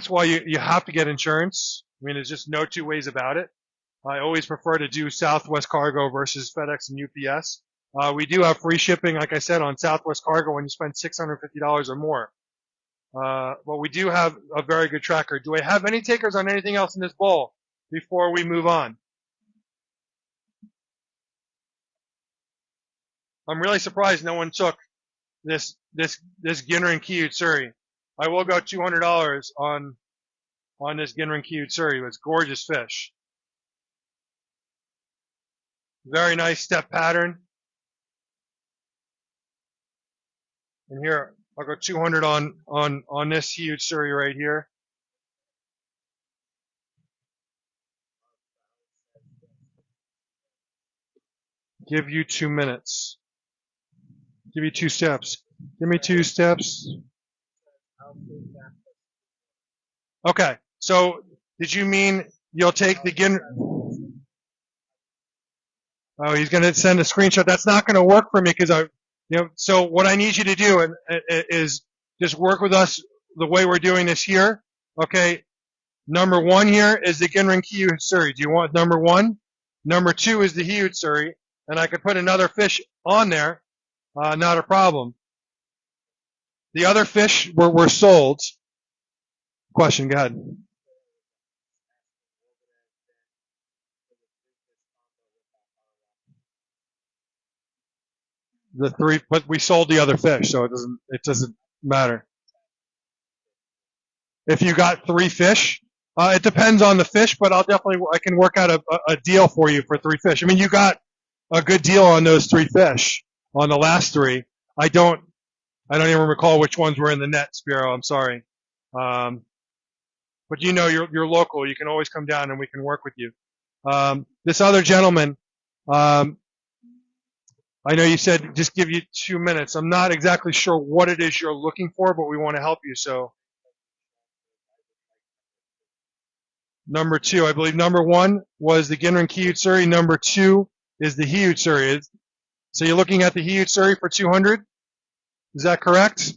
why you have to get insurance. I mean, there's just no two ways about it. I always prefer to do Southwest Cargo versus FedEx and UPS. We do have free shipping, like I said, on Southwest Cargo when you spend $650 or more. But we do have a very good tracker. Do I have any takers on anything else in this bowl before we move on? I'm really surprised no one took this Ginrin Kiyutsuri. I will go $200 on this Ginrin Kiyutsuri. It's gorgeous fish. Very nice step pattern. And here, I'll go 200 on this huge Surrey right here. Give you 2 minutes. Give you 2 steps. Give me 2 steps. Okay, so did you mean you'll take the Gin? Oh, he's going to send a screenshot. That's not going to work for me because so what I need you to do is just work with us the way we're doing this here. Okay, number 1 here is the Ginrin Kiyutsuri. Do you want number 1? Number 2 is the Hiyutsuri, and I could put another fish on there. Not a problem. The other fish were sold. Question, go ahead. The 3, but we sold the other fish, so it doesn't matter. If you got 3 fish, it depends on the fish, but I can work out a deal for you for 3 fish. I mean, you got a good deal on those 3 fish. On the last 3, I don't even recall which ones were in the net, Spiro. I'm sorry. But you're local. You can always come down and we can work with you. This other gentleman, I know you said just give you 2 minutes. I'm not exactly sure what it is you're looking for, but we want to help you. So Number 2, I believe number 1 was the Ginrin Kiyutsuri. Number 2 is the Hiyutsuri. So you're looking at the Hiyutsuri for 200? Is that correct?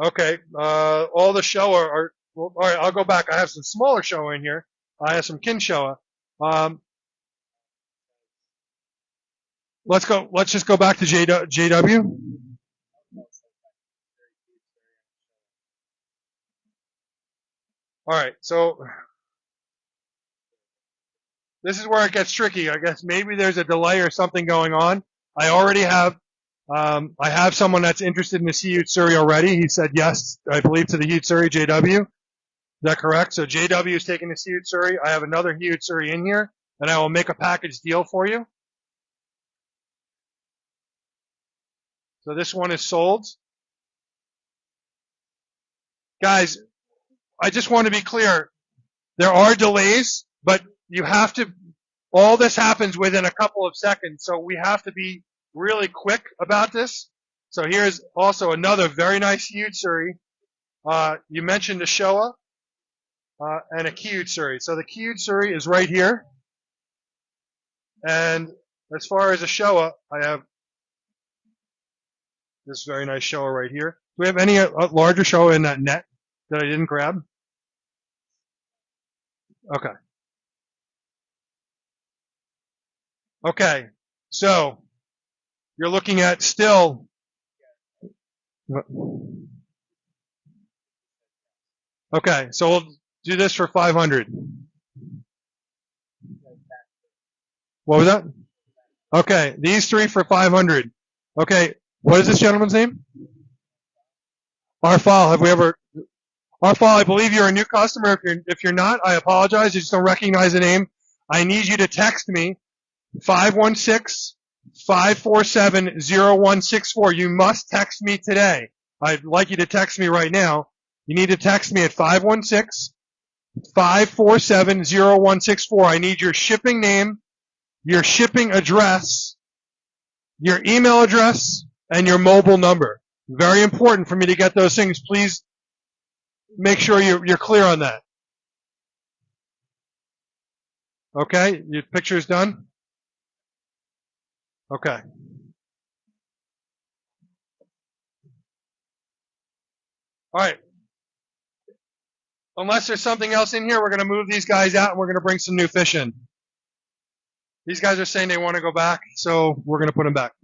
Okay. All the Showa are, well, all right, I'll go back. I have some smaller Showa in here. I have some Kin Showa. Let's just go back to JW. All right. So this is where it gets tricky. I guess maybe there's a delay or something going on. I already have, I have someone that's interested in the Hiyutsuri already. He said yes, I believe, to the Hiyutsuri, JW. Is that correct? So JW is taking the Hiyutsuri. I have another Hiyutsuri in here, and I will make a package deal for you. So this one is sold. Guys, I just want to be clear. There are delays, but you have to, all this happens within a couple of seconds, so we have to be really quick about this. So here's also another very nice Hiyutsuri. You mentioned the Showa, and a Kiyutsuri. So the Kiyutsuri is right here. And as far as a Showa, I have this very nice Showa right here. Do we have any larger Showa in that net that I didn't grab? Okay. Okay. So you're looking at still. Okay. So we'll do this for 500. What was that? Okay. These 3 for 500. Okay. What is this gentleman's name? Arfal. Have we ever? Arfal, I believe you're a new customer. If you're not, I apologize. I just don't recognize the name. I need you to text me 516-547-0164. You must text me today. I'd like you to text me right now. You need to text me at 516-547-0164. I need your shipping name, your shipping address, your email address, and your mobile number. Very important for me to get those things. Please make sure you're clear on that. Okay? Your picture's done? Okay. All right. Unless there's something else in here, we're going to move these guys out and we're going to bring some new fish in. These guys are saying they want to go back, so we're going to put them back.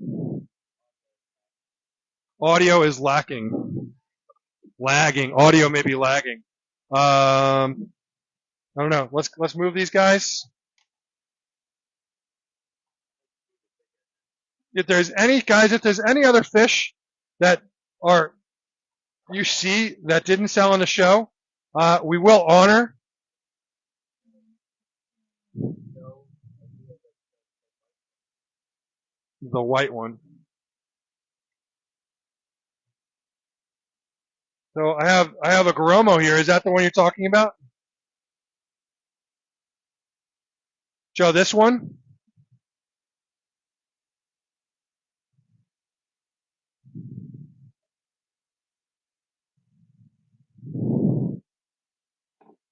Audio is lacking. Lagging. Audio may be lagging. I don't know. Let's move these guys. If there's any other fish that are you see that didn't sell on the show, we will honor. The white one. So I have a Goromo here. Is that the one you're talking about? Joe, this one?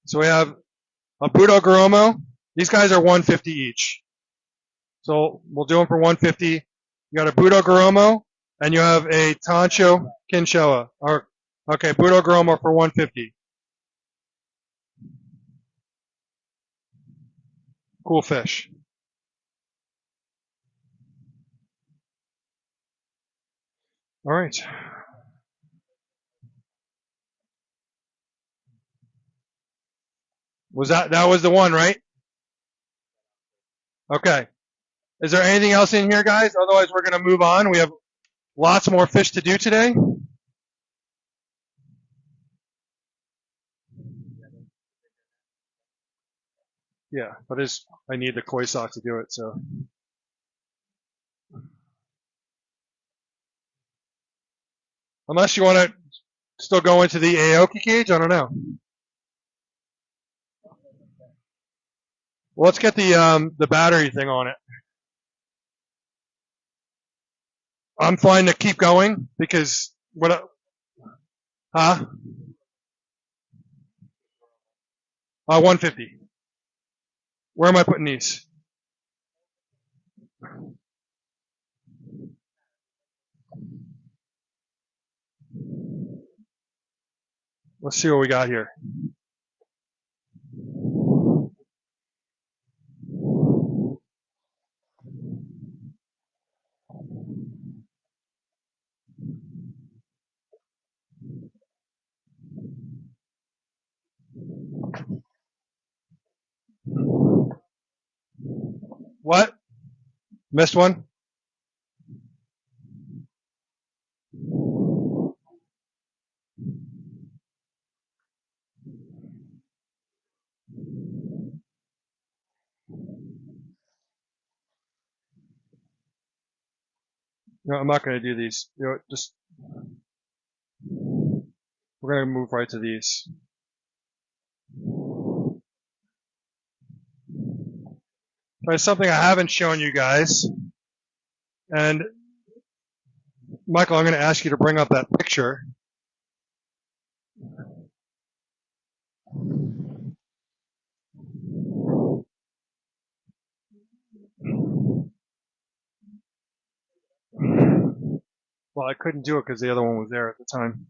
So we have a Budo Goromo. These guys are 150 each. So we'll do them for 150. You got a Budo Goromo, and you have a Tancho Kinshoa. Okay, Budo Goromo for 150. Cool fish. All right. That was the one, right? Okay. Is there anything else in here, guys? Otherwise, we're going to move on. We have lots more fish to do today. Yeah, but I need the koi sock to do it, so. Unless you want to still go into the Aoki cage, I don't know. Well, let's get the battery thing on it. I'm fine to keep going because Huh? 150. Where am I putting these? Let's see what we got here. What? Missed one? No, I'm not going to do these. You know, just we're going to move right to these. There's something I haven't shown you guys, and Michael, I'm going to ask you to bring up that picture. Well, I couldn't do it because the other one was there at the time.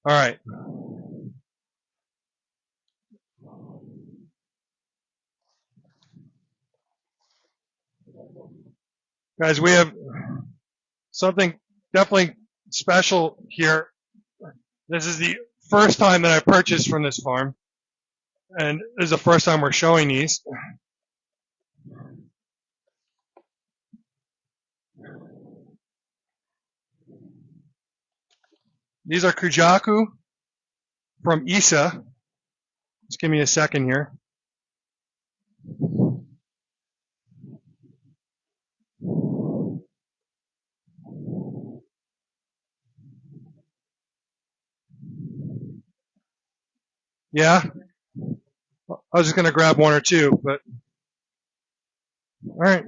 All right. Guys, we have something definitely special here. This is the first time that I purchased from this farm, and this is the first time we're showing these. These are Kujaku from Isa. Just give me a second here. Yeah, I was just going to grab one or two, but all right.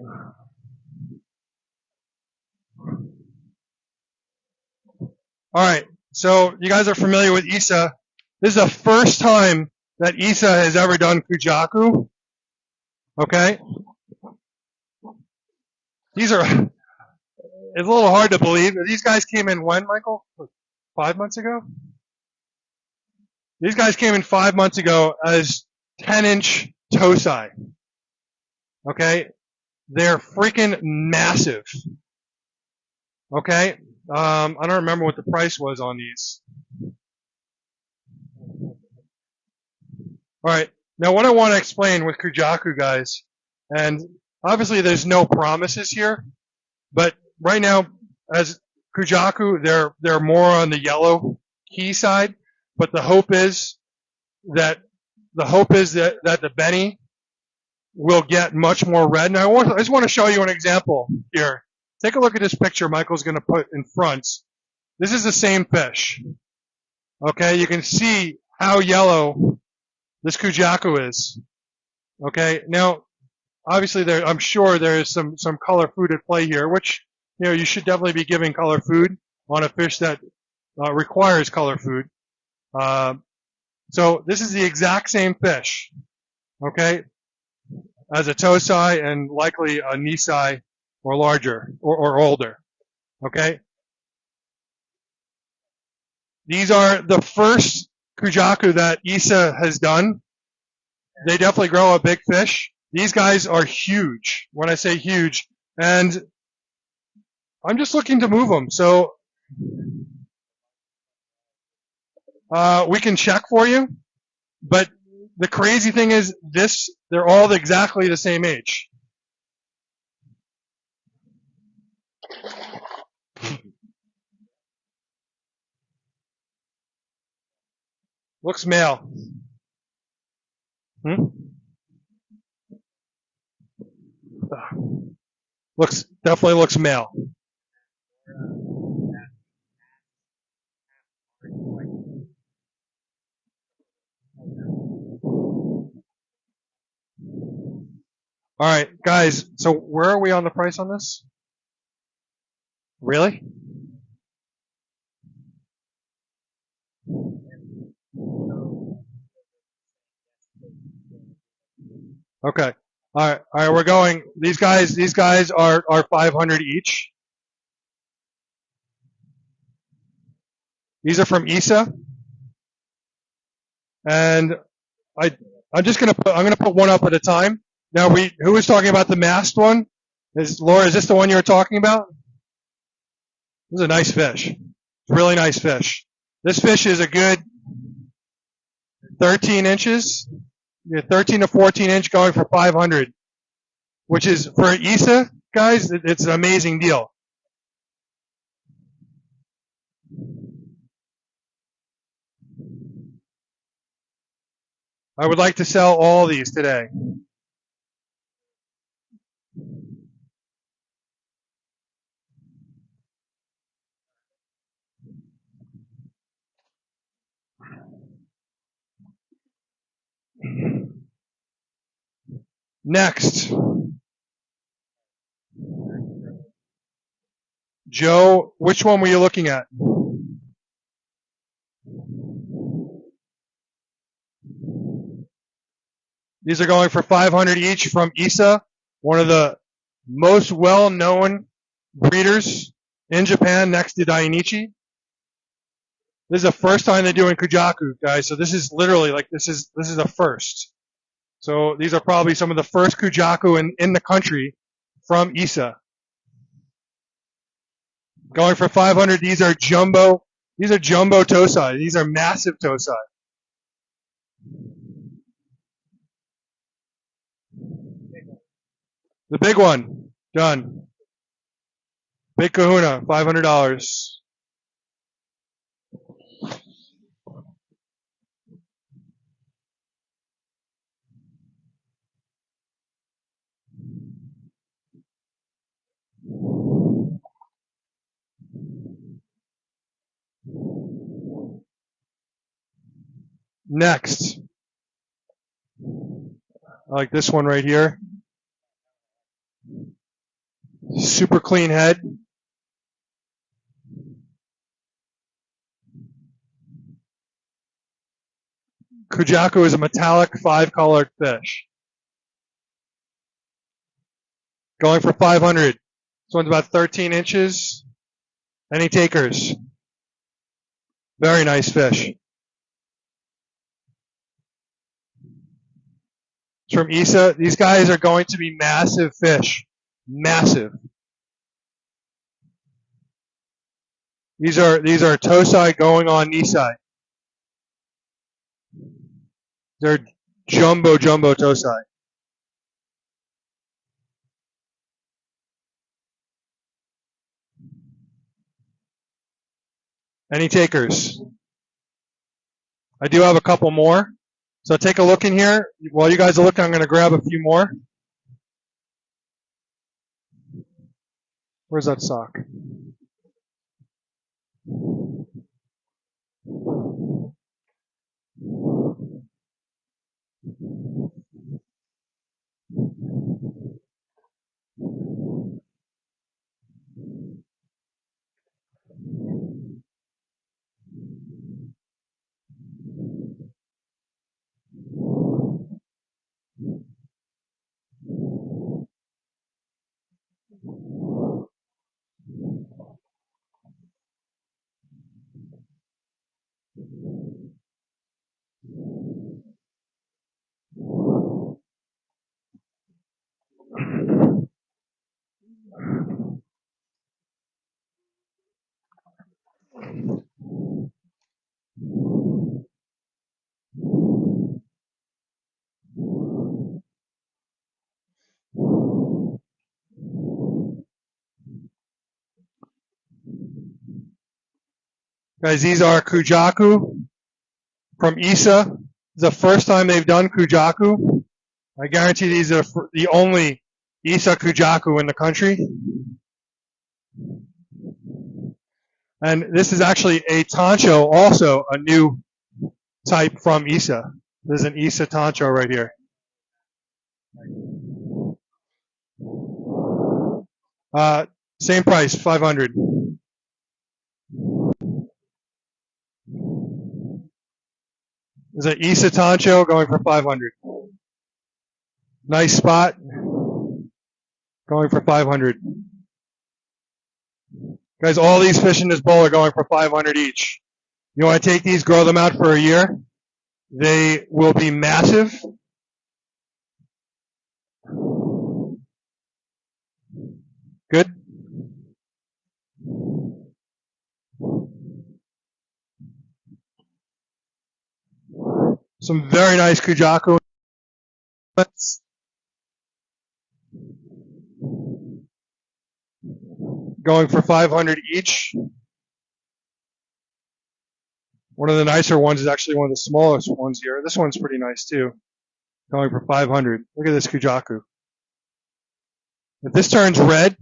All right. So you guys are familiar with Isa. This is the first time that Isa has ever done Kujaku. Okay. These are, it's a little hard to believe. These guys came in when, Michael? 5 months ago? These guys came in 5 months ago as 10-inch Tosai. Okay. They're freaking massive. Okay. I don't remember what the price was on these. All right. Now, what I want to explain with Kujaku, guys, and obviously there's no promises here, but right now, as Kujaku, they're more on the yellow key side, but the hope is that that the Benny will get much more red. Now, I just want to show you an example here. Take a look at this picture Michael's going to put in front. This is the same fish. Okay, you can see how yellow this Kujaku is. Okay, now obviously I'm sure there is some color food at play here, which you should definitely be giving color food on a fish that requires color food. So this is the exact same fish, okay, as a Tosai and likely a Nisai or larger or older. Okay, these are the first Kujaku that Isa has done. They definitely grow a big fish. These guys are huge. When I say huge, and I'm just looking to move them. So we can check for you. But the crazy thing is, they're all exactly the same age. Looks male. Definitely looks male. All right, guys. So where are we on the price on this? Really? Okay. All right. All right. We're going. These guys are 500 each. These are from ISA, and I'm gonna put one up at a time. Now who was talking about the masked one? Laura, is this the one you were talking about? This is a nice fish. It's a really nice fish. This fish is a good 13 inches. 13 to 14 inch going for 500, which is for ISA guys, it's an amazing deal. I would like to sell all these today. Next, Joe, which one were you looking at? These are going for 500 each from ISA, one of the most well-known breeders in Japan next to Dainichi. This is the first time they're doing Kujaku, guys. So this is literally like this is a first. So these are probably some of the first Kujaku in the country from ISA. Going for 500. These are jumbo tosai. These are massive tosai. The big one, done. Big kahuna, $500. Next, I like this one right here. Super clean head. Kujaku is a metallic 5-colored fish. Going for 500. This one's about 13 inches. Any takers? Very nice fish. It's from ISA. These guys are going to be massive fish. Massive. These are tosai going on Nisai. They're jumbo tosai. Any takers? I do have a couple more. So take a look in here. While you guys are looking, I'm going to grab a few more. Where's that sock? Guys, these are Kujaku from ISA. This is the first time they've done Kujaku. I guarantee these are the only ISA Kujaku in the country. And this is actually a tancho, also a new type from ISA. There's an ISA tancho right here. Same price, 500. Is it Isa Tancho going for 500? Nice spot. Going for 500. Guys, all these fish in this bowl are going for 500 each. You want to take these, grow them out for a year. They will be massive. Good. Some very nice Kujaku. Going for 500 each. One of the nicer ones is actually one of the smallest ones here. This one's pretty nice too. Going for 500. Look at this Kujaku. If this turns red,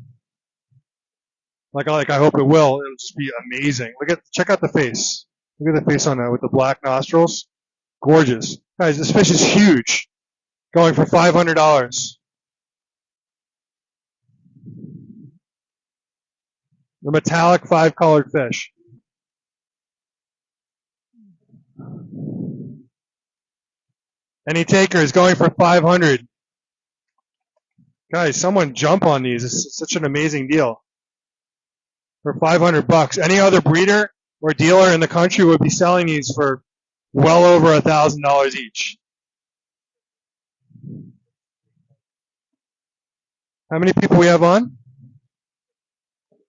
like I hope it will, it'll just be amazing. Check out the face. Look at the face on that with the black nostrils. Gorgeous. Guys, this fish is huge. Going for $500. The metallic 5-colored fish. Any takers going for 500? Guys, someone jump on these. It's such an amazing deal. For $500. Any other breeder or dealer in the country would be selling these for well over $1,000 each. How many people we have on?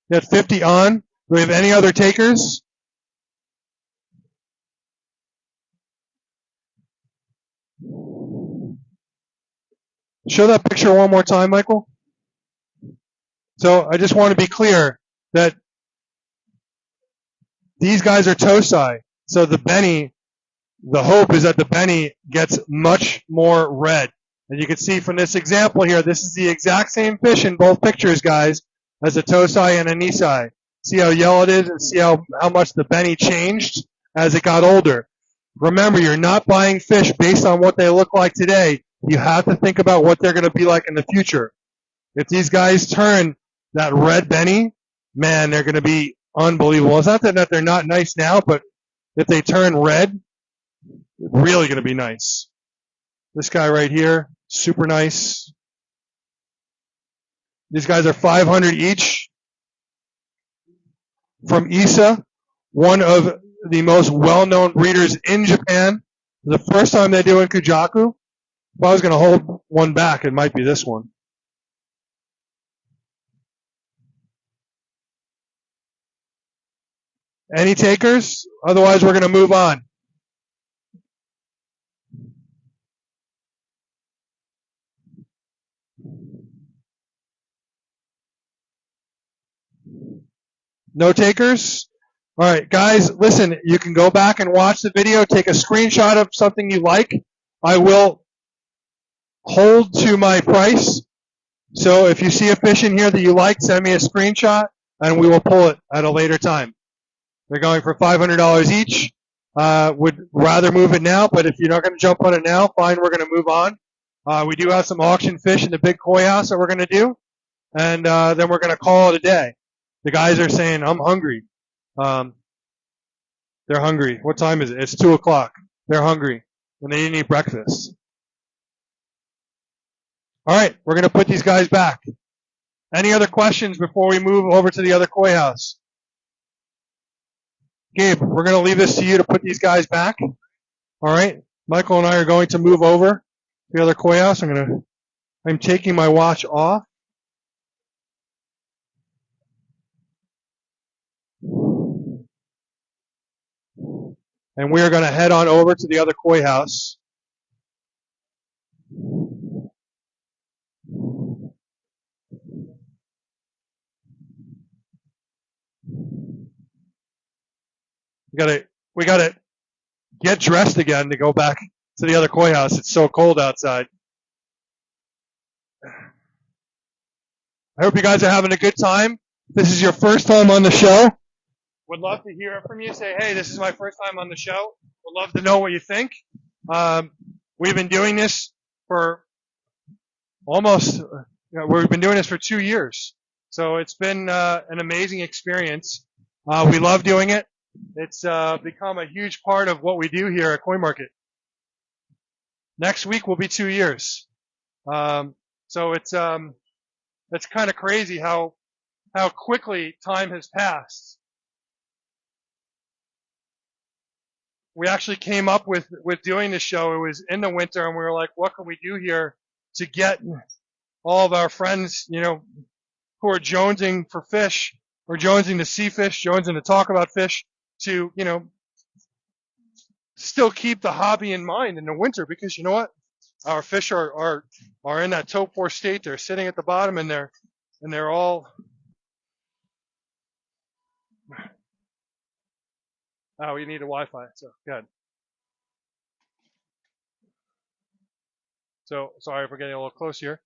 We have 50 on. Do we have any other takers? Show that picture one more time, Michael. So I just want to be clear that these guys are Tosai. So the Benny, the hope is that the Benny gets much more red. And you can see from this example here, this is the exact same fish in both pictures, guys, as a Tosai and a Nisai. See how yellow it is and see how much the Benny changed as it got older. Remember, you're not buying fish based on what they look like today. You have to think about what they're going to be like in the future. If these guys turn that red Benny, man, they're going to be unbelievable. It's not that they're not nice now, but if they turn red, they're really going to be nice. This guy right here, super nice. These guys are 500 each. From Isa, one of the most well-known breeders in Japan. The first time they're doing Kujaku. If I was going to hold one back, it might be this one. Any takers? Otherwise, we're going to move on. No takers? All right, guys, listen, you can go back and watch the video, take a screenshot of something you like. I will hold to my price. So if you see a fish in here that you like, send me a screenshot, and we will pull it at a later time. They're going for $500 each. Would rather move it now, but if you're not going to jump on it now, fine, we're going to move on. We do have some auction fish in the big koi house that we're going to do, and then we're going to call it a day. The guys are saying, I'm hungry. They're hungry. What time is it? It's 2 o'clock. They're hungry, and they didn't eat breakfast. All right, we're going to put these guys back. Any other questions before we move over to the other koi house? Gabe, we're going to leave this to you to put these guys back. All right, Michael and I are going to move over to the other koi house. I'm taking my watch off. And we are going to head on over to the other koi house. We gotta get dressed again to go back to the other koi house. It's so cold outside. I hope you guys are having a good time. If this is your first time on the show, would love to hear from you. Say, hey, this is my first time on the show. Would love to know what you think. We've been doing this for almost we've been doing this for 2 years. So it's been an amazing experience. We love doing it. It's become a huge part of what we do here at CoinMarket. Next week will be 2 years. So it's kind of crazy how quickly time has passed. We actually came up with doing this show. It was in the winter, and we were like, what can we do here to get all of our friends, you know, who are jonesing for fish, or jonesing to see fish, jonesing to talk about fish, to, you know, still keep the hobby in mind in the winter, because you know what? Our fish are in that torpor state. They're sitting at the bottom, and they're all, oh, you need a Wi-Fi, so good. So sorry for getting a little close here.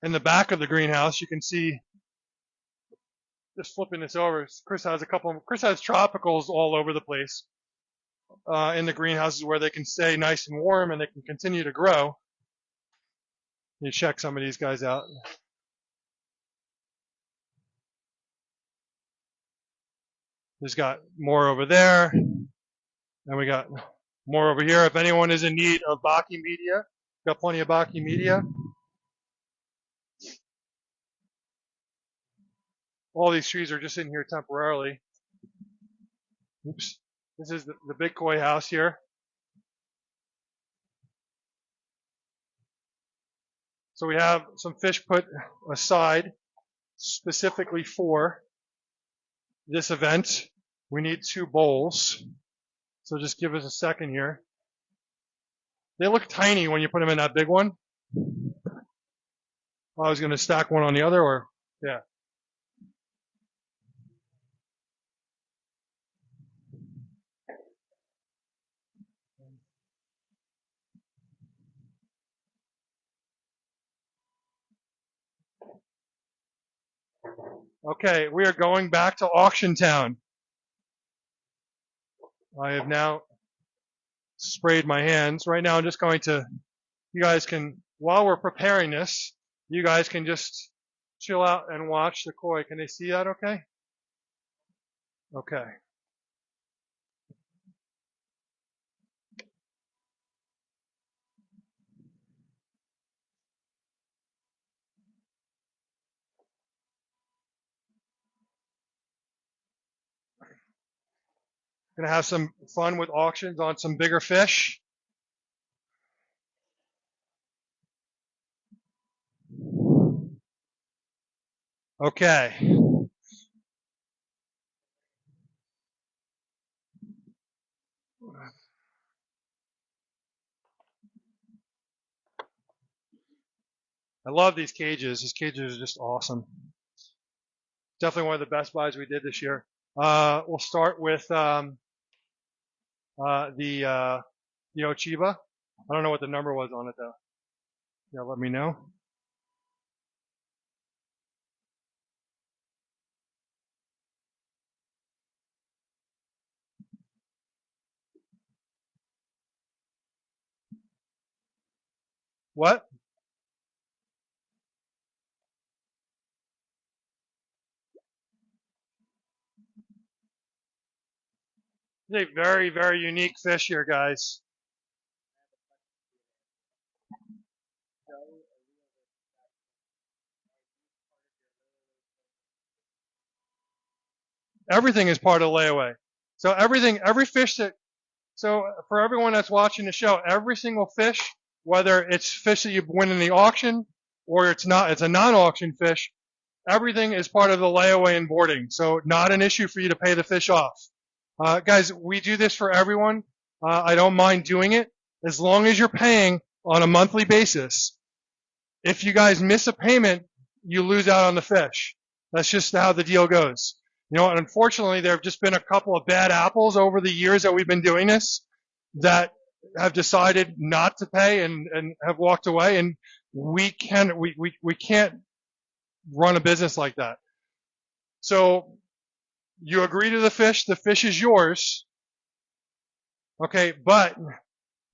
In the back of the greenhouse, you can see, just flipping this over, Chris has tropicals all over the place in the greenhouses where they can stay nice and warm and they can continue to grow. You check some of these guys out. There's got more over there, and we got more over here. If anyone is in need of Baki media, got plenty of Baki media. All these trees are just in here temporarily. Oops. This is the big koi house here. So we have some fish put aside specifically for this event. We need 2 bowls. So just give us a second here. They look tiny when you put them in that big one. I was going to stack one on the other, or, yeah. Okay, we are going back to Auction Town. I have now sprayed my hands. Right now I'm just going to, you guys can, while we're preparing this, you guys can just chill out and watch the koi. Can they see that okay? Okay. Gonna have some fun with auctions on some bigger fish. Okay. I love these cages. These cages are just awesome. Definitely one of the best buys we did this year. We'll start with the Ochiba. I don't know what the number was on it though. Yeah, let me know. What? It's a very, very unique fish here, guys. Everything is part of layaway. So every fish so for everyone that's watching the show, every single fish, whether it's fish that you win in the auction or it's a non-auction fish, everything is part of the layaway and boarding. So not an issue for you to pay the fish off. Guys, we do this for everyone. I don't mind doing it as long as you're paying on a monthly basis. If you guys miss a payment, you lose out on the fish. That's just how the deal goes. You know, unfortunately, there have just been a couple of bad apples over the years that we've been doing this that have decided not to pay and have walked away, and we can't run a business like that. So you agree to the fish is yours. Okay, but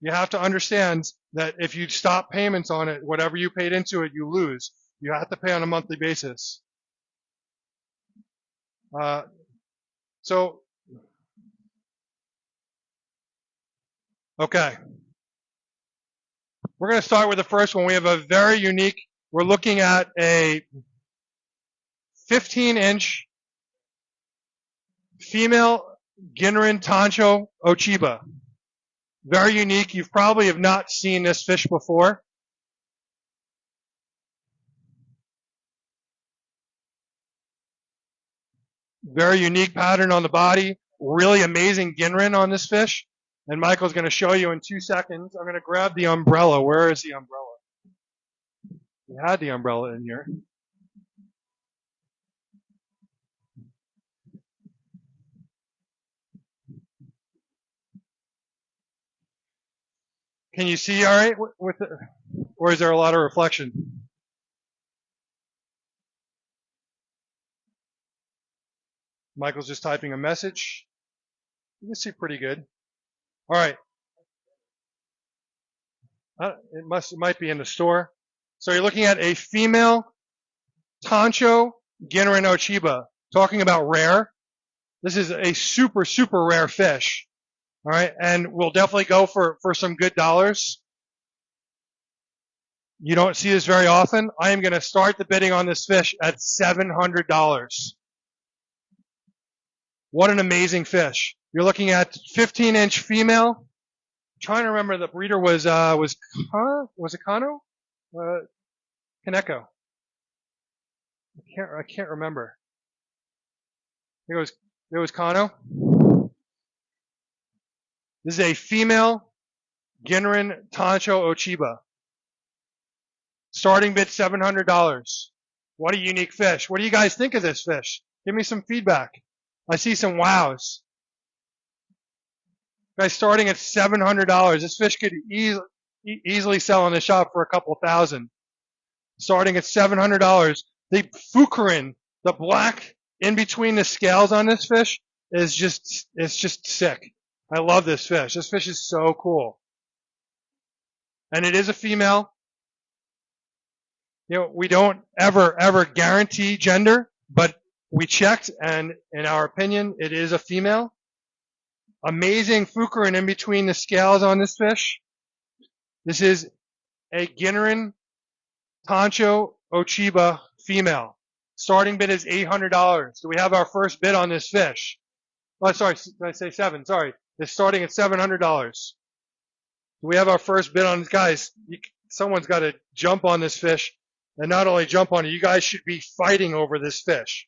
you have to understand that if you stop payments on it, whatever you paid into it, you lose. You have to pay on a monthly basis. So, okay. We're going to start with the first one. We have a very unique, we're looking at a 15-inch female Ginrin Tancho Ochiba. Very unique. You probably have not seen this fish before. Very unique pattern on the body. Really amazing Ginrin on this fish. And Michael's going to show you in 2 seconds. I'm going to grab the umbrella. Where is the umbrella? We had the umbrella in here. Can you see all right with it? Or is there a lot of reflection? Michael's just typing a message. You can see pretty good. All right. It might be in the store. So you're looking at a female Tancho Ginrin Ochiba. Talking about rare. This is a super, super rare fish. All right. And we'll definitely go for some good dollars. You don't see this very often. I am going to start the bidding on this fish at $700. What an amazing fish. You're looking at 15-inch female. I'm trying to remember the breeder was it Kano? Kaneko. I can't remember. It was Kano. This is a female Ginrin Tancho Ochiba. Starting bid $700. What a unique fish. What do you guys think of this fish? Give me some feedback. I see some wows. Guys, starting at $700. This fish could easily sell in the shop for a couple thousand. Starting at $700. The fukurin, the black in between the scales on this fish, it's just sick. I love this fish. This fish is so cool. And it is a female. You know, we don't ever guarantee gender, but we checked, and in our opinion, it is a female. Amazing fukurin in between the scales on this fish. This is a Ginrin Tancho Ochiba female. Starting bid is $800. Do we have our first bid on this fish? Oh, sorry, did I say seven? Sorry. It's starting at $700. Do we have our first bid on this? Guys, someone's got to jump on this fish. And not only jump on it, you guys should be fighting over this fish.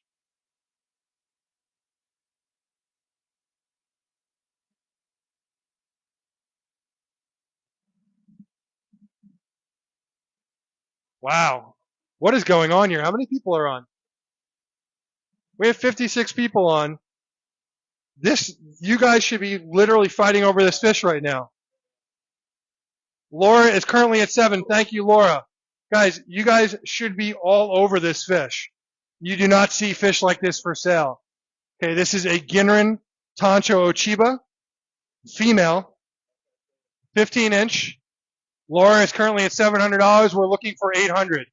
Wow. What is going on here? How many people are on? We have 56 people on. You guys should be literally fighting over this fish right now. Laura is currently at 7. Thank you, Laura. Guys, you guys should be all over this fish. You do not see fish like this for sale. Okay, this is a Ginrin Tancho Ochiba, female, 15-inch. Laura is currently at $700. We're looking for $800.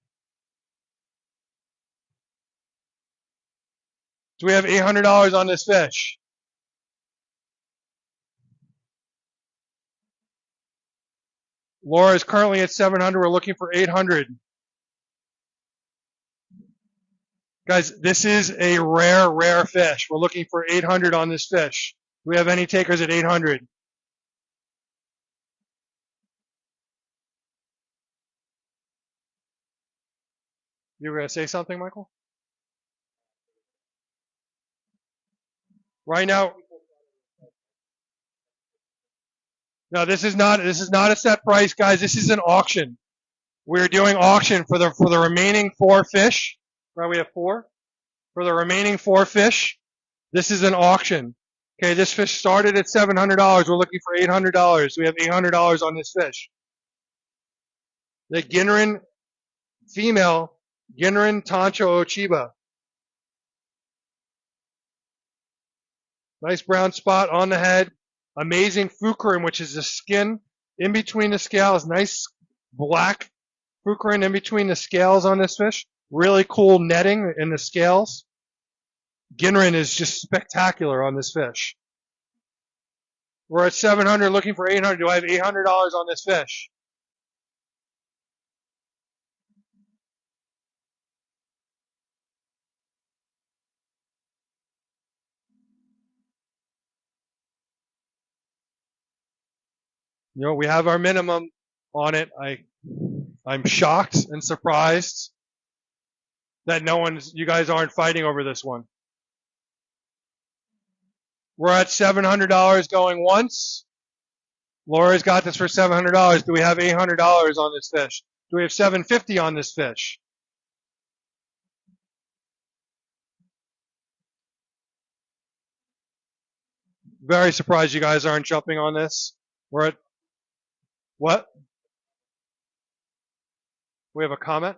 Do we have $800 on this fish? Laura is currently at $700. We're looking for $800. Guys, this is a rare fish. We're looking for $800 on this fish. Do we have any takers at $800? You were going to say something, Michael? Right now, no, this is not a set price, guys. This is an auction. We're doing auction for the remaining 4 fish. Right, we have 4. For the remaining 4 fish, this is an auction. Okay, this fish started at $700. We're looking for $800. We have $800 on this fish. The Ginrin female, Ginrin Tancho Ochiba. Nice brown spot on the head. Amazing fukurin, which is the skin in between the scales, nice black fukurin in between the scales on this fish. Really cool netting in the scales. Ginrin is just spectacular on this fish. We're at 700 looking for 800. Do I have $800 on this fish? You know, we have our minimum on it. I'm shocked and surprised that you guys aren't fighting over this one. We're at $700 going once. Laura's got this for $700. Do we have $800 on this fish? Do we have $750 on this fish? Very surprised you guys aren't jumping on this. We're at what? We have a comment?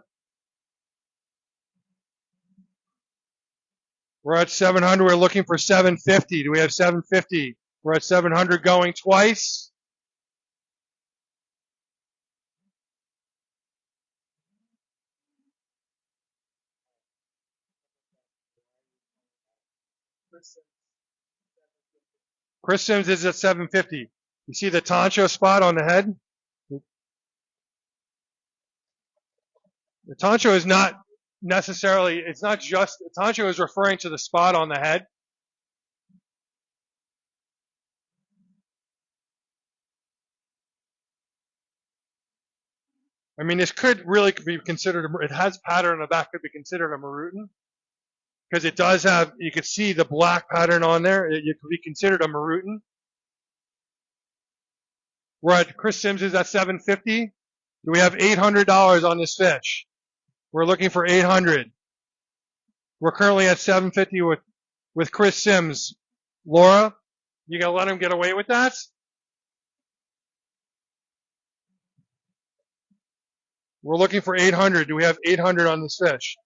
We're at 700. We're looking for 750. Do we have 750? We're at 700 going twice. Chris Sims is at 750. You see the Tancho spot on the head? The Tancho is not necessarily, it's not just, the Tancho is referring to the spot on the head. I mean, this could really be considered, it has pattern on the back, could be considered a Marutin. Because it does have, you can see the black pattern on there. It could be considered a Marutin. We're at, Chris Sims is at 750. Do we have $800 on this fish? We're looking for 800. We're currently at 750 with Chris Sims. Laura, you gonna let him get away with that? We're looking for 800. Do we have 800 on this fish?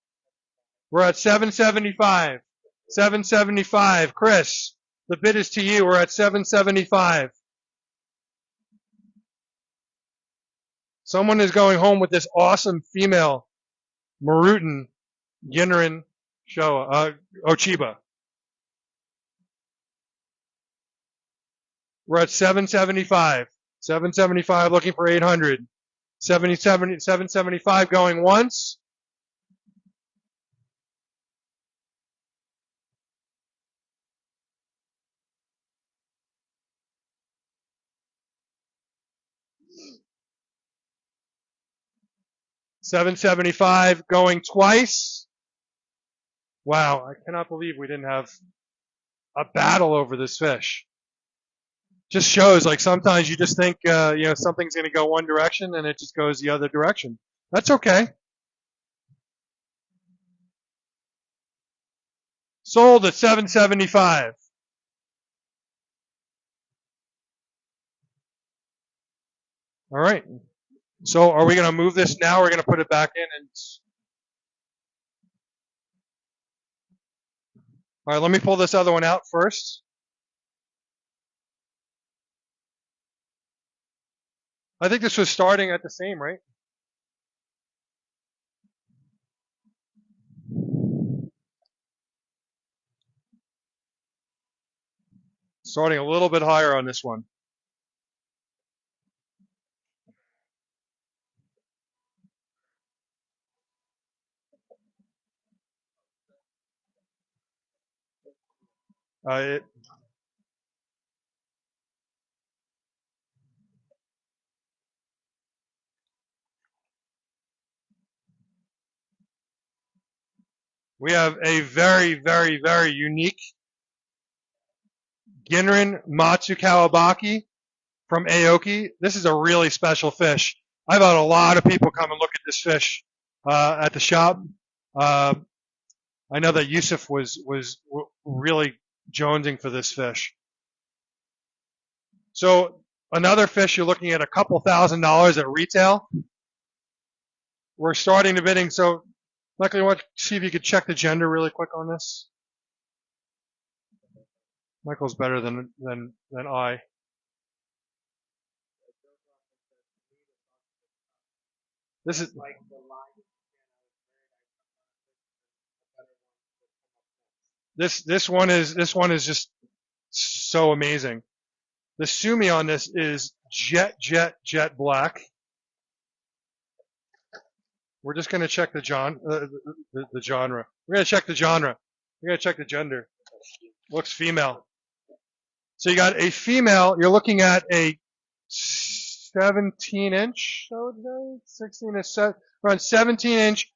We're at 775. 775. Chris, the bid is to you. We're at 775. Someone is going home with this awesome female Marutin Ginrin Ochiba. We're at 775. 775 looking for 800. 775 going once. $775 going twice. Wow, I cannot believe we didn't have a battle over this fish. Just shows like sometimes you just think something's going to go one direction and it just goes the other direction. That's okay. Sold at $775. All right. So are we going to move this now? We're going to put it back in and. All right, let me pull this other one out first. I think this was starting at the same, right? Starting a little bit higher on this one. We have a very, very, very unique Ginrin Matsu Kawabaki from Aoki. This is a really special fish. I've had a lot of people come and look at this fish at the shop. I know that Yusuf was really jonesing for this fish. So another fish, you're looking at a couple $1,000s at retail. We're starting the bidding. So, Michael, you want to see if you could check the gender really quick on this? Michael's better than I. This is this one is just so amazing. The sumi on this is jet black. We're just going to check the genre. We're going to check the genre. We're going to check the gender. Looks female. So you got a female. You're looking at a 17 inch. I would say 16 is around 17 inch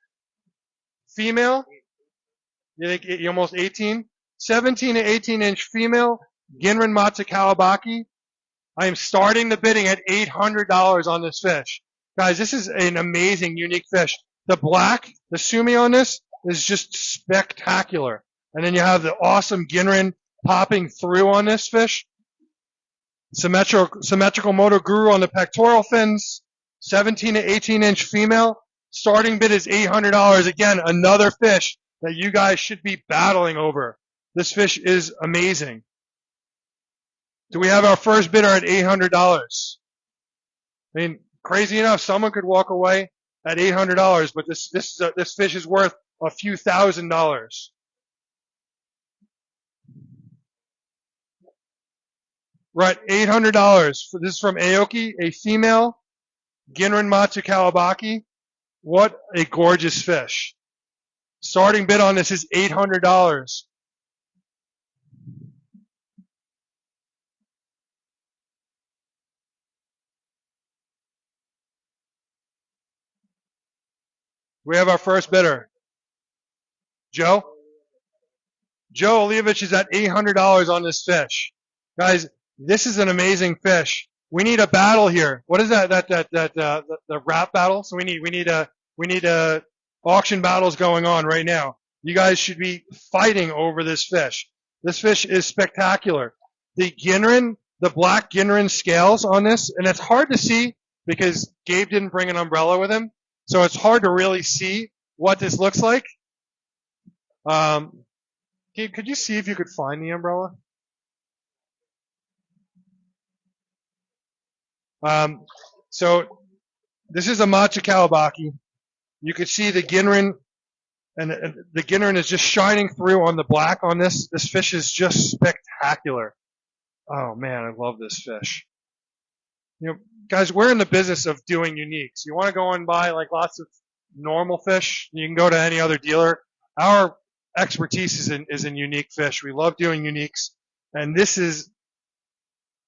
female. You think you're almost 18? 17 to 18 inch female Ginrin Matsu Kawabaki. I am starting the bidding at $800 on this fish. Guys, this is an amazing, unique fish. The black, the sumi on this is just spectacular. And then you have the awesome Ginrin popping through on this fish. Symmetrical motor guru on the pectoral fins. 17 to 18 inch female. Starting bid is $800. Again, another fish that you guys should be battling over. This fish is amazing. Do we have our first bidder at $800? I mean, crazy enough, someone could walk away at $800, but this fish is worth a few $1,000s. We're at $800. This is from Aoki, a female Ginrin Matsu Kawabaki. What a gorgeous fish. Starting bid on this is $800. We have our first bidder. Joe? Joe Olivich is at $800 on this fish. Guys, this is an amazing fish. We need a battle here. What is that? The rap battle? So we need auction battles going on right now. You guys should be fighting over this fish. This fish is spectacular. The Ginrin, the black Ginrin scales on this, and it's hard to see because Gabe didn't bring an umbrella with him. So it's hard to really see what this looks like. Gabe, could you see if you could find the umbrella? So this is a Matsu Kawabaki. You could see the Ginrin, and the Ginrin is just shining through on the black on this. This fish is just spectacular. Oh man, I love this fish. You know, guys, we're in the business of doing uniques. You want to go and buy like lots of normal fish, you can go to any other dealer. Our expertise is in unique fish. We love doing uniques, and this is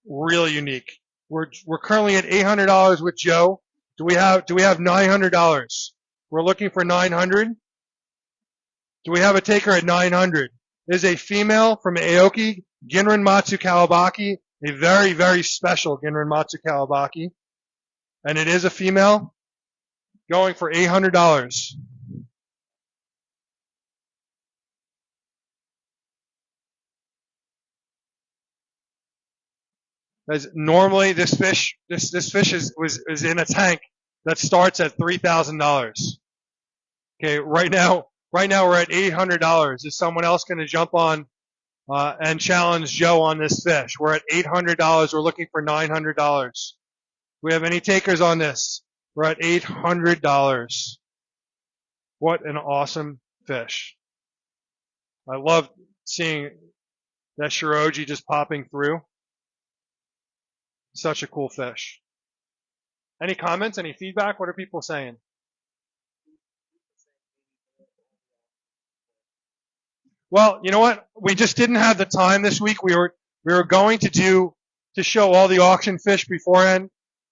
really unique. We're currently at $800 with Joe. Do we have $900? We're looking for 900. Do we have a taker at 900? There's a female from Aoki, Ginrin Matsu Kawabaki, a very, very special Ginrin Matsu Kawabaki. And it is a female, going for $800. As normally this fish is in a tank that starts at $3,000. Okay, right now we're at $800. Is someone else going to jump on and challenge Joe on this fish? We're at $800. We're looking for $900. Do we have any takers on this? We're at $800. What an awesome fish. I love seeing that Shiroji just popping through. Such a cool fish. Any comments? Any feedback? What are people saying? Well, you know what? We just didn't have the time this week. We were going to show all the auction fish beforehand.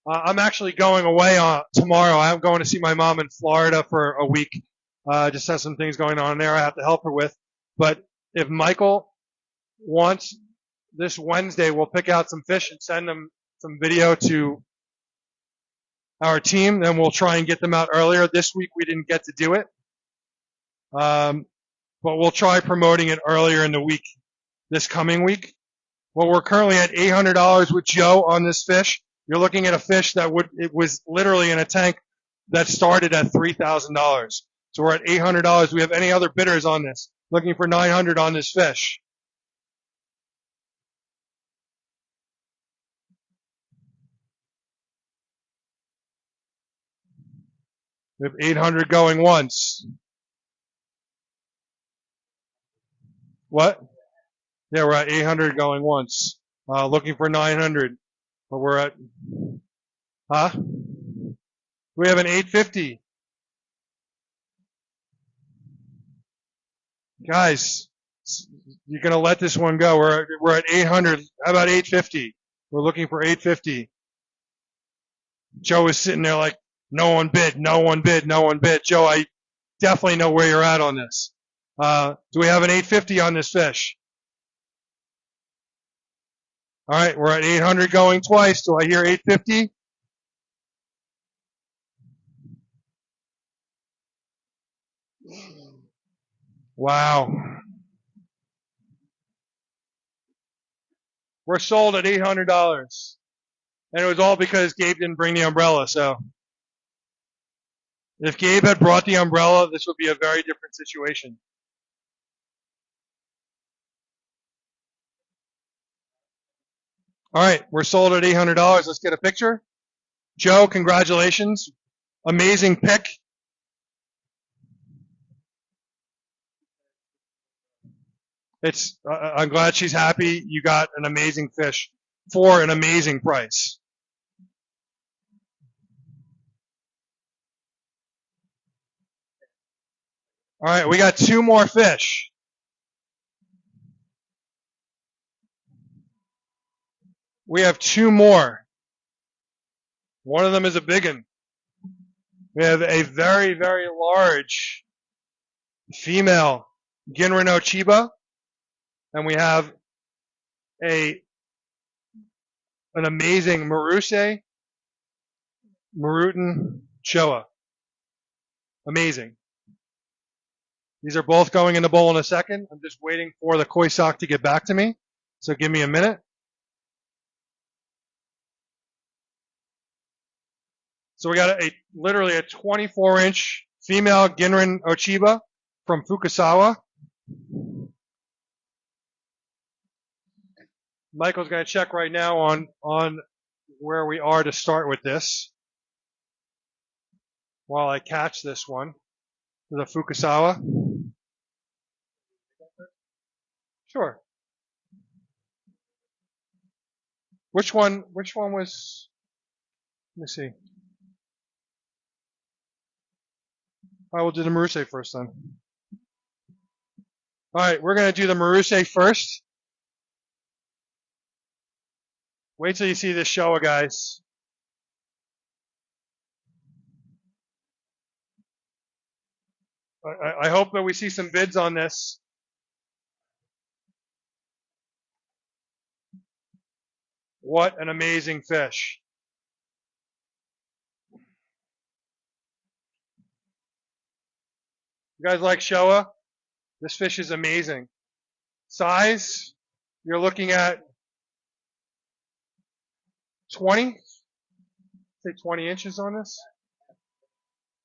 I'm actually going away tomorrow. I'm going to see my mom in Florida for a week. Just has some things going on there I have to help her with. But if Michael wants this Wednesday, we'll pick out some fish and send them some video to our team. Then we'll try and get them out earlier. This week we didn't get to do it. But we'll try promoting it earlier in the week, this coming week. Well, we're currently at $800 with Joe on this fish. You're looking at a fish it was literally in a tank that started at $3,000. So we're at $800. Do we have any other bidders on this? Looking for $900 on this fish. We have 800 going once. What? Yeah, we're at 800 going once. Looking for 900. But we're at, huh? We have an 850. Guys, you're going to let this one go. We're at 800. How about 850? We're looking for 850. Joe is sitting there like, no one bid, no one bid, no one bid. Joe, I definitely know where you're at on this. Do we have an 850 on this fish? All right, we're at 800 going twice. Do I hear 850? Wow. We're sold at $800. And it was all because Gabe didn't bring the umbrella. So if Gabe had brought the umbrella, this would be a very different situation. All right, we're sold at $800. Let's get a picture. Joe, congratulations. Amazing pick. I'm glad she's happy. You got an amazing fish for an amazing price. All right, we got two more fish. We have two more. One of them is a big one. We have a very, very large female Ginrino Chiba, and we have an amazing Maruse Marutan Showa. Amazing. These are both going in the bowl in a second. I'm just waiting for the koi sock to get back to me, so give me a minute. So we got literally a 24-inch female Ginrin Ochiba from Fukusawa. Michael's going to check right now on where we are to start with this while I catch this one to the Fukusawa. Sure. Which one was, let me see. I will do the Maruse first then. All right, we're going to do the Maruse first. Wait till you see this Showa, guys. I hope that we see some bids on this. What an amazing fish. You guys like Showa? This fish is amazing. Size, you're looking at 20? Say 20 inches on this?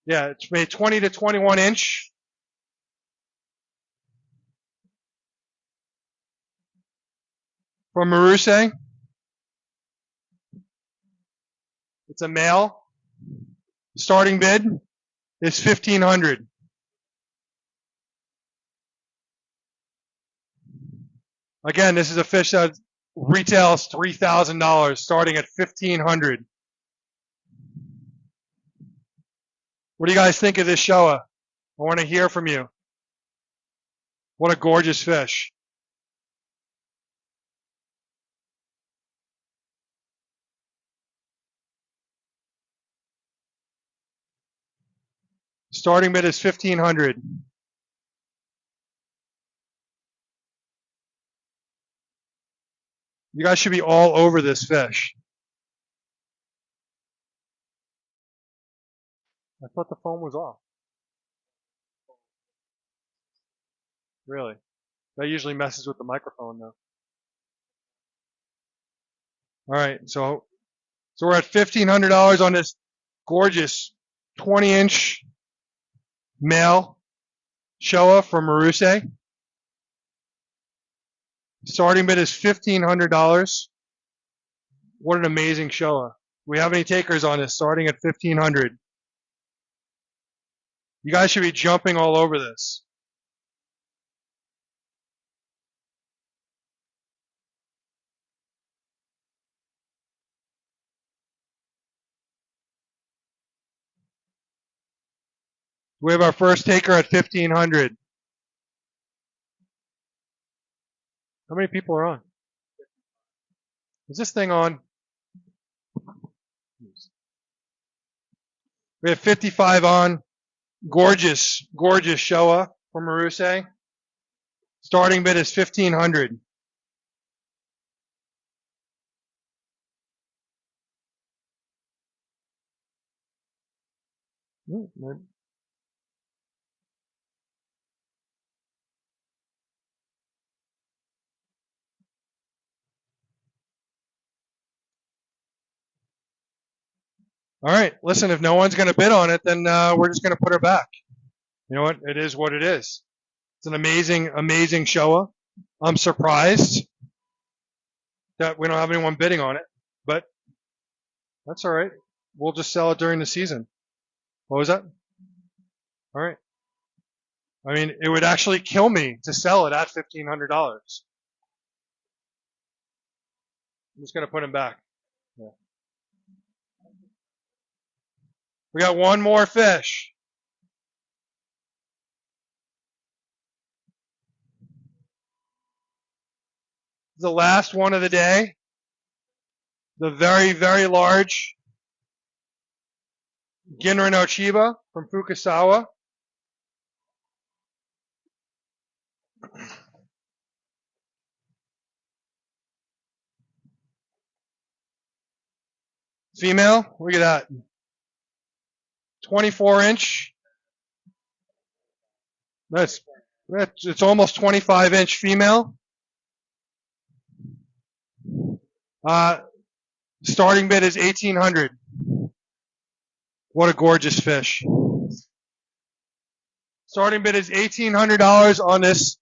Yeah, it's made 20 to 21 inch. From Maruse. It's a male. Starting bid is $1,500. Again, this is a fish that retails $3,000, starting at $1,500. What do you guys think of this Showa? I want to hear from you. What a gorgeous fish. Starting bid is $1,500. You guys should be all over this fish. I thought the phone was off. Really? That usually messes with the microphone though. Alright, so we're at $1,500 on this gorgeous 20-inch male Showa from Maruse. Starting bid is $1,500. What an amazing Showa. Do we have any takers on this starting at $1,500? You guys should be jumping all over this. We have our first taker at 1,500. How many people are on? Is this thing on? We have 55 on. Gorgeous, gorgeous Showa from Maruse. Starting bid is 1,500. All right, listen, if no one's going to bid on it, then we're just going to put her back. You know what? It is what it is. It's an amazing, amazing Showa. I'm surprised that we don't have anyone bidding on it, but that's all right. We'll just sell it during the season. What was that? All right. I mean, it would actually kill me to sell it at $1,500. I'm just going to put him back. Yeah. We got one more fish. The last one of the day. The very, very large Ginrin Ochiba from Fukusawa. Female, look at that. 24 inch. It's almost 25 inch female. Starting bid is 1,800. What a gorgeous fish. Starting bid is $1,800 on this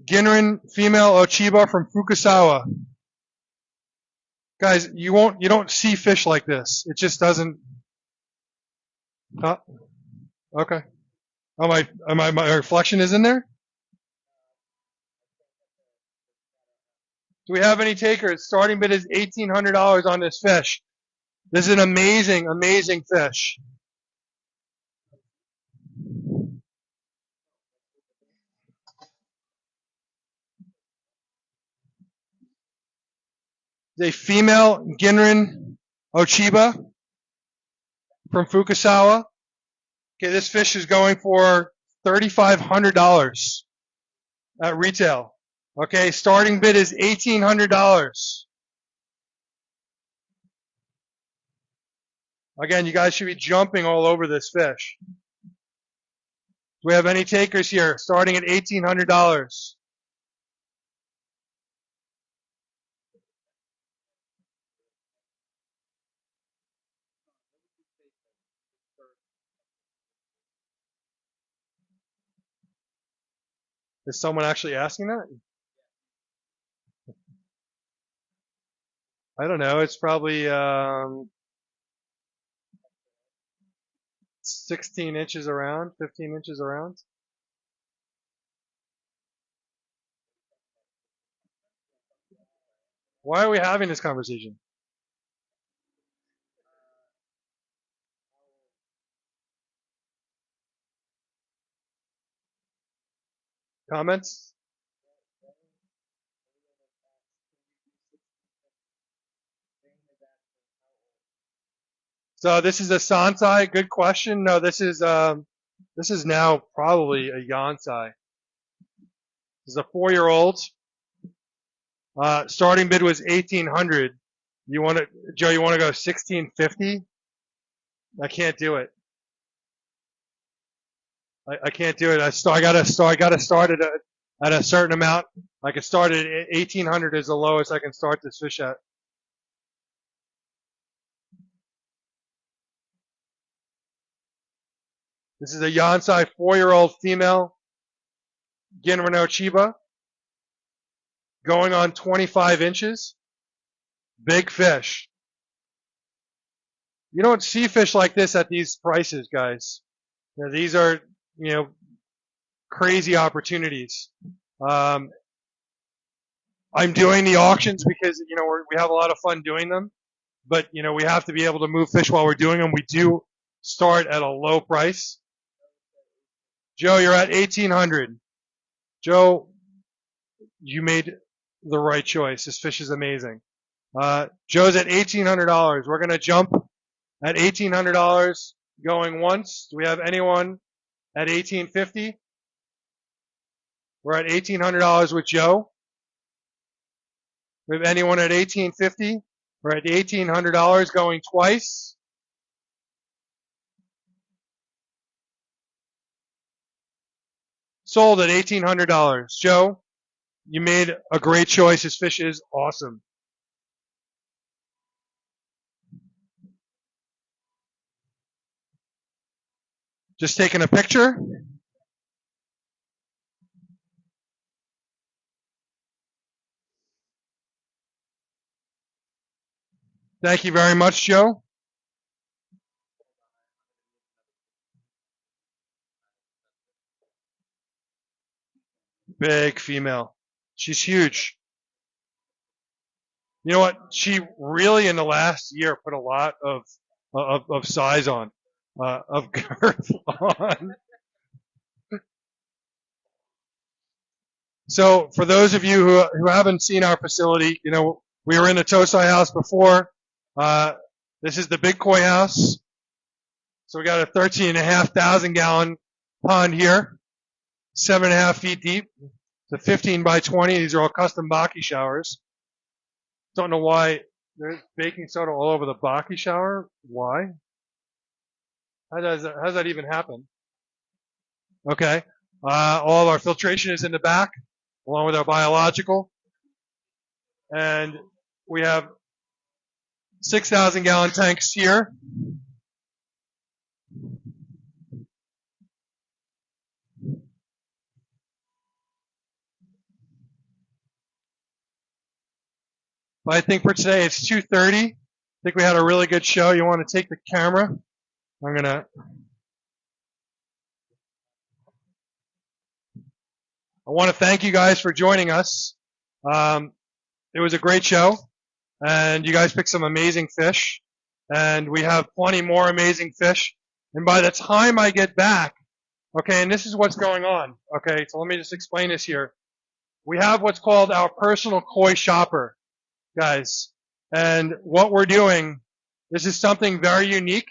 Ginrin female Ochiba from Fukusawa. Guys, you don't see fish like this. It just doesn't. Huh? Okay. Oh, my reflection is in there? Do we have any takers? Starting bid is $1,800 on this fish. This is an amazing, amazing fish. It's a female Ginrin Ochiba from Fukusawa. Okay, this fish is going for $3,500 at retail. Okay, starting bid is $1,800. Again, you guys should be jumping all over this fish. Do we have any takers here? Starting at $1,800. Is someone actually asking that? I don't know. It's probably 16 inches around, 15 inches around. Why are we having this conversation? Comments? So this is a Sansai. Good question. No, this is now probably a Yansai. This is a 4-year-old. Starting bid was 1,800. Joe? You want to go 1,650? I can't do it. I can't do it. I gotta start at a certain amount. I can start at 1,800 is the lowest I can start this fish at. This is a Yansai 4-year-old female Ginrin Ochiba going on 25 inches. Big fish. You don't see fish like this at these prices, guys. You know, these are, you know, crazy opportunities. I'm doing the auctions because, you know, we have a lot of fun doing them, but, you know, we have to be able to move fish while we're doing them. We do start at a low price. Joe, you're at 1800. Joe, you made the right choice. This fish is amazing. Joe's at $1,800. We're going to jump at $1,800 going once. Do we have anyone at $1,850? We're at $1,800 with Joe. We have anyone at $1,850? We're at $1,800 going twice. Sold at $1,800. Joe, you made a great choice. This fish is awesome. Just taking a picture. Thank you very much, Joe. Big female. She's huge. You know what? She really, in the last year, put a lot of size on, of girth on. So for those of you who haven't seen our facility, you know, we were in the Tosai house before. This is the big koi house. So we got a 13,500 gallon pond here, 7.5 feet deep. It's a 15 by 20. These are all custom Baki showers. Don't know why there's baking soda all over the Baki shower. Why? How does that even happen? Okay. All of our filtration is in the back, along with our biological. And we have 6,000 gallon tanks here. But I think for today it's 2:30. I think we had a really good show. You want to take the camera? I want to thank you guys for joining us. It was a great show, and you guys picked some amazing fish, and we have plenty more amazing fish. And by the time I get back, okay, and this is what's going on. Okay, so let me just explain this here. We have what's called our personal koi shopper, guys. And what we're doing, this is something very unique.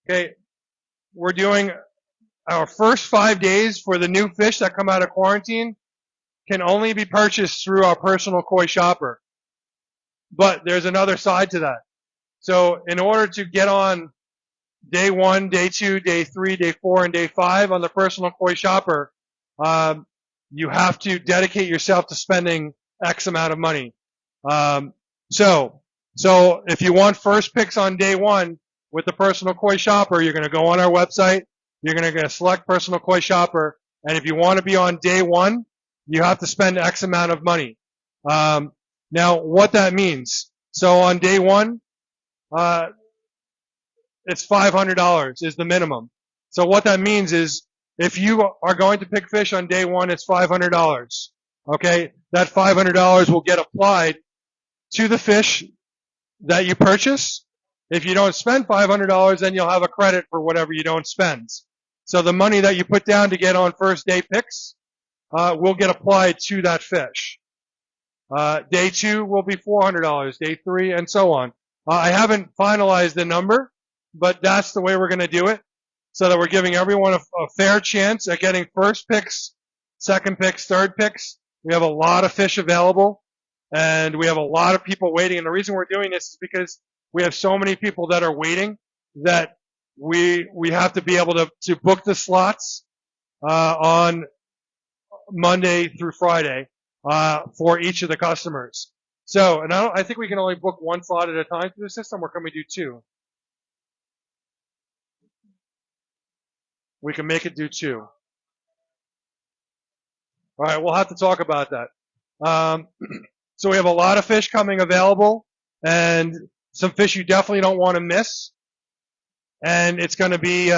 Okay, we're doing our first 5 days for the new fish that come out of quarantine can only be purchased through our personal koi shopper. But there's another side to that. So in order to get on day 1, day 2, day 3, day 4, and day 5 on the personal koi shopper, you have to dedicate yourself to spending X amount of money. So if you want first picks on day 1 with the personal koi shopper, you're going to go on our website. You're going to select personal koi shopper. And if you want to be on day 1, you have to spend X amount of money. Now, what that means. So on day 1, it's $500 is the minimum. So what that means is if you are going to pick fish on day 1, it's $500. Okay? That $500 will get applied to the fish that you purchase. If you don't spend $500, then you'll have a credit for whatever you don't spend. So the money that you put down to get on first day picks will get applied to that fish. Day 2 will be $400, day 3, and so on. I haven't finalized the number, but that's the way we're going to do it, so that we're giving everyone a fair chance at getting first picks, second picks, third picks. We have a lot of fish available, and we have a lot of people waiting. And the reason we're doing this is because we have so many people that are waiting that we have to be able to book the slots on Monday through Friday for each of the customers. So, and I think we can only book one slot at a time through the system, or can we do 2? We can make it do 2. All right, we'll have to talk about that. So we have a lot of fish coming available, and some fish you definitely don't want to miss. And it's going to be,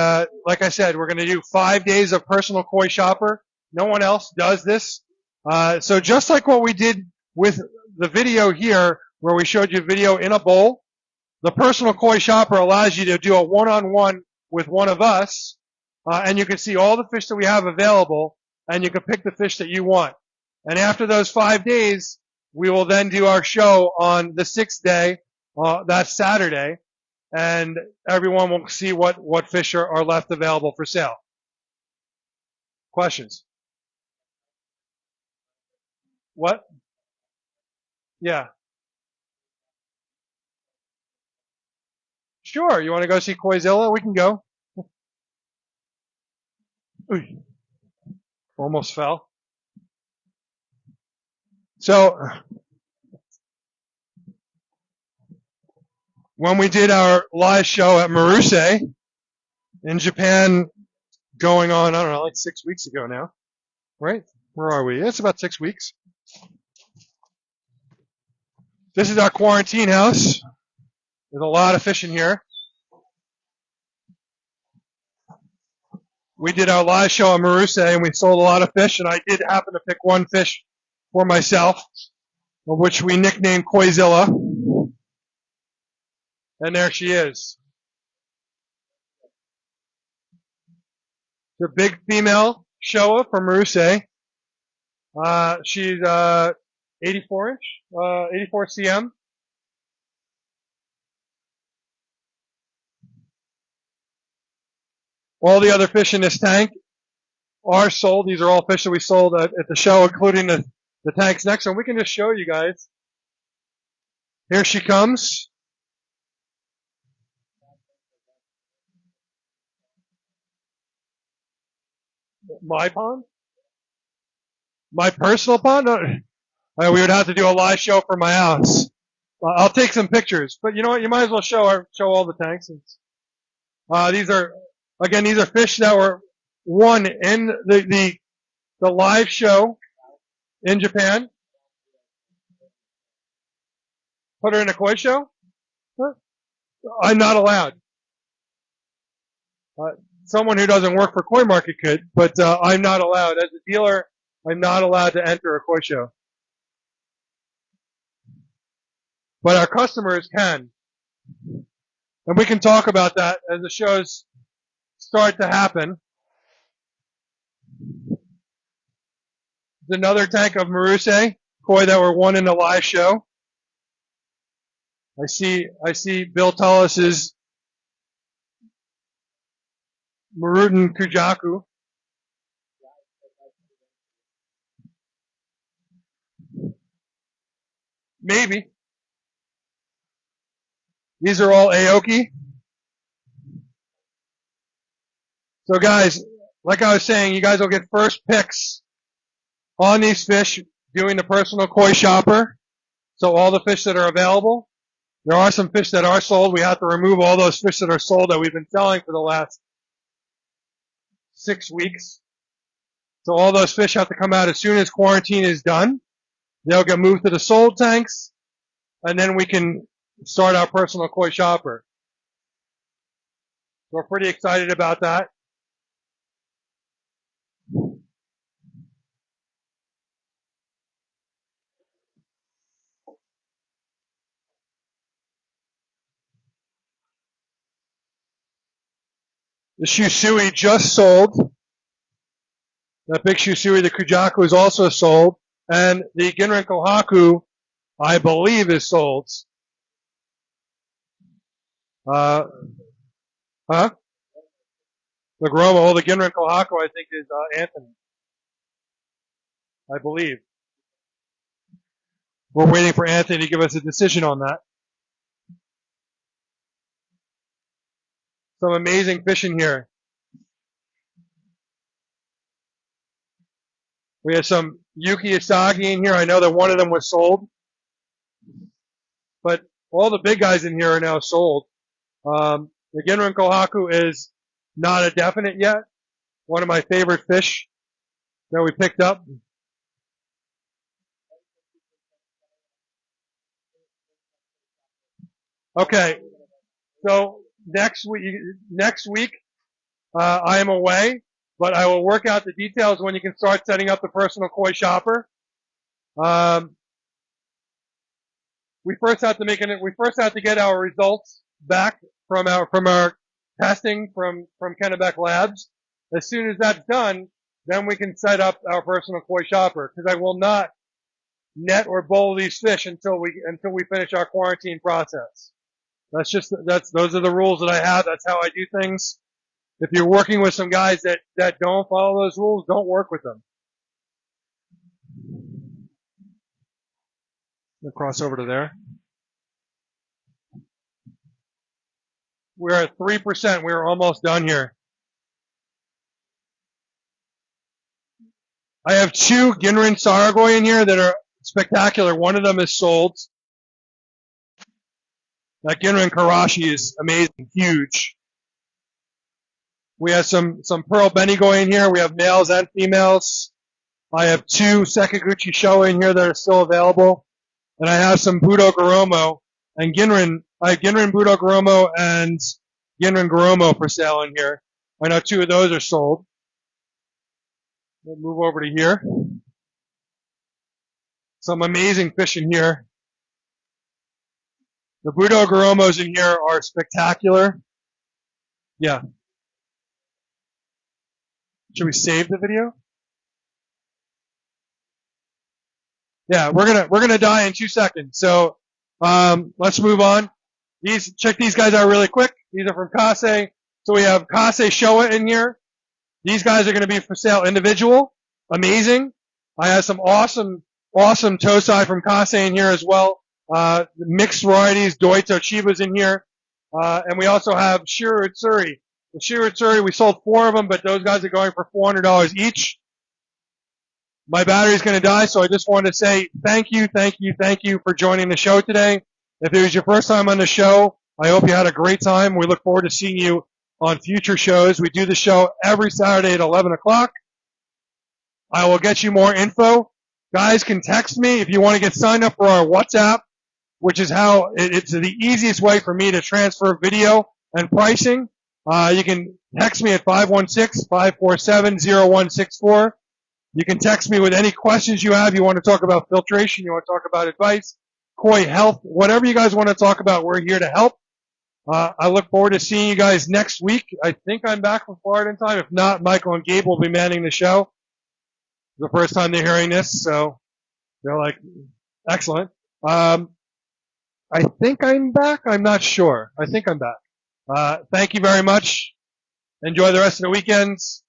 like I said, we're going to do 5 days of personal koi shopper. No one else does this. So just like what we did with the video here, where we showed you video in a bowl, the personal koi shopper allows you to do a one-on-one with one of us, and you can see all the fish that we have available, and you can pick the fish that you want. And after those 5 days, we will then do our show on the 6th day, that's Saturday, and everyone will see what fish are left available for sale. Questions? What? Yeah. Sure. You want to go see Koizilla? We can go. Ooh, almost fell. So, when we did our live show at Marusei in Japan, going on, I don't know, like 6 weeks ago now, right? Where are we? It's about 6 weeks. This is our quarantine house. There's a lot of fish in here. We did our live show at Marusei and we sold a lot of fish, and I did happen to pick one fish for myself, which we nicknamed Koizilla. And there she is. The big female Showa from Marusei. She's 84 inch, 84 cm. All the other fish in this tank are sold. These are all fish that we sold at the show, including the tanks next one. We can just show you guys. Here she comes. My pond? My personal pond? We would have to do a live show for my house. I'll take some pictures, but you know what? You might as well show all the tanks. These are fish that were won in the live show in Japan. Put her in a koi show? I'm not allowed. Someone who doesn't work for Koi Market could, but I'm not allowed. As a dealer, I'm not allowed to enter a koi show. But our customers can. And we can talk about that as the shows start to happen. There's another tank of Marusei koi that were won in the live show. I see Bill Tullis's Maruten Kujaku. Maybe. These are all Aoki. So guys, like I was saying, you guys will get first picks on these fish doing the personal koi shopper. So all the fish that are available. There are some fish that are sold. We have to remove all those fish that are sold that we've been selling for the last 6 weeks. So all those fish have to come out as soon as quarantine is done. They'll get moved to the sold tanks, and then we can start our personal koi shopper. We're pretty excited about that. The Shusui just sold. That big Shusui, the Kujaku, is also sold. And the Ginrin Kohaku, I believe, is sold. Huh? The Gromo, the Ginrin Kohaku, I think, is Anthony. I believe. We're waiting for Anthony to give us a decision on that. Some amazing fish in here. We have some Yuki Asagi in here. I know that one of them was sold. But all the big guys in here are now sold. The Ginrin Kohaku is not a definite yet. One of my favorite fish that we picked up. Okay. So next week, I am away, but I will work out the details when you can start setting up the personal koi shopper. We first have to get our results back from our testing from Kennebec Labs. As soon as that's done, then we can set up our personal koi shopper, because I will not net or bowl these fish until we finish our quarantine process. Those are the rules that I have. That's how I do things. If you're working with some guys that don't follow those rules, don't work with them. We'll cross over to there. We're at 3%. We're almost done here. I have 2 Ginrin Saragoi in here that are spectacular. One of them is sold. That Ginrin Karashi is amazing, huge. We have some Pearl Benigoi in here. We have males and females. I have 2 Sekaguchi Showa in here that are still available. And I have some Budo Goromo and Ginrin. I have Ginrin Budo Goromo and Ginrin Goromo for sale in here. I know 2 of those are sold. We'll move over to here. Some amazing fish in here. The Budo Goromos in here are spectacular. Yeah. Should we save the video? Yeah, we're gonna die in 2 seconds. So let's move on. Check these guys out really quick. These are from Kase. So we have Kase Showa in here. These guys are gonna be for sale individual. Amazing. I have some awesome Tosai from Kase in here as well. Mixed varieties, Doito Chibas in here. And we also have Shiru Utsuri. The Shiru Utsuri, we sold 4 of them, but those guys are going for $400 each. My battery's going to die, so I just wanted to say thank you for joining the show today. If it was your first time on the show, I hope you had a great time. We look forward to seeing you on future shows. We do the show every Saturday at 11 o'clock. I will get you more info. Guys can text me if you want to get signed up for our WhatsApp, which is how it's the easiest way for me to transfer video and pricing. You can text me at 516-547-0164. You can text me with any questions you have. You want to talk about filtration, you want to talk about advice, koi health, whatever you guys want to talk about, we're here to help. I look forward to seeing you guys next week. I think I'm back from Florida in time. If not, Michael and Gabe will be manning the show. The first time they're hearing this, so they're like, excellent. I think I'm back. I'm not sure. I think I'm back. Thank you very much. Enjoy the rest of the weekends.